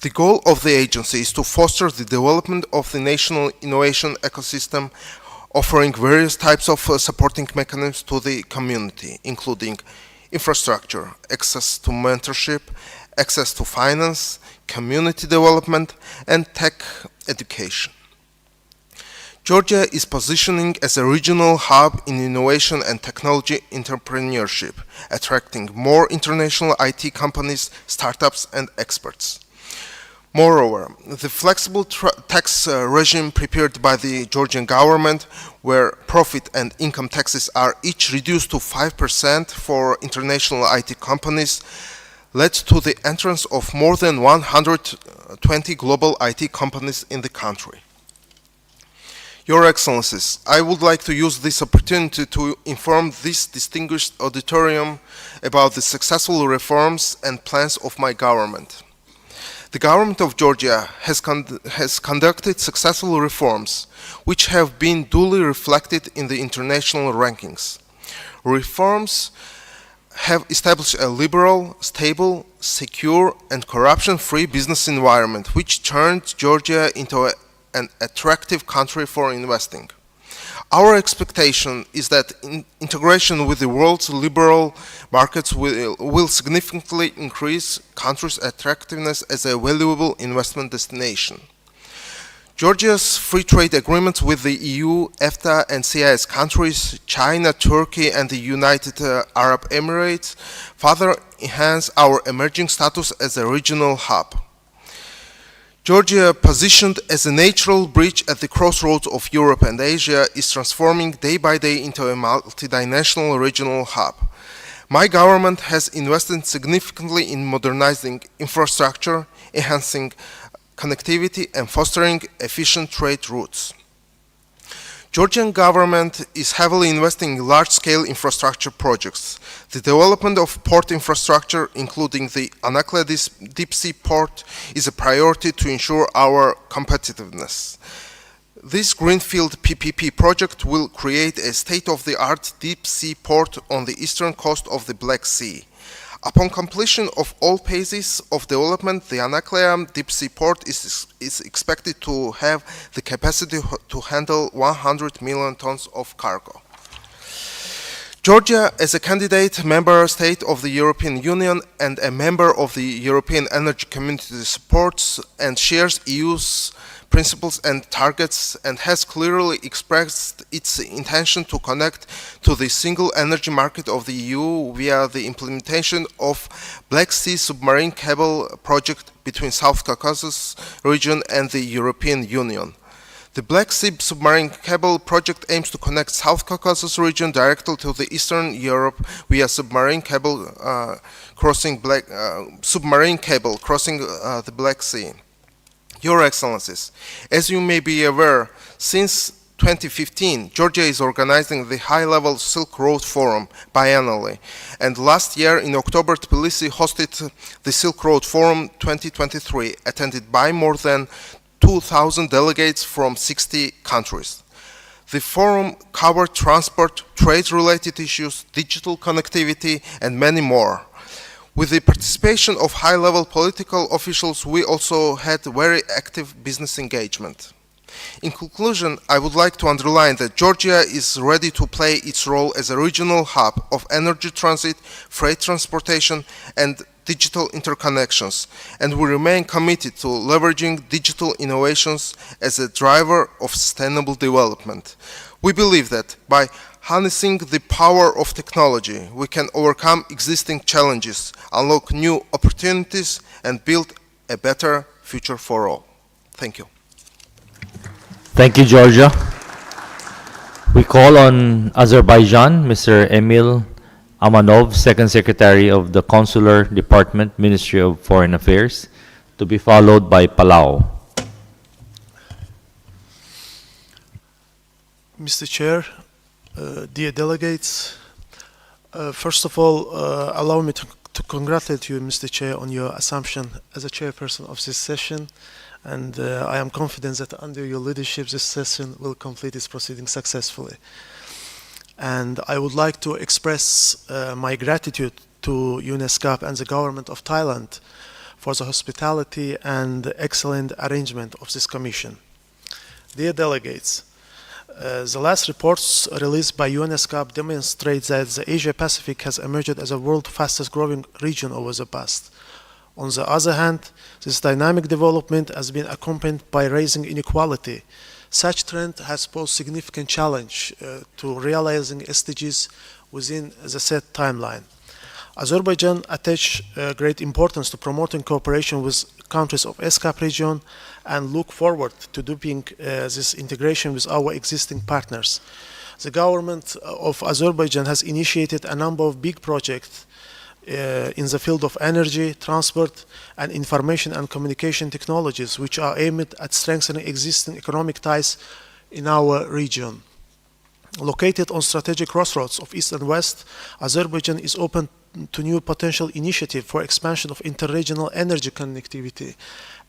The goal of the agency is to foster the development of the national innovation ecosystem, offering various types of supporting mechanisms to the community, including infrastructure, access to mentorship, access to finance, community development, and tech education. Georgia is positioning as a regional hub in innovation and technology entrepreneurship, attracting more international IT companies, startups, and experts. Moreover, the flexible tax regime prepared by the Georgian government, where profit and income taxes are each reduced to 5% for international IT companies, led to the entrance of more than 120 global IT companies in the country. Your Excellencies, I would like to use this opportunity to inform this distinguished auditorium about the successful reforms and plans of my government. The government of Georgia has conducted successful reforms, which have been duly reflected in the international rankings. Reforms have established a liberal, stable, secure, and corruption-free business environment, which turned Georgia into an attractive country for investing. Our expectation is that integration with the world's liberal markets will significantly increase country's attractiveness as a valuable investment destination. Georgia's free trade agreements with the EU, EFTA, and CIS countries, China, Turkey, and the United Arab Emirates further enhance our emerging status as a regional hub. Georgia, positioned as a natural bridge at the crossroads of Europe and Asia, is transforming day by day into a multidimensional regional hub. My government has invested significantly in modernizing infrastructure, enhancing connectivity, and fostering efficient trade routes. Georgian government is heavily investing in large-scale infrastructure projects. The development of port infrastructure, including the Anakle deep-sea port, is a priority to ensure our competitiveness. This Greenfield PPP project will create a state-of-the-art deep-sea port on the eastern coast of the Black Sea. Upon completion of all phases of development, the Anakle deep-sea port is expected to have the capacity to handle 100 million tons of cargo. Georgia, as a candidate member state of the European Union and a member of the European Energy Community, supports and shares EU's principles and targets, and has clearly expressed its intention to connect to the single energy market of the EU via the implementation of Black Sea submarine cable project between South Caucasus region and the European Union. The Black Sea submarine cable project aims to connect South Caucasus region directly to the Eastern Europe via submarine cable crossing the Black Sea. Your Excellencies, as you may be aware, since 2015, Georgia is organizing the high-level Silk Road Forum biannually, and last year in October, Tbilisi hosted the Silk Road Forum 2023, attended by more than 2,000 delegates from 60 countries. The forum covered transport, trade-related issues, digital connectivity, and many more. With the participation of high-level political officials, we also had very active business engagement. In conclusion, I would like to underline that Georgia is ready to play its role as a regional hub of energy transit, freight transportation, and digital interconnections, and we remain committed to leveraging digital innovations as a driver of sustainable development. We believe that by harnessing the power of technology, we can overcome existing challenges, unlock new opportunities, and build a better future for all. Thank you. Thank you, Georgia. We call on Azerbaijan, Mr. Emil Amanov, Second Secretary of the Consular Department, Ministry of Foreign Affairs, to be followed by Palau. Mr. Chair, dear delegates, first of all, allow me to congratulate you, Mr. Chair, on your assumption as a chairperson of this session, and I am confident that under your leadership this session will complete its proceedings successfully. And I would like to express my gratitude to ESCAP and the government of Thailand for the hospitality and excellent arrangement of this commission. Dear delegates, the last reports released by ESCAP demonstrate that the Asia-Pacific has emerged as a world's fastest growing region over the past. On the other hand, this dynamic development has been accompanied by rising inequality. Such trend has posed significant challenge to realizing SDGs within the set timeline. Azerbaijan attaches great importance to promoting cooperation with countries of ESCAP region and look forward to deepening this integration with our existing partners. The government of Azerbaijan has initiated a number of big projects in the field of energy, transport, and information and communication technologies, which are aimed at strengthening existing economic ties in our region. Located on strategic crossroads of East and West, Azerbaijan is open to new potential initiatives for expansion of interregional energy connectivity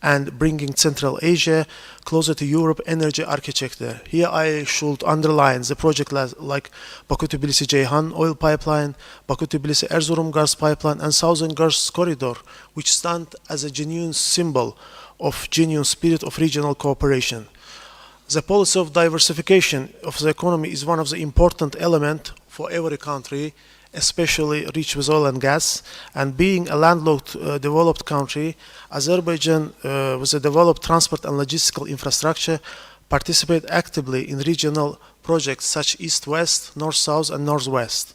and bringing Central Asia closer to Europe energy architecture. Here I should underline the project like Baku-Tbilisi-Ceyhan oil pipeline, Baku-Tbilisi-Erzurum gas pipeline, and Southern Gas Corridor, which stand as a genuine symbol of genuine spirit of regional cooperation. The policy of diversification of the economy is one of the important elements for every country, especially rich with oil and gas, and being a landlocked developed country, Azerbaijan with a developed transport and logistical infrastructure participate actively in regional projects such East-West, North-South, and North-West.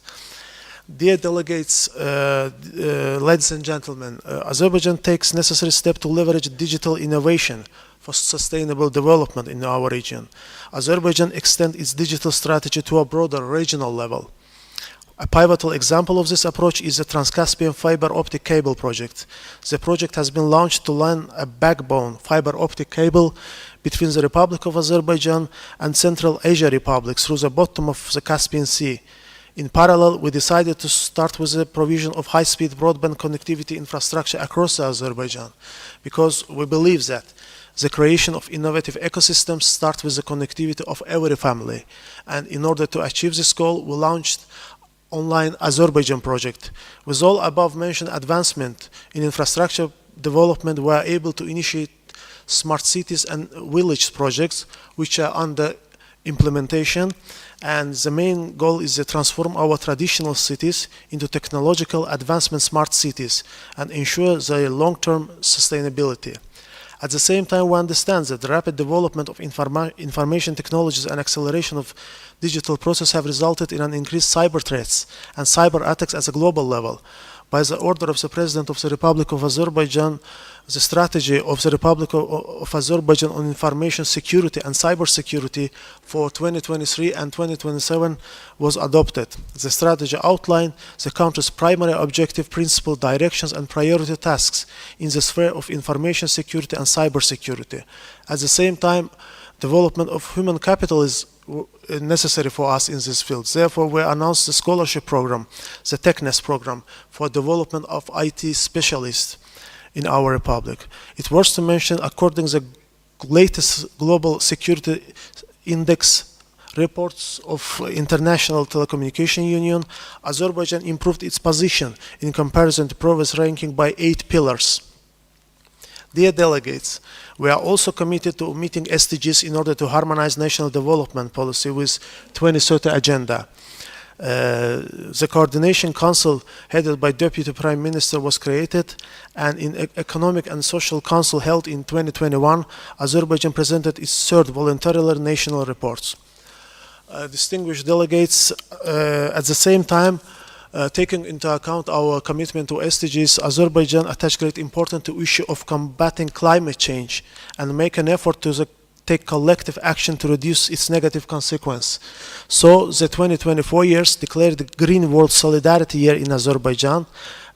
Dear delegates, ladies and gentlemen, Azerbaijan takes necessary steps to leverage digital innovation for sustainable development in our region. Azerbaijan extends its digital strategy to a broader regional level. A pivotal example of this approach is the Trans-Caspian fiber optic cable project. The project has been launched to line a backbone fiber optic cable between the Republic of Azerbaijan and Central Asia republics through the bottom of the Caspian Sea. In parallel, we decided to start with the provision of high-speed broadband connectivity infrastructure across Azerbaijan, because we believe that the creation of innovative ecosystems starts with the connectivity of every family. And in order to achieve this goal, we launched online Azerbaijan project. With all above mentioned advancement in infrastructure development, we are able to initiate smart cities and village projects which are under implementation, and the main goal is to transform our traditional cities into technological advancement smart cities and ensure their long-term sustainability. At the same time, we understand that the rapid development of information technologies and acceleration of digital process have resulted in an increased cyber threats and cyber attacks at a global level. By the order of the President of the Republic of Azerbaijan, the strategy of the Republic of Azerbaijan on information security and cyber security for 2023 and 2027 was adopted. The strategy outlined the country's primary objective, principle, directions, and priority tasks in the sphere of information security and cyber security. At the same time, development of human capital is necessary for us in this field. Therefore, we announced the scholarship program, the TechNest program, for development of IT specialists in our republic. It was to mention, according to the latest global security index reports of International Telecommunication Union, Azerbaijan improved its position in comparison to previous ranking by 8 pillars. Dear delegates, we are also committed to meeting SDGs in order to harmonize national development policy with 2030 agenda. The Coordination Council headed by Deputy Prime Minister was created, and in Economic and Social Council held in 2021, Azerbaijan presented its third voluntarily national reports. Distinguished delegates, at the same time, taking into account our commitment to SDGs, Azerbaijan attaches great importance to the issue of combating climate change and make an effort to take collective action to reduce its negative consequence. So the 2024 years declared the Green World Solidarity Year in Azerbaijan.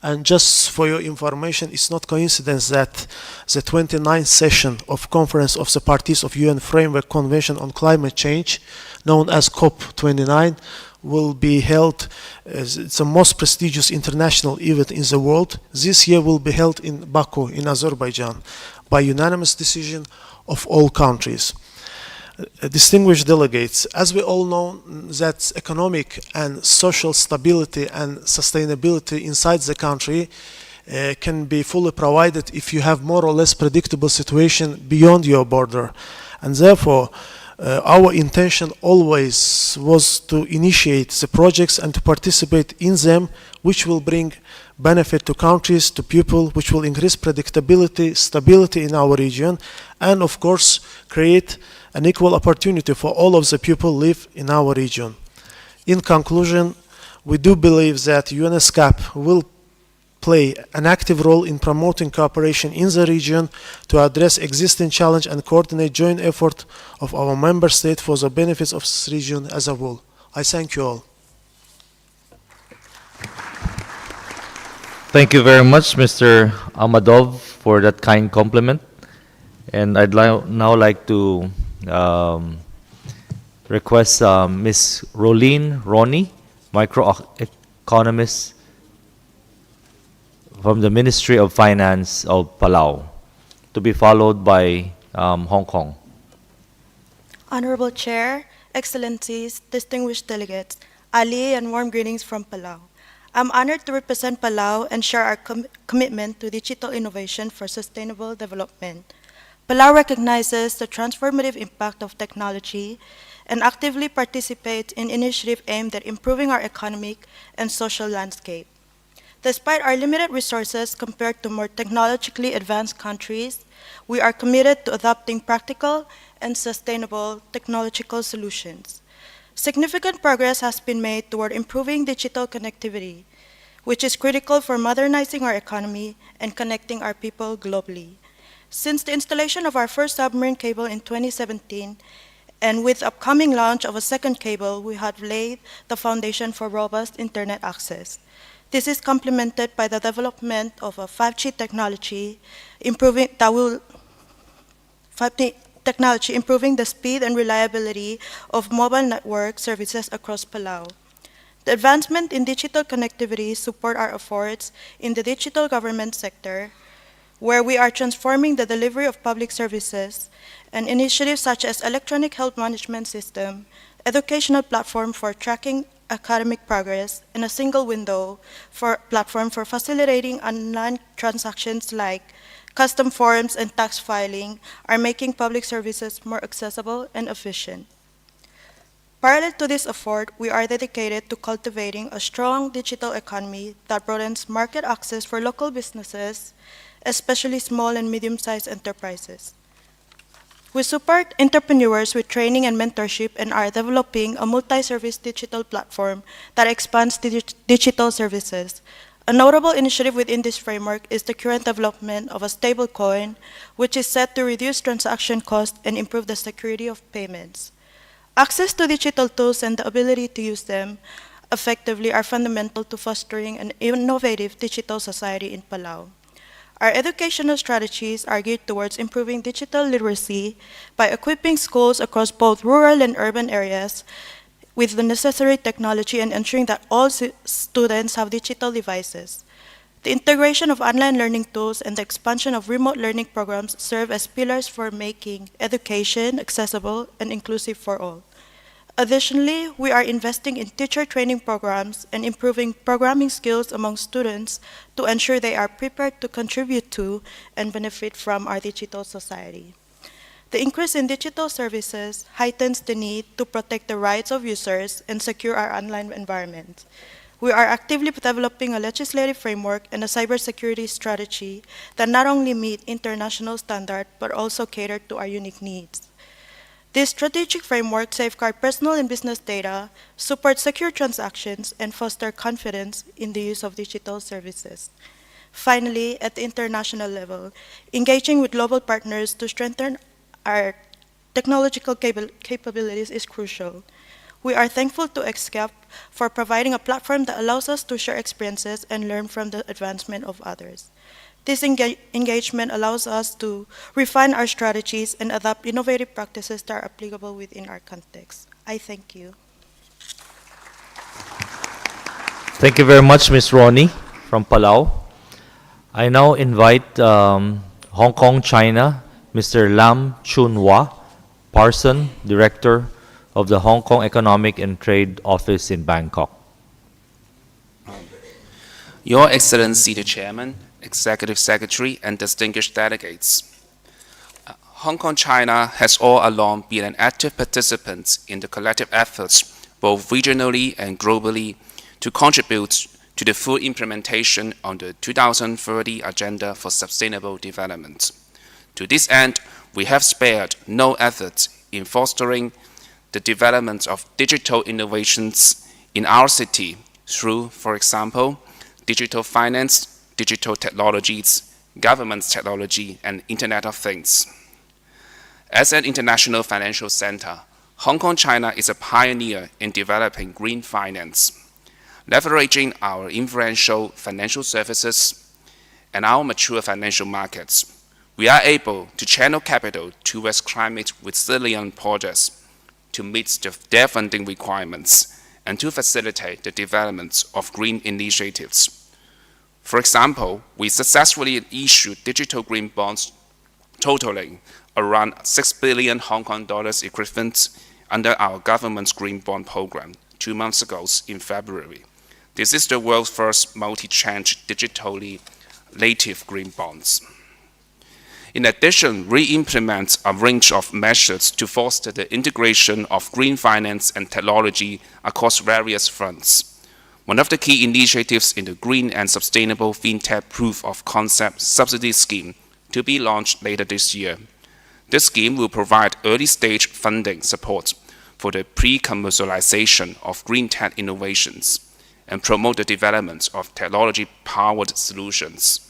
And just for your information, it's not coincidence that the 29th session of Conference of the Parties of UN Framework Convention on Climate Change, known as COP29, will be held as it's the most prestigious international event in the world. This year will be held in Baku, in Azerbaijan, by unanimous decision of all countries. Distinguished delegates, as we all know that economic and social stability and sustainability inside the country can be fully provided if you have more or less predictable situation beyond your border. And therefore, our intention always was to initiate the projects and to participate in them, which will bring benefit to countries, to people, which will increase predictability, stability in our region, and of course create an equal opportunity for all of the people who live in our region. In conclusion, we do believe that ESCAP will play an active role in promoting cooperation in the region to address existing challenges and coordinate joint effort of our member states for the benefits of this region as a whole. I thank you all. Thank you very much, Mr. Amadov, for that kind compliment. And I'd now like to request Ms. Rolene Ronnie, microeconomist from the Ministry of Finance of Palau, to be followed by Hong Kong. Honorable Chair, Excellencies, distinguished delegates, Ali and warm greetings from Palau. I'm honored to represent Palau and share our commitment to digital innovation for sustainable development. Palau recognizes the transformative impact of technology and actively participates in initiatives aimed at improving our economic and social landscape. Despite our limited resources compared to more technologically advanced countries, we are committed to adopting practical and sustainable technological solutions. Significant progress has been made toward improving digital connectivity, which is critical for modernizing our economy and connecting our people globally. Since the installation of our first submarine cable in 2017, and with upcoming launch of a second cable, we have laid the foundation for robust internet access. This is complemented by the development of a 5G technology, improving the speed and reliability of mobile network services across Palau. The advancement in digital connectivity support our efforts in the digital government sector, where we are transforming the delivery of public services and initiatives such as electronic health management system, educational platform for tracking academic progress, and a single window platform for facilitating online transactions like custom forms and tax filing are making public services more accessible and efficient. Parallel to this effort, we are dedicated to cultivating a strong digital economy that broadens market access for local businesses, especially small and medium-sized enterprises. We support entrepreneurs with training and mentorship and are developing a multi-service digital platform that expands digital services. A notable initiative within this framework is the current development of a stablecoin, which is set to reduce transaction costs and improve the security of payments. Access to digital tools and the ability to use them effectively are fundamental to fostering an innovative digital society in Palau. Our educational strategies are geared towards improving digital literacy by equipping schools across both rural and urban areas with the necessary technology and ensuring that all students have digital devices. The integration of online learning tools and the expansion of remote learning programs serve as pillars for making education accessible and inclusive for all. Additionally, we are investing in teacher training programs and improving programming skills among students to ensure they are prepared to contribute to and benefit from our digital society. The increase in digital services heightens the need to protect the rights of users and secure our online environment. We are actively developing a legislative framework and a cybersecurity strategy that not only meet international standards but also cater to our unique needs. This strategic framework safeguards personal and business data, supports secure transactions, and fosters confidence in the use of digital services. Finally, at the international level, engaging with global partners to strengthen our technological capabilities is crucial. We are thankful to ESCAP for providing a platform that allows us to share experiences and learn from the advancement of others. This engagement allows us to refine our strategies and adopt innovative practices that are applicable within our context. I thank you. Thank you very much, Ms. Ronnie from Palau. I now invite Hong Kong, China, Mr. Lam Chun Hua, Parson, Director of the Hong Kong Economic and Trade Office in Bangkok. Your Excellency the Chairman, Executive Secretary, and distinguished delegates. Hong Kong, China has all along been an active participant in the collective efforts, both regionally and globally, to contribute to the full implementation of the 2030 Agenda for Sustainable Development. To this end, we have spared no effort in fostering the development of digital innovations in our city through, for example, digital finance, digital technologies, government technology, and Internet of Things. As an international financial center, Hong Kong, China is a pioneer in developing green finance. Leveraging our influential financial services and our mature financial markets, we are able to channel capital towards climate resilient projects to meet their funding requirements and to facilitate the development of green initiatives. For example, we successfully issued digital green bonds totaling around 6 billion Hong Kong dollars equivalent under our government's green bond program 2 months ago in February. This is the world's first multi-tranche digitally native green bonds. In addition, we implement a range of measures to foster the integration of green finance and technology across various fronts. One of the key initiatives in the Green and Sustainable FinTech Proof of Concept Subsidy Scheme to be launched later this year. This scheme will provide early-stage funding support for the pre-commercialization of green tech innovations and promote the development of technology-powered solutions.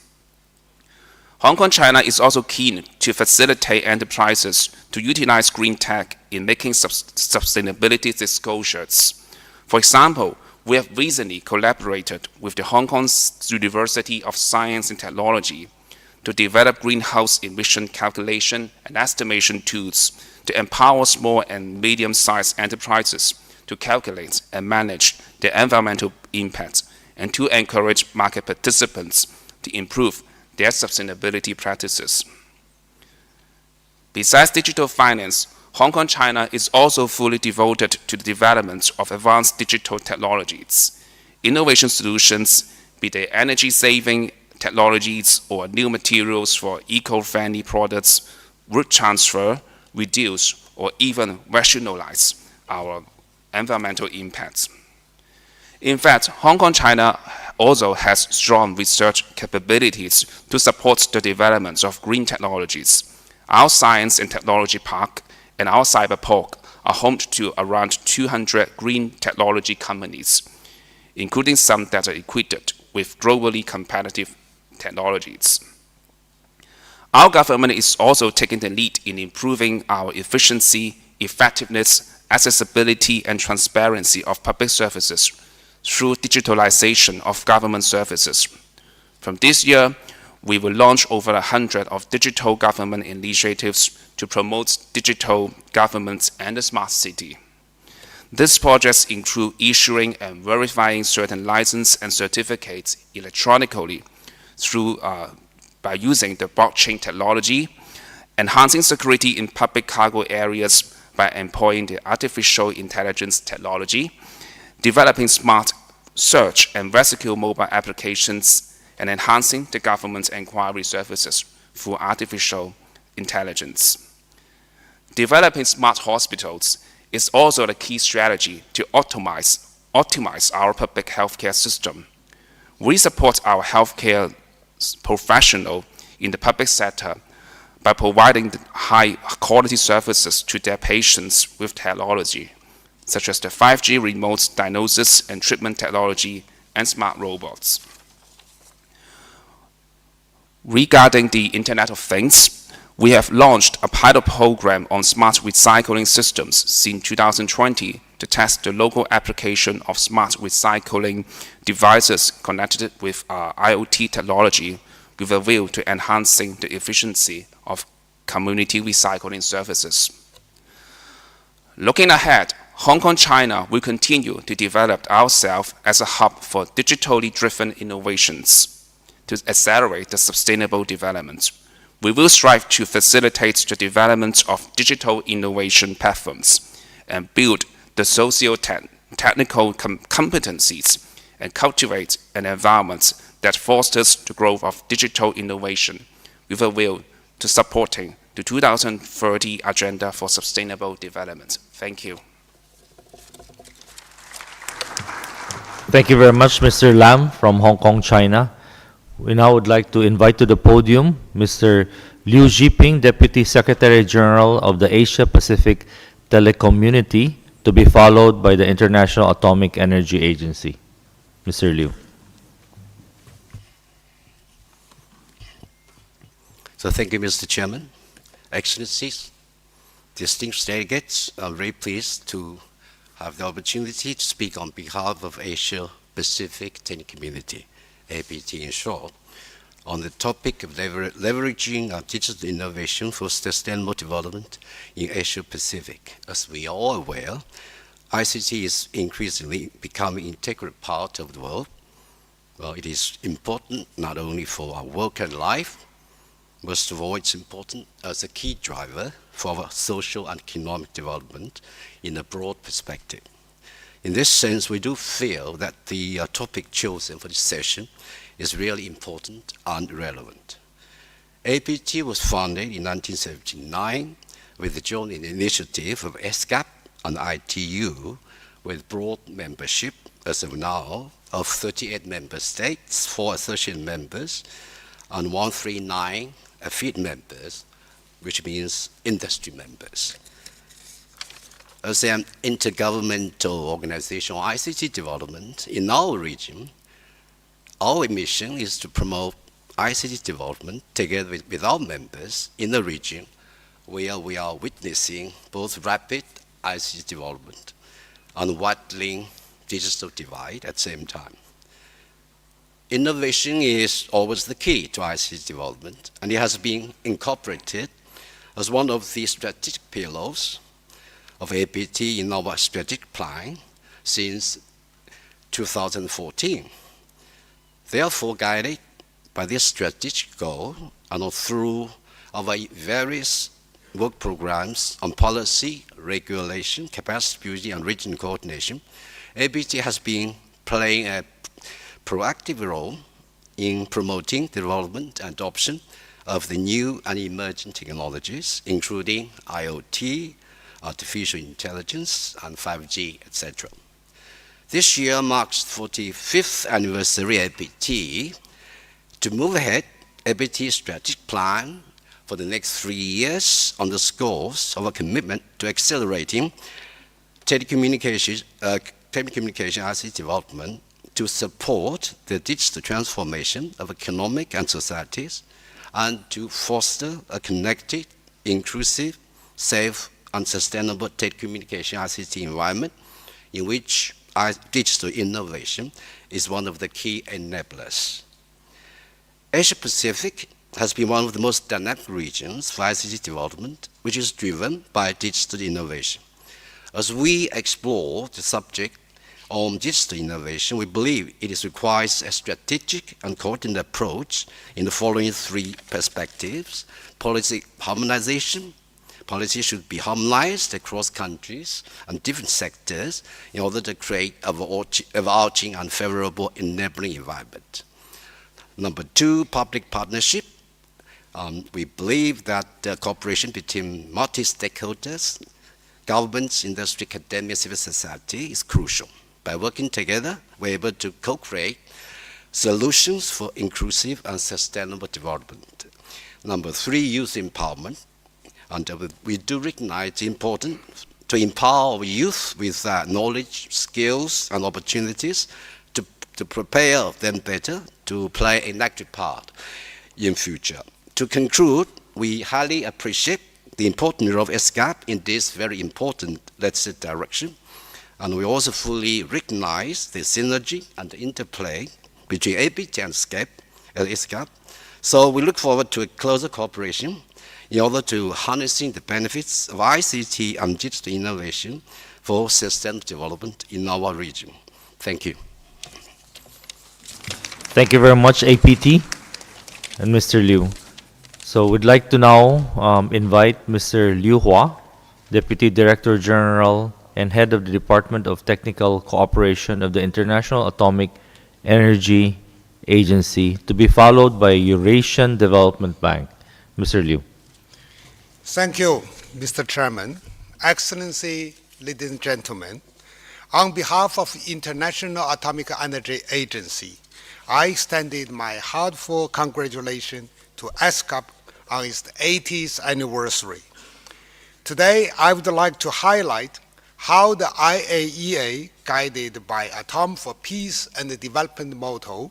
Hong Kong, China is also keen to facilitate enterprises to utilize green tech in making sustainability disclosures. For example, we have recently collaborated with the Hong Kong University of Science and Technology to develop greenhouse emission calculation and estimation tools to empower small and medium-sized enterprises to calculate and manage their environmental impact and to encourage market participants to improve their sustainability practices. Besides digital finance, Hong Kong, China is also fully devoted to the development of advanced digital technologies, innovation solutions, be they energy-saving technologies or new materials for eco-friendly products, root transfer, reduce, or even rationalize our environmental impacts. In fact, Hong Kong, China also has strong research capabilities to support the development of green technologies. Our Science and Technology Park and our Cyber Park are home to around 200 green technology companies, including some that are equipped with globally competitive technologies. Our government is also taking the lead in improving our efficiency, effectiveness, accessibility, and transparency of public services through digitalization of government services. From this year, we will launch over 100 of digital government initiatives to promote digital government and the smart city. These projects include issuing and verifying certain licenses and certificates electronically by using the blockchain technology, enhancing security in public cargo areas by employing the artificial intelligence technology, developing smart search and rescue mobile applications, and enhancing the government's inquiry services through artificial intelligence. Developing smart hospitals is also the key strategy to optimize our public healthcare system. We support our healthcare professionals in the public sector by providing high-quality services to their patients with technology, such as the 5G remote diagnosis and treatment technology and smart robots. Regarding the Internet of Things, we have launched a pilot program on smart recycling systems since 2020 to test the local application of smart recycling devices connected with IoT technology with a view to enhancing the efficiency of community recycling services. Looking ahead, Hong Kong, China will continue to develop ourselves as a hub for digitally driven innovations to accelerate the sustainable development. We will strive to facilitate the development of digital innovation platforms and build the socio-technical competencies and cultivate an environment that fosters the growth of digital innovation with a will to supporting the 2030 Agenda for Sustainable Development. Thank you. Thank you very much, Mr. Lam from Hong Kong, China. We now would like to invite to the podium Mr. Liu Zhiping, Deputy Secretary General of the Asia Pacific Telecommunity, to be followed by the International Atomic Energy Agency. Mr. Liu. So thank you, Mr. Chairman. Excellencies, distinguished delegates, I'm very pleased to have the opportunity to speak on behalf of Asia Pacific Telecommunity, APT in short, on the topic of leveraging digital innovation for sustainable development in Asia Pacific. As we are all aware, ICT is increasingly becoming an integral part of the world. Well, it is important not only for our work and life, most of all, it's important as a key driver for our social and economic development in a broad perspective. In this sense, we do feel that the topic chosen for this session is really important and relevant. APT was founded in 1979 with the joint initiative of ESCAP and ITU with broad membership, as of now, of 38 member states, 4 associate members, and 139 affiliate members, which means industry members. As an intergovernmental organization on ICT development in our region, our mission is to promote ICT development together with our members in the region where we are witnessing both rapid ICT development and widening digital divide at the same time. Innovation is always the key to ICT development, and it has been incorporated as one of the strategic pillars of APT in our strategic plan since 2014. Therefore, guided by this strategic goal and through our various work programs on policy, regulation, capacity building, and regional coordination, APT has been playing a proactive role in promoting the development and adoption of the new and emerging technologies, including IoT, artificial intelligence, and 5G, etc. This year marks the 45th anniversary of APT. To move ahead, APT's strategic plan for the next 3 years underscores our commitment to accelerating telecommunication ICT development to support the digital transformation of economic and societies, and to foster a connected, inclusive, safe, and sustainable telecommunication ICT environment in which digital innovation is one of the key enablers. Asia Pacific has been one of the most dynamic regions for ICT development, which is driven by digital innovation. As we explore the subject on digital innovation, we believe it requires a strategic and coordinated approach in the following 3 perspectives: policy harmonization, policy should be harmonized across countries and different sectors in order to create an overarching and favorable enabling environment. Number two, public partnership. We believe that cooperation between multi-stakeholders, governments, industry, academia, civil society is crucial. By working together, we're able to co-create solutions for inclusive and sustainable development. Number three, youth empowerment. And we do recognize the importance to empower our youth with knowledge, skills, and opportunities to prepare them better to play an active part in future. To conclude, we highly appreciate the important role of ESCAP in this very important legislative direction, and we also fully recognize the synergy and the interplay between APT and ESCAP. So we look forward to a closer cooperation in order to harnessing the benefits of ICT and digital innovation for sustainable development in our region. Thank you. Thank you very much, APT and Mr. Liu. So we'd like to now invite Mr. Liu Hua, Deputy Director General and Head of the Department of Technical Cooperation of the International Atomic Energy Agency, to be followed by Eurasian Development Bank. Mr. Liu. Thank you, Mr. Chairman. Excellency, ladies and gentlemen, on behalf of International Atomic Energy Agency, I extended my heartfelt congratulations to ESCAP on its 80th anniversary. Today, I would like to highlight how the IAEA, guided by Atom for Peace and Development motto,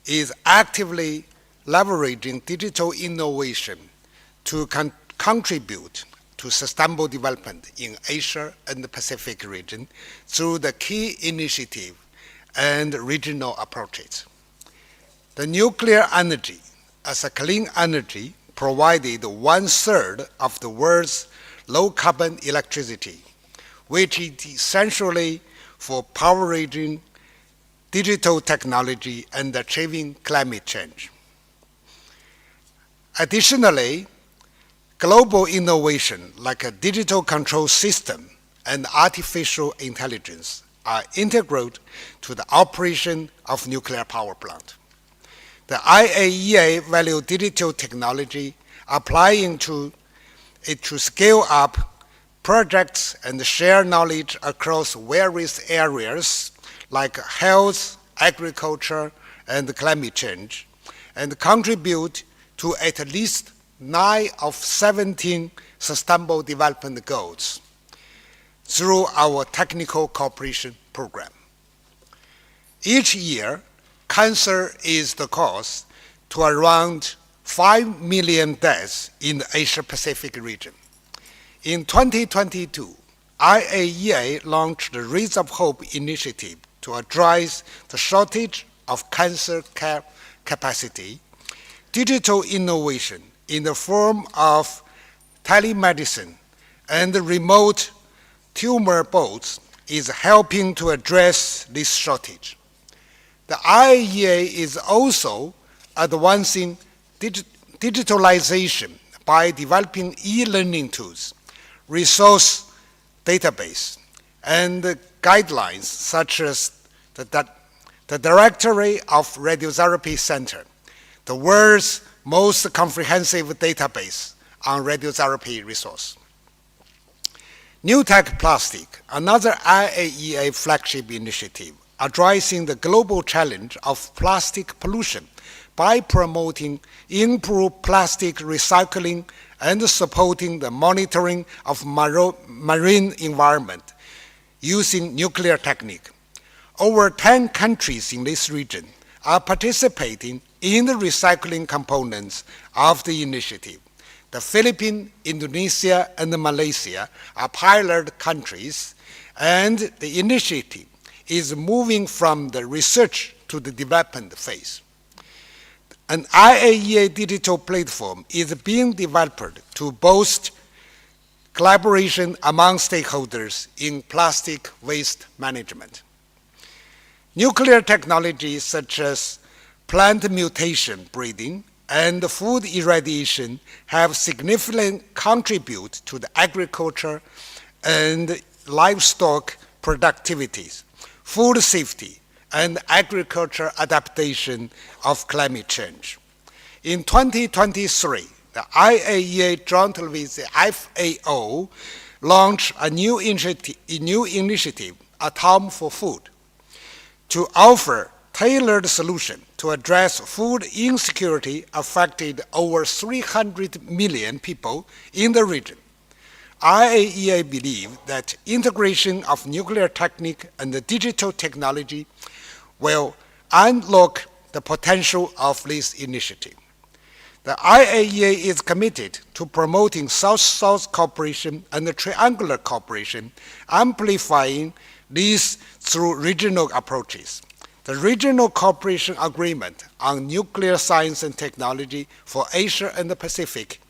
is actively leveraging digital innovation to contribute to sustainable development in Asia and the Pacific region through the key initiative and regional approaches. The nuclear energy as a clean energy provided 1/3 of the world's low-carbon electricity, which is essentially for powering digital technology and achieving climate change. Additionally, global innovation like a digital control system and artificial intelligence are integral to the operation of nuclear power plant. The IAEA values digital technology, applying it to scale up projects and share knowledge across various areas like health, agriculture, and climate change, and contribute to at least 9 of 17 Sustainable Development Goals through our technical cooperation program. Each year, cancer is the cause to around 5 million deaths in the Asia-Pacific region. In 2022, IAEA launched the Rays of Hope initiative to address the shortage of cancer care capacity. Digital innovation in the form of telemedicine and remote tumor boards is helping to address this shortage. The IAEA is also advancing digitalization by developing e-learning tools, resource database, and guidelines such as the Directory of Radiotherapy Center, the world's most comprehensive database on radiotherapy resource. New Tech Plastic, another IAEA flagship initiative, addressing the global challenge of plastic pollution by promoting improved plastic recycling and supporting the monitoring of marine environment using nuclear technique. Over 10 countries in this region are participating in the recycling components of the initiative. The Philippines, Indonesia, and Malaysia are pilot countries, and the initiative is moving from the research to the development phase. An IAEA digital platform is being developed to boost collaboration among stakeholders in plastic waste management. Nuclear technologies such as plant mutation breeding and food irradiation have significantly contributed to the agriculture and livestock productivities, food safety, and agriculture adaptation of climate change. In 2023, the IAEA jointly with the FAO launched a new initiative, Atom for Food, to offer tailored solutions to address food insecurity affecting over 300 million people in the region. IAEA believes that integration of nuclear technique and the digital technology will unlock the potential of this initiative. The IAEA is committed to promoting South-South cooperation and the triangular cooperation, amplifying these through regional approaches. The Regional Cooperation Agreement on Nuclear Science and Technology for Asia and the Pacific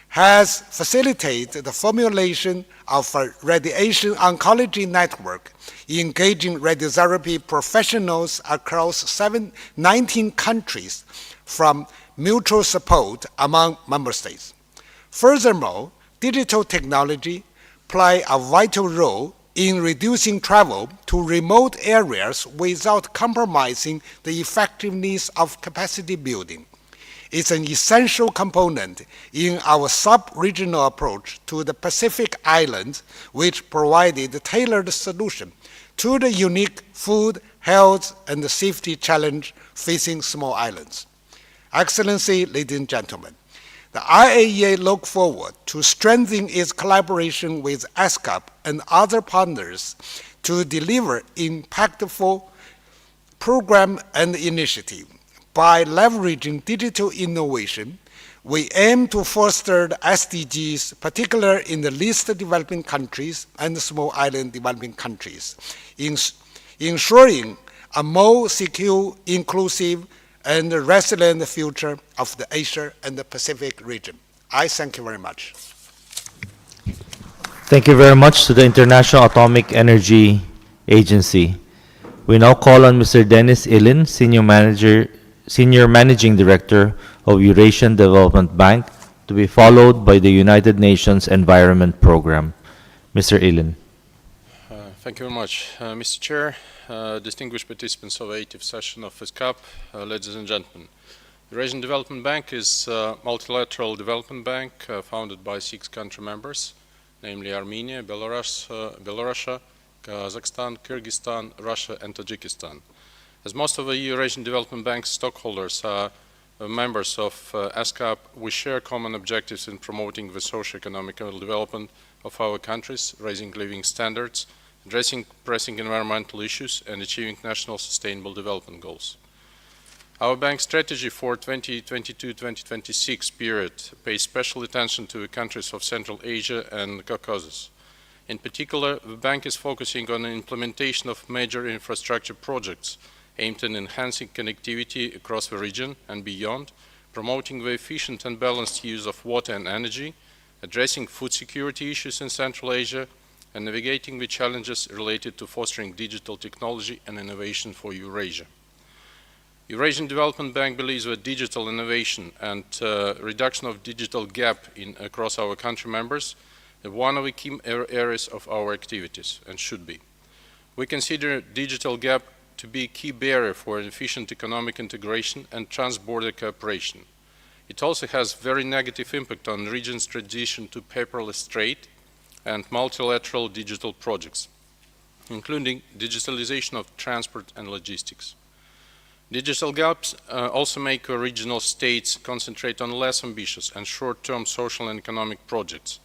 has facilitated the formulation of a radiation oncology network, engaging radiotherapy professionals across 19 countries from mutual support among member states. Furthermore, digital technology play a vital role in reducing travel to remote areas without compromising the effectiveness of capacity building. It's an essential component in our sub-regional approach to the Pacific Islands, which provided a tailored solution to the unique food, health, and safety challenge facing small islands. Excellency, ladies and gentlemen, the IAEA looks forward to strengthening its collaboration with ESCAP and other partners to deliver impactful program and initiative. By leveraging digital innovation, we aim to foster the SDGs, particularly in the least developing countries and the small island developing countries, ensuring a more secure, inclusive, and resilient future of the Asia and the Pacific region. I thank you very much. Thank you very much to the International Atomic Energy Agency. We now call on Mr. Dennis Ilin, Senior Managing Director of Eurasian Development Bank, to be followed by the United Nations Environment Program. Mr. Ilin. Thank you very much. Mr. Chair, distinguished participants of the 80th session of ESCAP, ladies and gentlemen. The Eurasian Development Bank is a multilateral development bank founded by 6 country members, namely Armenia, Belarus, Kazakhstan, Kyrgyzstan, Russia, and Tajikistan. As most of the Eurasian Development Bank's stockholders are members of ESCAP, we share common objectives in promoting the socio-economic development of our countries, raising living standards, addressing pressing environmental issues, and achieving national sustainable development goals. Our bank strategy for 2022-2026 period pays special attention to the countries of Central Asia and Caucasus. In particular, the bank is focusing on the implementation of major infrastructure projects aimed at enhancing connectivity across the region and beyond, promoting the efficient and balanced use of water and energy, addressing food security issues in Central Asia, and navigating the challenges related to fostering digital technology and innovation for Eurasia. Eurasian Development Bank believes that digital innovation and reduction of digital gap across our country members is one of the key areas of our activities and should be. We consider digital gap to be a key barrier for efficient economic integration and trans-border cooperation. It also has very negative impact on the region's transition to paperless trade and multilateral digital projects, including digitalization of transport and logistics. Digital gaps also make regional states concentrate on less ambitious and short-term social and economic projects.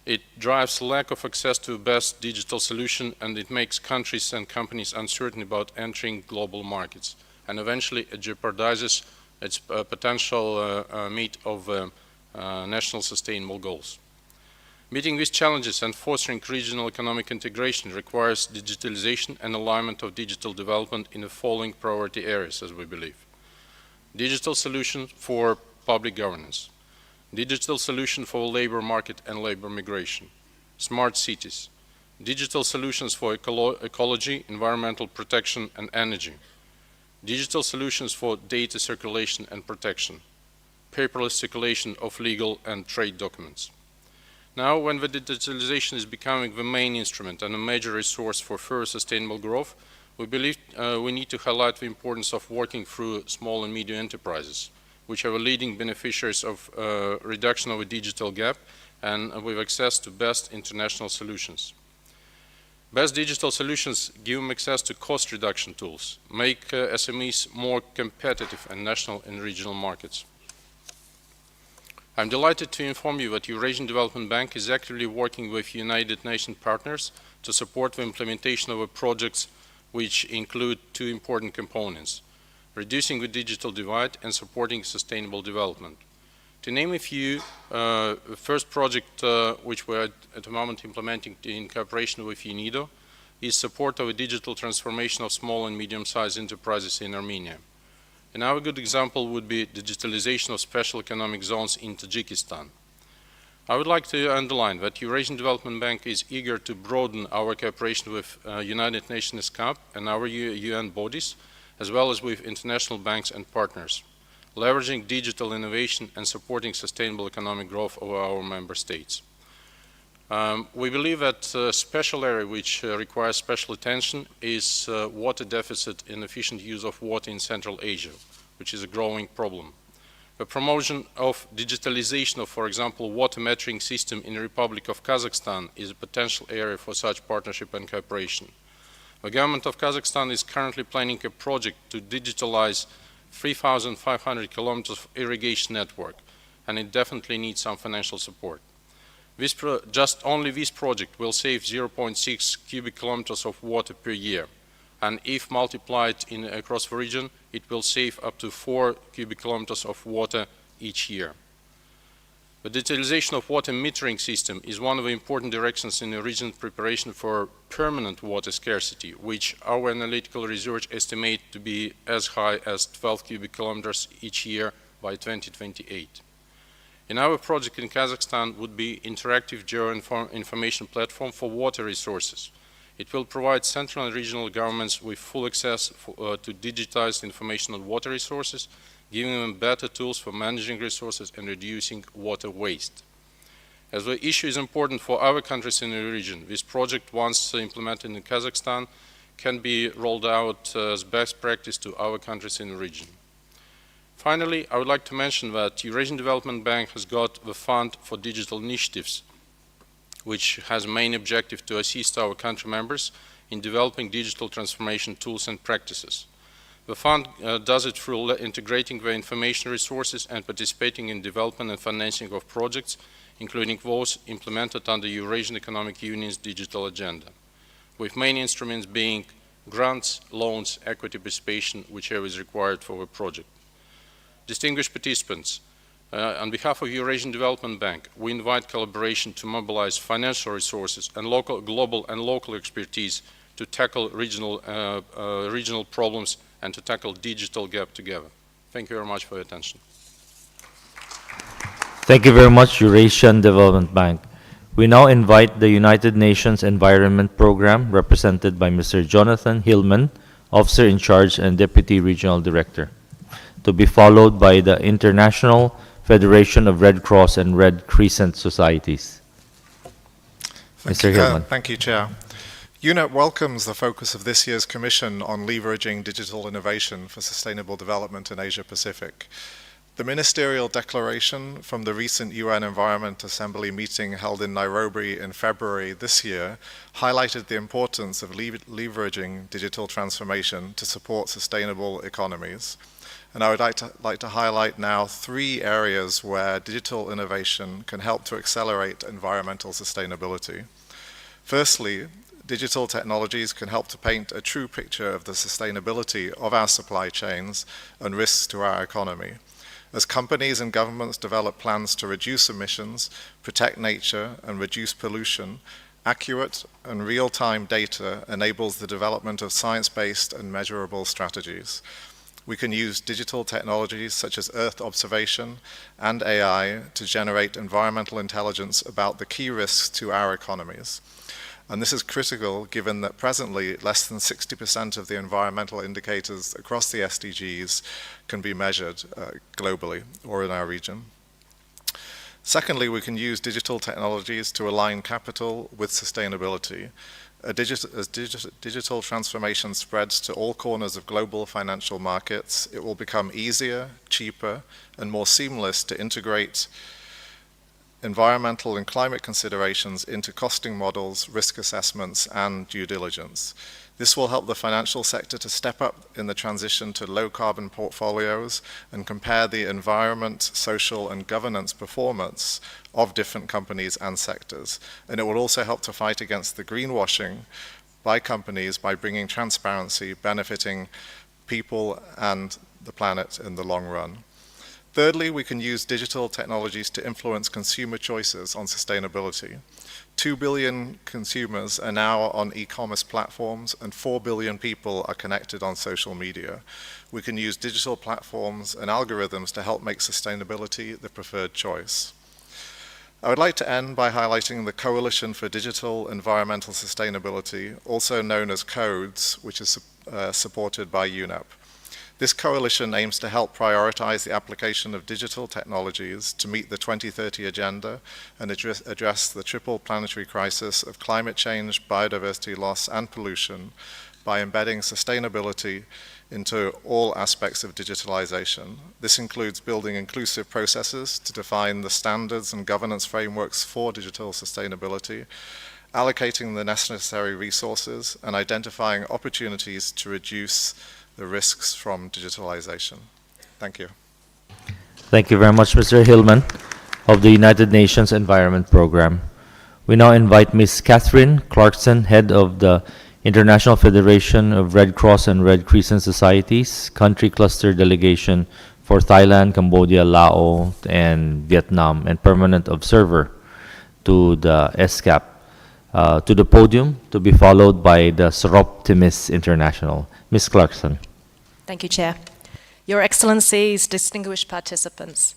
It drives lack of access to the best digital solution, and it makes countries and companies uncertain about entering global markets, and eventually it jeopardizes its potential meet of national sustainable goals. Meeting these challenges and fostering regional economic integration requires digitalization and alignment of digital development in the following priority areas, as we believe. Digital solutions for public governance, digital solution for labor market and labor migration, smart cities, digital solutions for ecology, environmental protection and energy, digital solutions for data circulation and protection, paperless circulation of legal and trade documents. Now, when the digitalization is becoming the main instrument and a major resource for further sustainable growth, we believe we need to highlight the importance of working through small and medium enterprises, which are the leading beneficiaries of reduction of a digital gap and with access to best international solutions. Best digital solutions give them access to cost reduction tools, make SMEs more competitive in national and regional markets. I'm delighted to inform you that Eurasian Development Bank is actively working with United Nations partners to support the implementation of projects which include two important components: reducing the digital divide and supporting sustainable development. To name a few, the first project which we're at the moment implementing in cooperation with UNIDO is support of a digital transformation of small and medium-sized enterprises in Armenia. Another good example would be digitalization of special economic zones in Tajikistan. I would like to underline that Eurasian Development Bank is eager to broaden our cooperation with United Nations ESCAP and our UN bodies, as well as with international banks and partners, leveraging digital innovation and supporting sustainable economic growth of our member states. We believe that a special area which requires special attention is water deficit and efficient use of water in Central Asia, which is a growing problem. The promotion of digitalization of, for example, water metering system in the Republic of Kazakhstan is a potential area for such partnership and cooperation. The government of Kazakhstan is currently planning a project to digitalize 3,500 kilometers of irrigation network, and it definitely needs some financial support. Just only this project will save 0.6 cubic kilometers of water per year, and if multiplied across the region, it will save up to 4 cubic kilometers of water each year. The digitalization of water metering system is one of the important directions in the region's preparation for permanent water scarcity, which our analytical research estimates to be as high as 12 cubic kilometers each year by 2028. Another project in Kazakhstan would be interactive geo-information platform for water resources. It will provide central and regional governments with full access to digitized information on water resources, giving them better tools for managing resources and reducing water waste. As the issue is important for other countries in the region, this project, once implemented in Kazakhstan, can be rolled out as best practice to other countries in the region. Finally, I would like to mention that Eurasian Development Bank has got the Fund for Digital Initiatives, which has a main objective to assist our country members in developing digital transformation tools and practices. The fund does it through integrating the information resources and participating in development and financing of projects, including those implemented under Eurasian Economic Union's digital agenda, with main instruments being grants, loans, equity participation, whichever is required for the project. Distinguished participants, on behalf of Eurasian Development Bank, we invite collaboration to mobilize financial resources and global and local expertise to tackle regional problems and to tackle digital gap together. Thank you very much for your attention. Thank you very much, Eurasian Development Bank. We now invite the United Nations Environment Program, represented by Mr. Jonathan Hillman, Officer in Charge and Deputy Regional Director, to be followed by the International Federation of Red Cross and Red Crescent Societies. Mr. Hillman. Thank you, Chair. UNEP welcomes the focus of this year's Commission on leveraging digital innovation for sustainable development in Asia-Pacific. The ministerial declaration from the recent UN Environment Assembly meeting held in Nairobi in February this year highlighted the importance of leveraging digital transformation to support sustainable economies. And I would like to highlight now 3 areas where digital innovation can help to accelerate environmental sustainability. Firstly, digital technologies can help to paint a true picture of the sustainability of our supply chains and risks to our economy. As companies and governments develop plans to reduce emissions, protect nature, and reduce pollution, accurate and real-time data enables the development of science-based and measurable strategies. We can use digital technologies such as Earth observation and AI to generate environmental intelligence about the key risks to our economies. And this is critical given that presently less than 60% of the environmental indicators across the SDGs can be measured globally or in our region. Secondly, we can use digital technologies to align capital with sustainability. As digital transformation spreads to all corners of global financial markets, it will become easier, cheaper, and more seamless to integrate environmental and climate considerations into costing models, risk assessments, and due diligence. This will help the financial sector to step up in the transition to low-carbon portfolios and compare the environment, social, and governance performance of different companies and sectors. And it will also help to fight against the greenwashing by companies by bringing transparency, benefiting people and the planet in the long run. Thirdly, we can use digital technologies to influence consumer choices on sustainability. 2 billion consumers are now on e-commerce platforms and 4 billion people are connected on social media. We can use digital platforms and algorithms to help make sustainability the preferred choice. I would like to end by highlighting the Coalition for Digital Environmental Sustainability, also known as CODES, which is supported by UNEP. This coalition aims to help prioritize the application of digital technologies to meet the 2030 agenda and address the triple planetary crisis of climate change, biodiversity loss, and pollution by embedding sustainability into all aspects of digitalization. This includes building inclusive processes to define the standards and governance frameworks for digital sustainability, allocating the necessary resources, and identifying opportunities to reduce the risks from digitalization. Thank you. Thank you very much, Mr. Hillman of the United Nations Environment Program. We now invite Ms. Catherine Clarkson, head of the International Federation of Red Cross and Red Crescent Societies, Country Cluster Delegation for Thailand, Cambodia, Laos, and Vietnam, and permanent observer to the ESCAP, to the podium, to be followed by the Soroptimis International. Ms. Clarkson. Thank you, Chair. Your Excellencies, distinguished participants,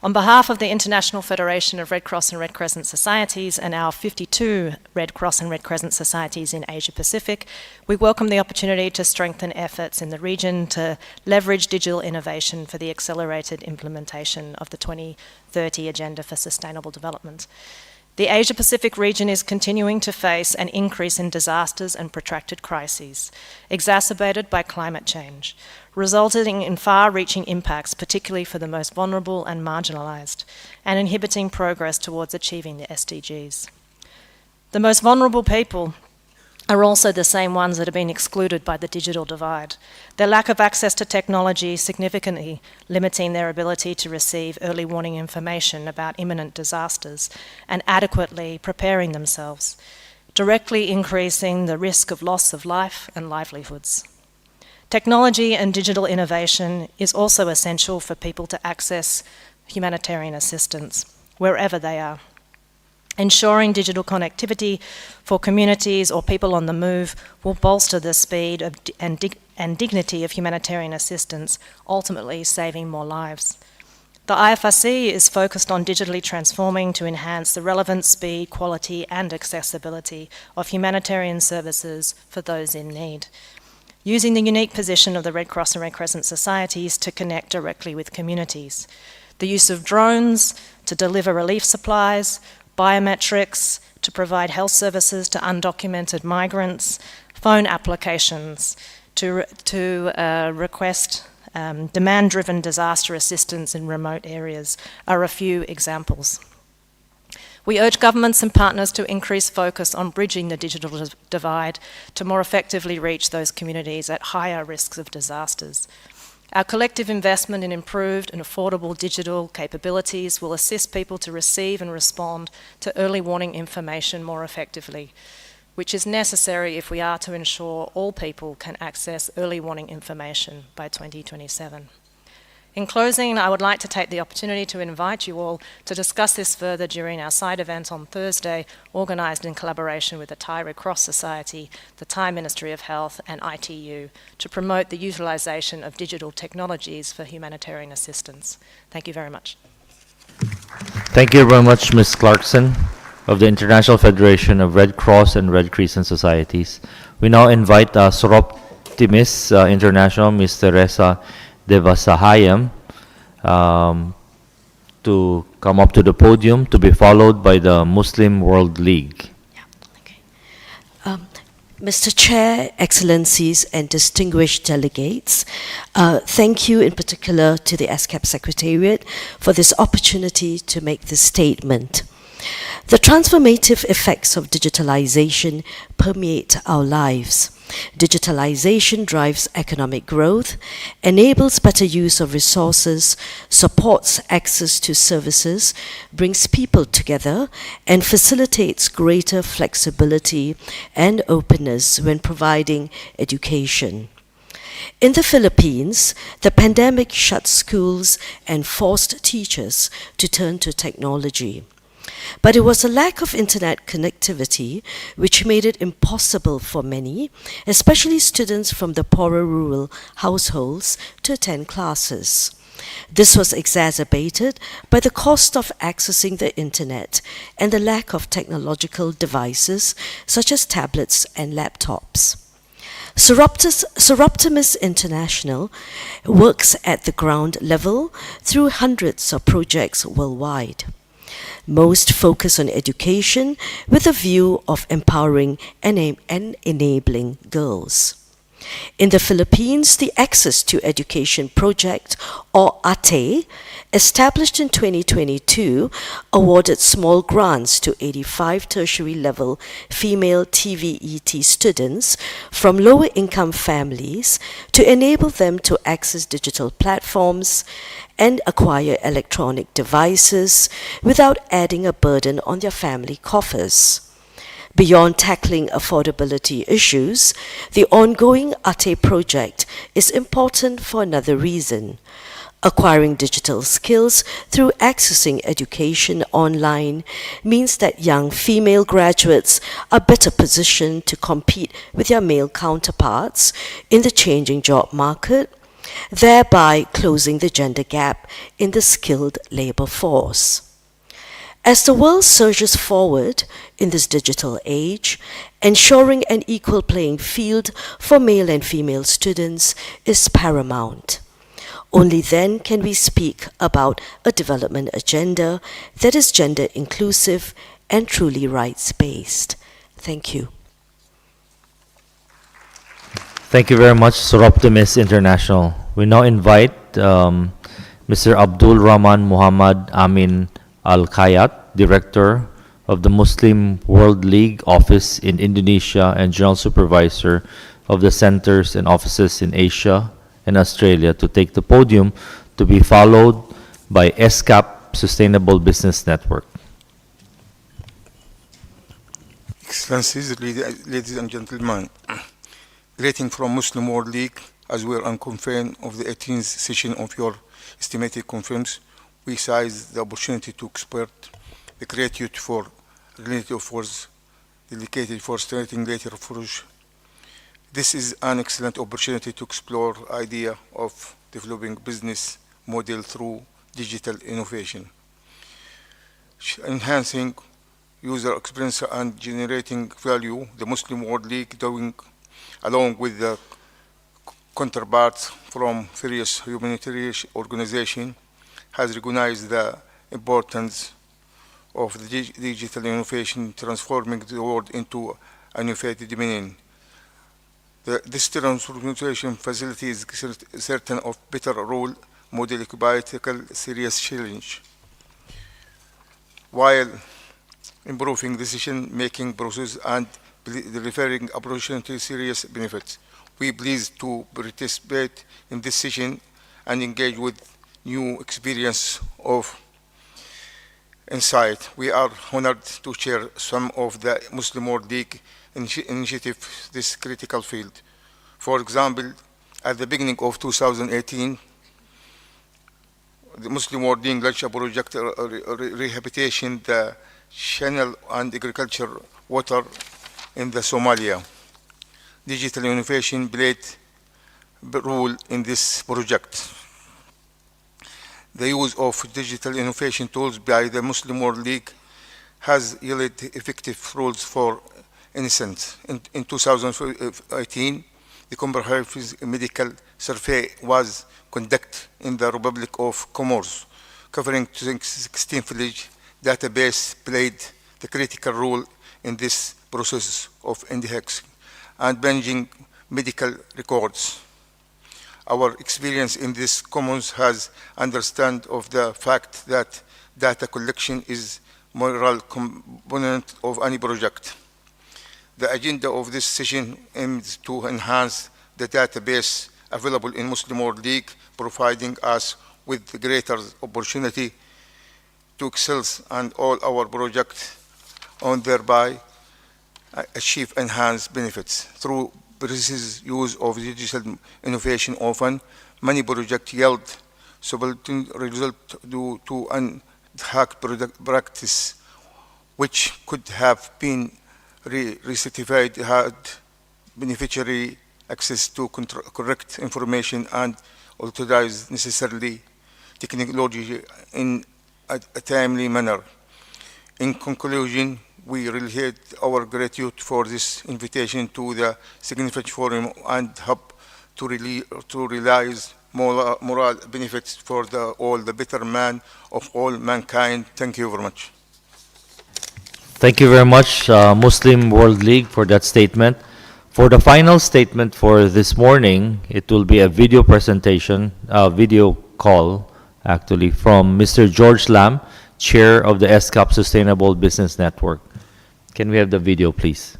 on behalf of the International Federation of Red Cross and Red Crescent Societies and our 52 Red Cross and Red Crescent Societies in Asia Pacific, we welcome the opportunity to strengthen efforts in the region to leverage digital innovation for the accelerated implementation of the 2030 Agenda for Sustainable Development. The Asia Pacific region is continuing to face an increase in disasters and protracted crises, exacerbated by climate change, resulting in far-reaching impacts, particularly for the most vulnerable and marginalized, and inhibiting progress towards achieving the SDGs. The most vulnerable people are also the same ones that have been excluded by the digital divide. Their lack of access to technology significantly limiting their ability to receive early warning information about imminent disasters and adequately preparing themselves, directly increasing the risk of loss of life and livelihoods. Technology and digital innovation is also essential for people to access humanitarian assistance wherever they are. Ensuring digital connectivity for communities or people on the move will bolster the speed of and dignity of humanitarian assistance, ultimately saving more lives. The IFRC is focused on digitally transforming to enhance the relevance, speed, quality, and accessibility of humanitarian services for those in need, using the unique position of the Red Cross and Red Crescent Societies to connect directly with communities. The use of drones to deliver relief supplies, biometrics to provide health services to undocumented migrants, phone applications to request demand-driven disaster assistance in remote areas are a few examples. We urge governments and partners to increase focus on bridging the digital divide to more effectively reach those communities at higher risks of disasters. Our collective investment in improved and affordable digital capabilities will assist people to receive and respond to early warning information more effectively, which is necessary if we are to ensure all people can access early warning information by 2027. In closing, I would like to take the opportunity to invite you all to discuss this further during our side event on Thursday, organised in collaboration with the Thai Red Cross Society, the Thai Ministry of Health and ITU to promote the utilisation of digital technologies for humanitarian assistance. Thank you very much. Thank you very much, Ms. Clarkson. of the International Federation of Red Cross and Red Crescent Societies. We now invite Soroptimis International, Ms. Teresa Devasahayam, to come up to the podium, to be followed by the Muslim World League. Mr. Chair, Excellencies, and distinguished delegates, thank you in particular to the ESCAP Secretariat for this opportunity to make this statement. The transformative effects of digitalization permeate our lives. Digitalization drives economic growth, enables better use of resources, supports access to services, brings people together, and facilitates greater flexibility and openness when providing education. In the Philippines, the pandemic shut schools and forced teachers to turn to technology. But it was a lack of internet connectivity which made it impossible for many, especially students from the poorer rural households, to attend classes. This was exacerbated by the cost of accessing the internet and the lack of technological devices such as tablets and laptops. Soroptimis International works at the ground level through hundreds of projects worldwide. Most focus on education with a view of empowering and enabling girls. In the Philippines, the Access to Education Project, or ATE, established in 2022, awarded small grants to 85 tertiary level female TVET students from lower income families to enable them to access digital platforms and acquire electronic devices without adding a burden on their family coffers. Beyond tackling affordability issues, the ongoing ATE project is important for another reason. Acquiring digital skills through accessing education online means that young female graduates are better positioned to compete with their male counterparts in the changing job market, thereby closing the gender gap in the skilled labor force. As the world surges forward in this digital age, ensuring an equal playing field for male and female students is paramount. Only then can we speak about a development agenda that is gender inclusive and truly rights-based. Thank you. Thank you very much, Soroptimis International. We now invite Mr. Abdul Rahman Muhammad Amin Al-Khayat, Director of the Muslim World League Office in Indonesia and General Supervisor of the Centers and Offices in Asia and Australia, to take the podium, to be followed by ESCAP Sustainable Business Network. Excellencies, ladies and gentlemen, greeting from Muslim World League as well on convene of the 18th session of your estimated conference. We seize the opportunity to express the gratitude for related efforts dedicated for strengthening greater approach. This is an excellent opportunity to explore the idea of developing business model through digital innovation, enhancing user experience and generating value. The Muslim World League, doing along with the counterparts from various humanitarian organizations, has recognized the importance of the digital innovation transforming the world into an innovative domain. This transformation facility is certain of better role model by tackle serious challenge, while improving decision-making process and delivering opportunity serious benefits. We are pleased to participate in this session and engage with new experience of insight. We are honored to share some of the Muslim World League initiative this critical field. For example, at the beginning of 2018, the Muslim World League launched a project rehabilitation the channel and agriculture water in the Somalia. Digital innovation played a role in this project. The use of digital innovation tools by the Muslim World League has yielded effective rules for innocent. In 2018, the comprehensive medical survey was conducted in the Republic of Comoros, covering 16 village database played the critical role in this process of indexing and managing medical records. Our experience in this commons has understand of the fact that data collection is moral component of any project. The agenda of this session aims to enhance the database available in Muslim World League, providing us with greater opportunity to excel and all our projects and thereby achieve enhanced benefits. Through precise use of digital innovation, often many projects yield subaltern result due to an hack practice, which could have been recertified had beneficiary access to correct information and authorize necessarily technology in a timely manner. In conclusion, we relate our gratitude for this invitation to the significant forum and hope to realize moral benefits for all the betterment of all mankind. Thank you very much. Thank you very much, Muslim World League, for that statement. For the final statement for this morning, it will be a video presentation, video call, actually, from Mr. George Lam, Chair of the ESCAP Sustainable Business Network. Can we have the video, please?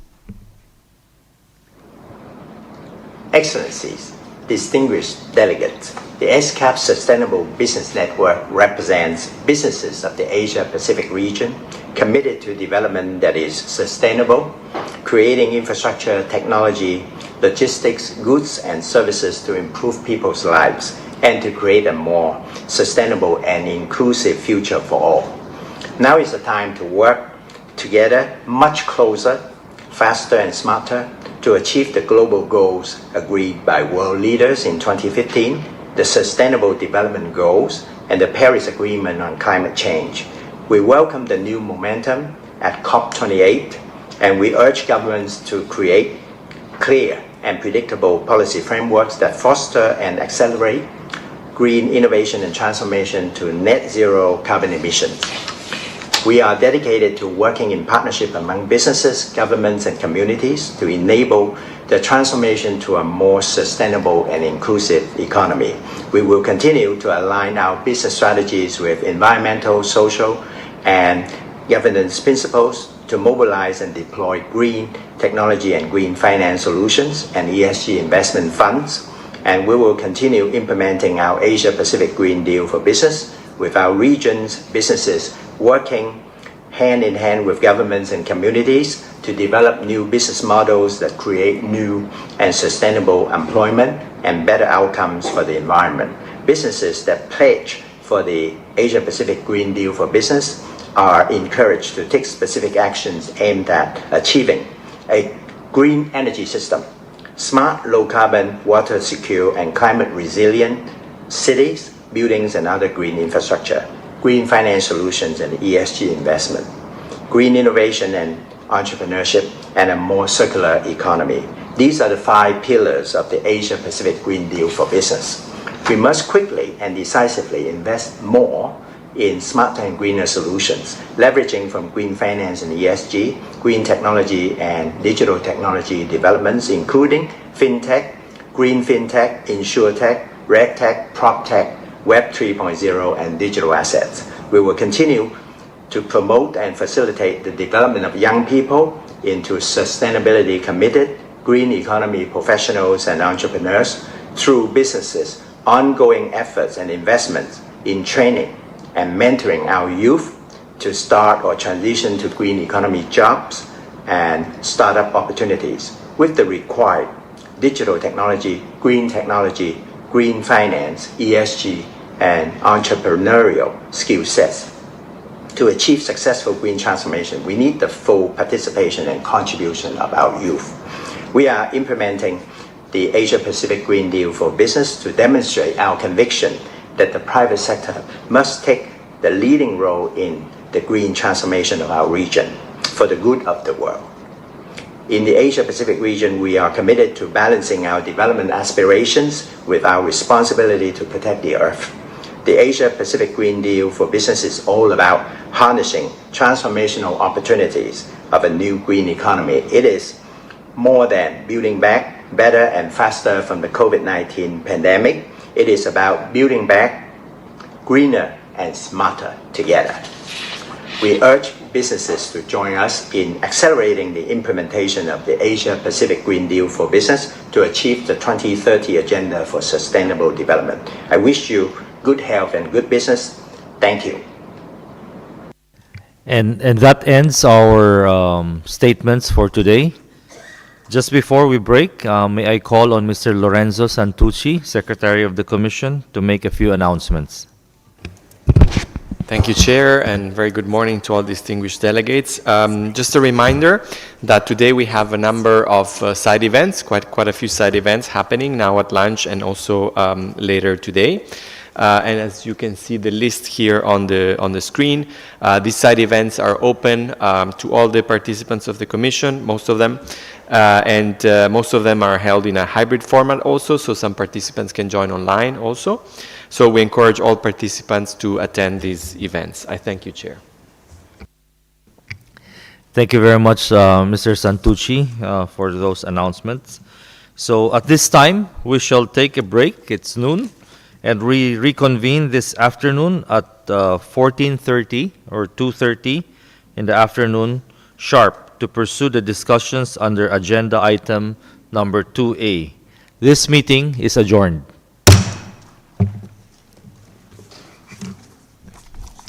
Excellencies, distinguished delegates, the ESCAP Sustainable Business Network represents businesses of the Asia-Pacific region committed to development that is sustainable, creating infrastructure, technology, logistics, goods, and services to improve people's lives and to create a more sustainable and inclusive future for all. Now is the time to work together much closer, faster, and smarter to achieve the global goals agreed by world leaders in 2015, the Sustainable Development Goals, and the Paris Agreement on Climate Change. We welcome the new momentum at COP28, and we urge governments to create clear and predictable policy frameworks that foster and accelerate green innovation and transformation to net zero carbon emissions. We are dedicated to working in partnership among businesses, governments, and communities to enable the transformation to a more sustainable and inclusive economy. We will continue to align our business strategies with environmental, social, and governance principles to mobilize and deploy green technology and green finance solutions and ESG investment funds. And we will continue implementing our Asia-Pacific Green Deal for Business with our region's businesses working hand in hand with governments and communities to develop new business models that create new and sustainable employment and better outcomes for the environment. Businesses that pledge for the Asia-Pacific Green Deal for Business are encouraged to take specific actions aimed at achieving a green energy system, smart, low-carbon, water-secure, and climate-resilient cities, buildings, and other green infrastructure, green finance solutions and ESG investment, green innovation and entrepreneurship, and a more circular economy. These are the 5 pillars of the Asia-Pacific Green Deal for Business. We must quickly and decisively invest more in smarter and greener solutions, leveraging from green finance and ESG, green technology and digital technology developments, including fintech, green fintech, insurtech, regtech, proptech, Web 3.0, and digital assets. We will continue to promote and facilitate the development of young people into sustainability committed green economy professionals and entrepreneurs through businesses, ongoing efforts and investments in training and mentoring our youth to start or transition to green economy jobs and startup opportunities with the required digital technology, green finance, ESG, and entrepreneurial skill sets. To achieve successful green transformation, we need the full participation and contribution of our youth. We are implementing the Asia-Pacific Green Deal for Business to demonstrate our conviction that the private sector must take the leading role in the green transformation of our region for the good of the world. In the Asia-Pacific region, we are committed to balancing our development aspirations with our responsibility to protect the Earth. The Asia-Pacific Green Deal for business is all about harnessing transformational opportunities of a new green economy. It is more than building back better and faster from the COVID-19 pandemic. It is about building back greener and smarter together. We urge businesses to join us in accelerating the implementation of the Asia-Pacific Green Deal for business to achieve the 2030 Agenda for Sustainable Development. I wish you good health and good business. Thank you. And that ends our statements for today. Just before we break, may I call on Mr. Lorenzo Santucci, Secretary of the Commission, to make a few announcements. Thank you, Chair, and very good morning to all distinguished delegates. Just a reminder that today we have a number of side events, quite a few side events happening now at lunch and also later today. And as you can see the list here on the screen, these side events are open to all the participants of the Commission, most of them, and most of them are held in a hybrid format also, so some participants can join online also. So we encourage all participants to attend these events. I thank you, Chair. Thank you very much, Mr. Santucci, for those announcements. So at this time, we shall take a break. It's noon. And we reconvene this afternoon at 14:30 or 2:30 in the afternoon sharp to pursue the discussions under agenda item number 2A. This meeting is adjourned.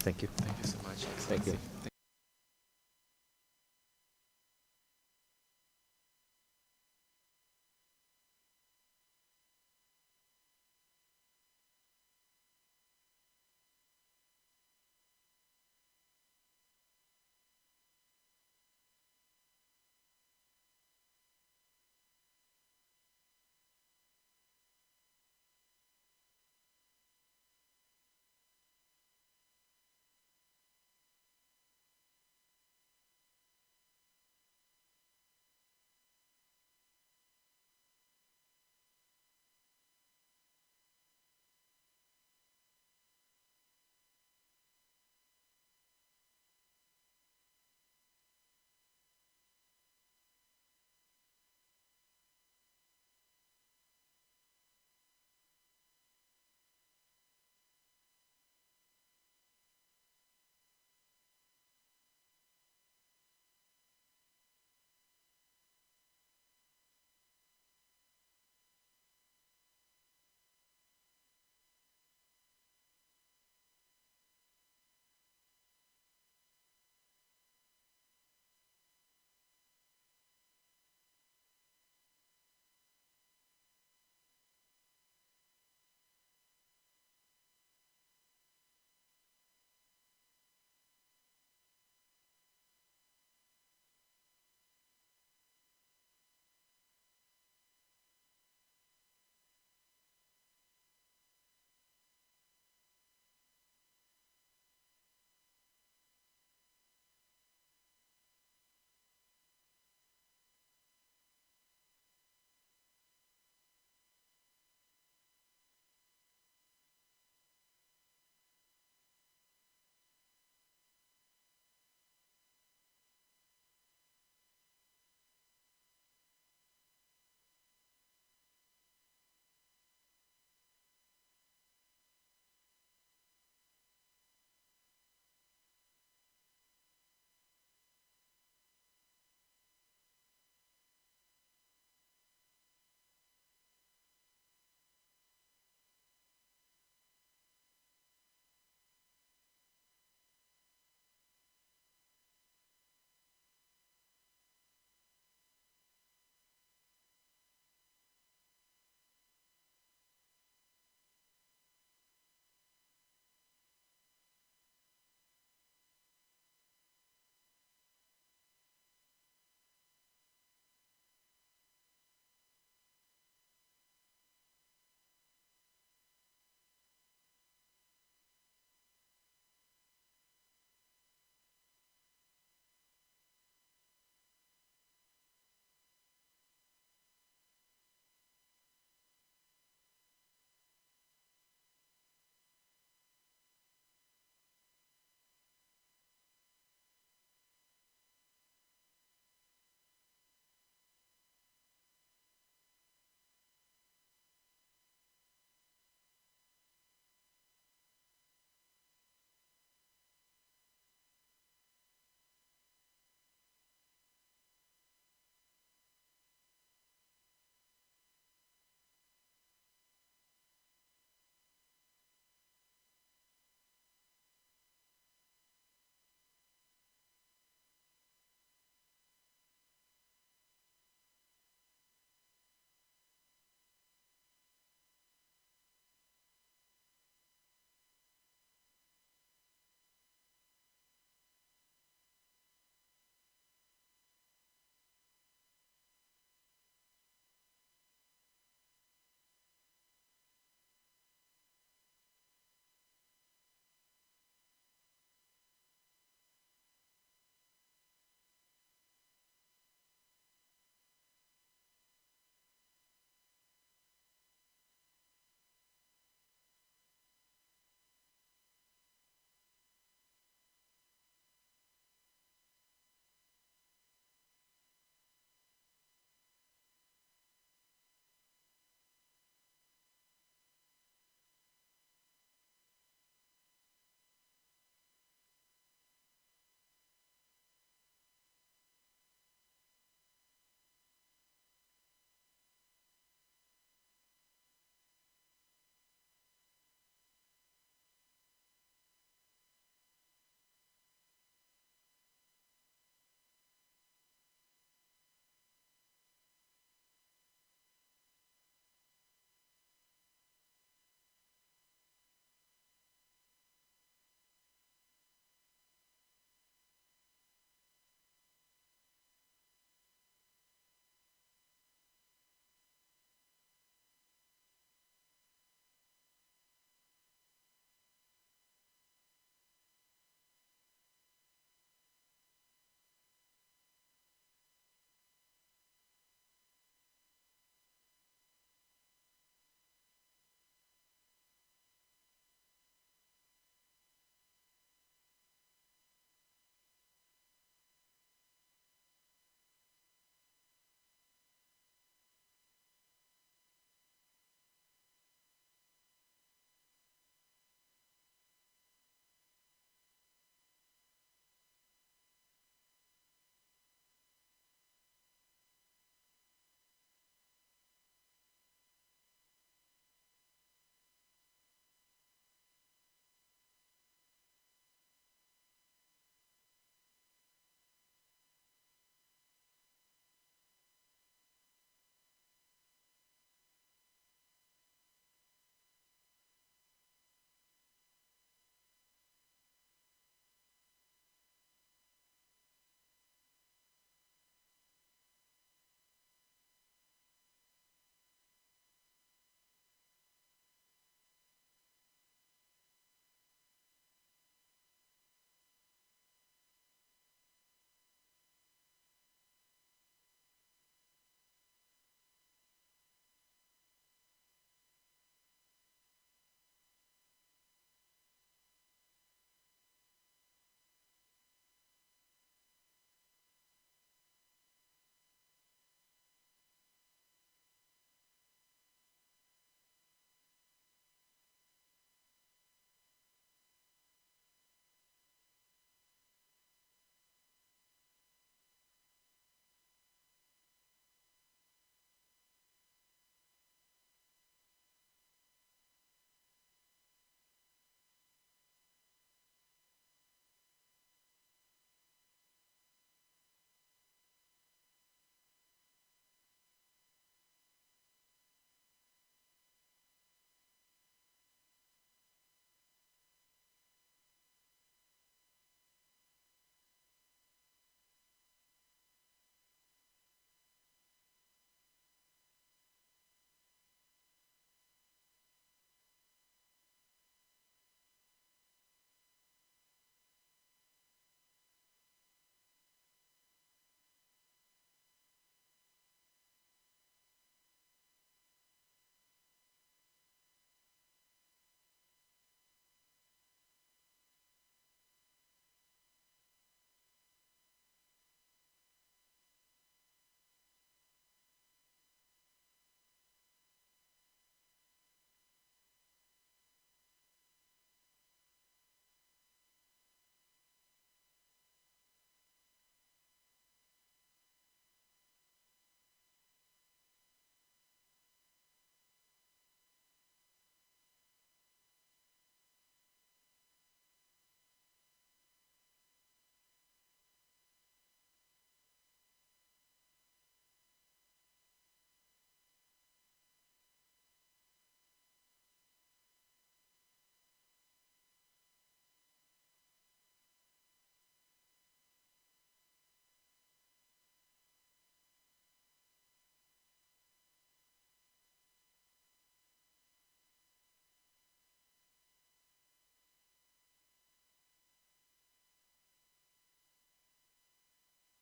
Thank you. Thank you so much. Thank you.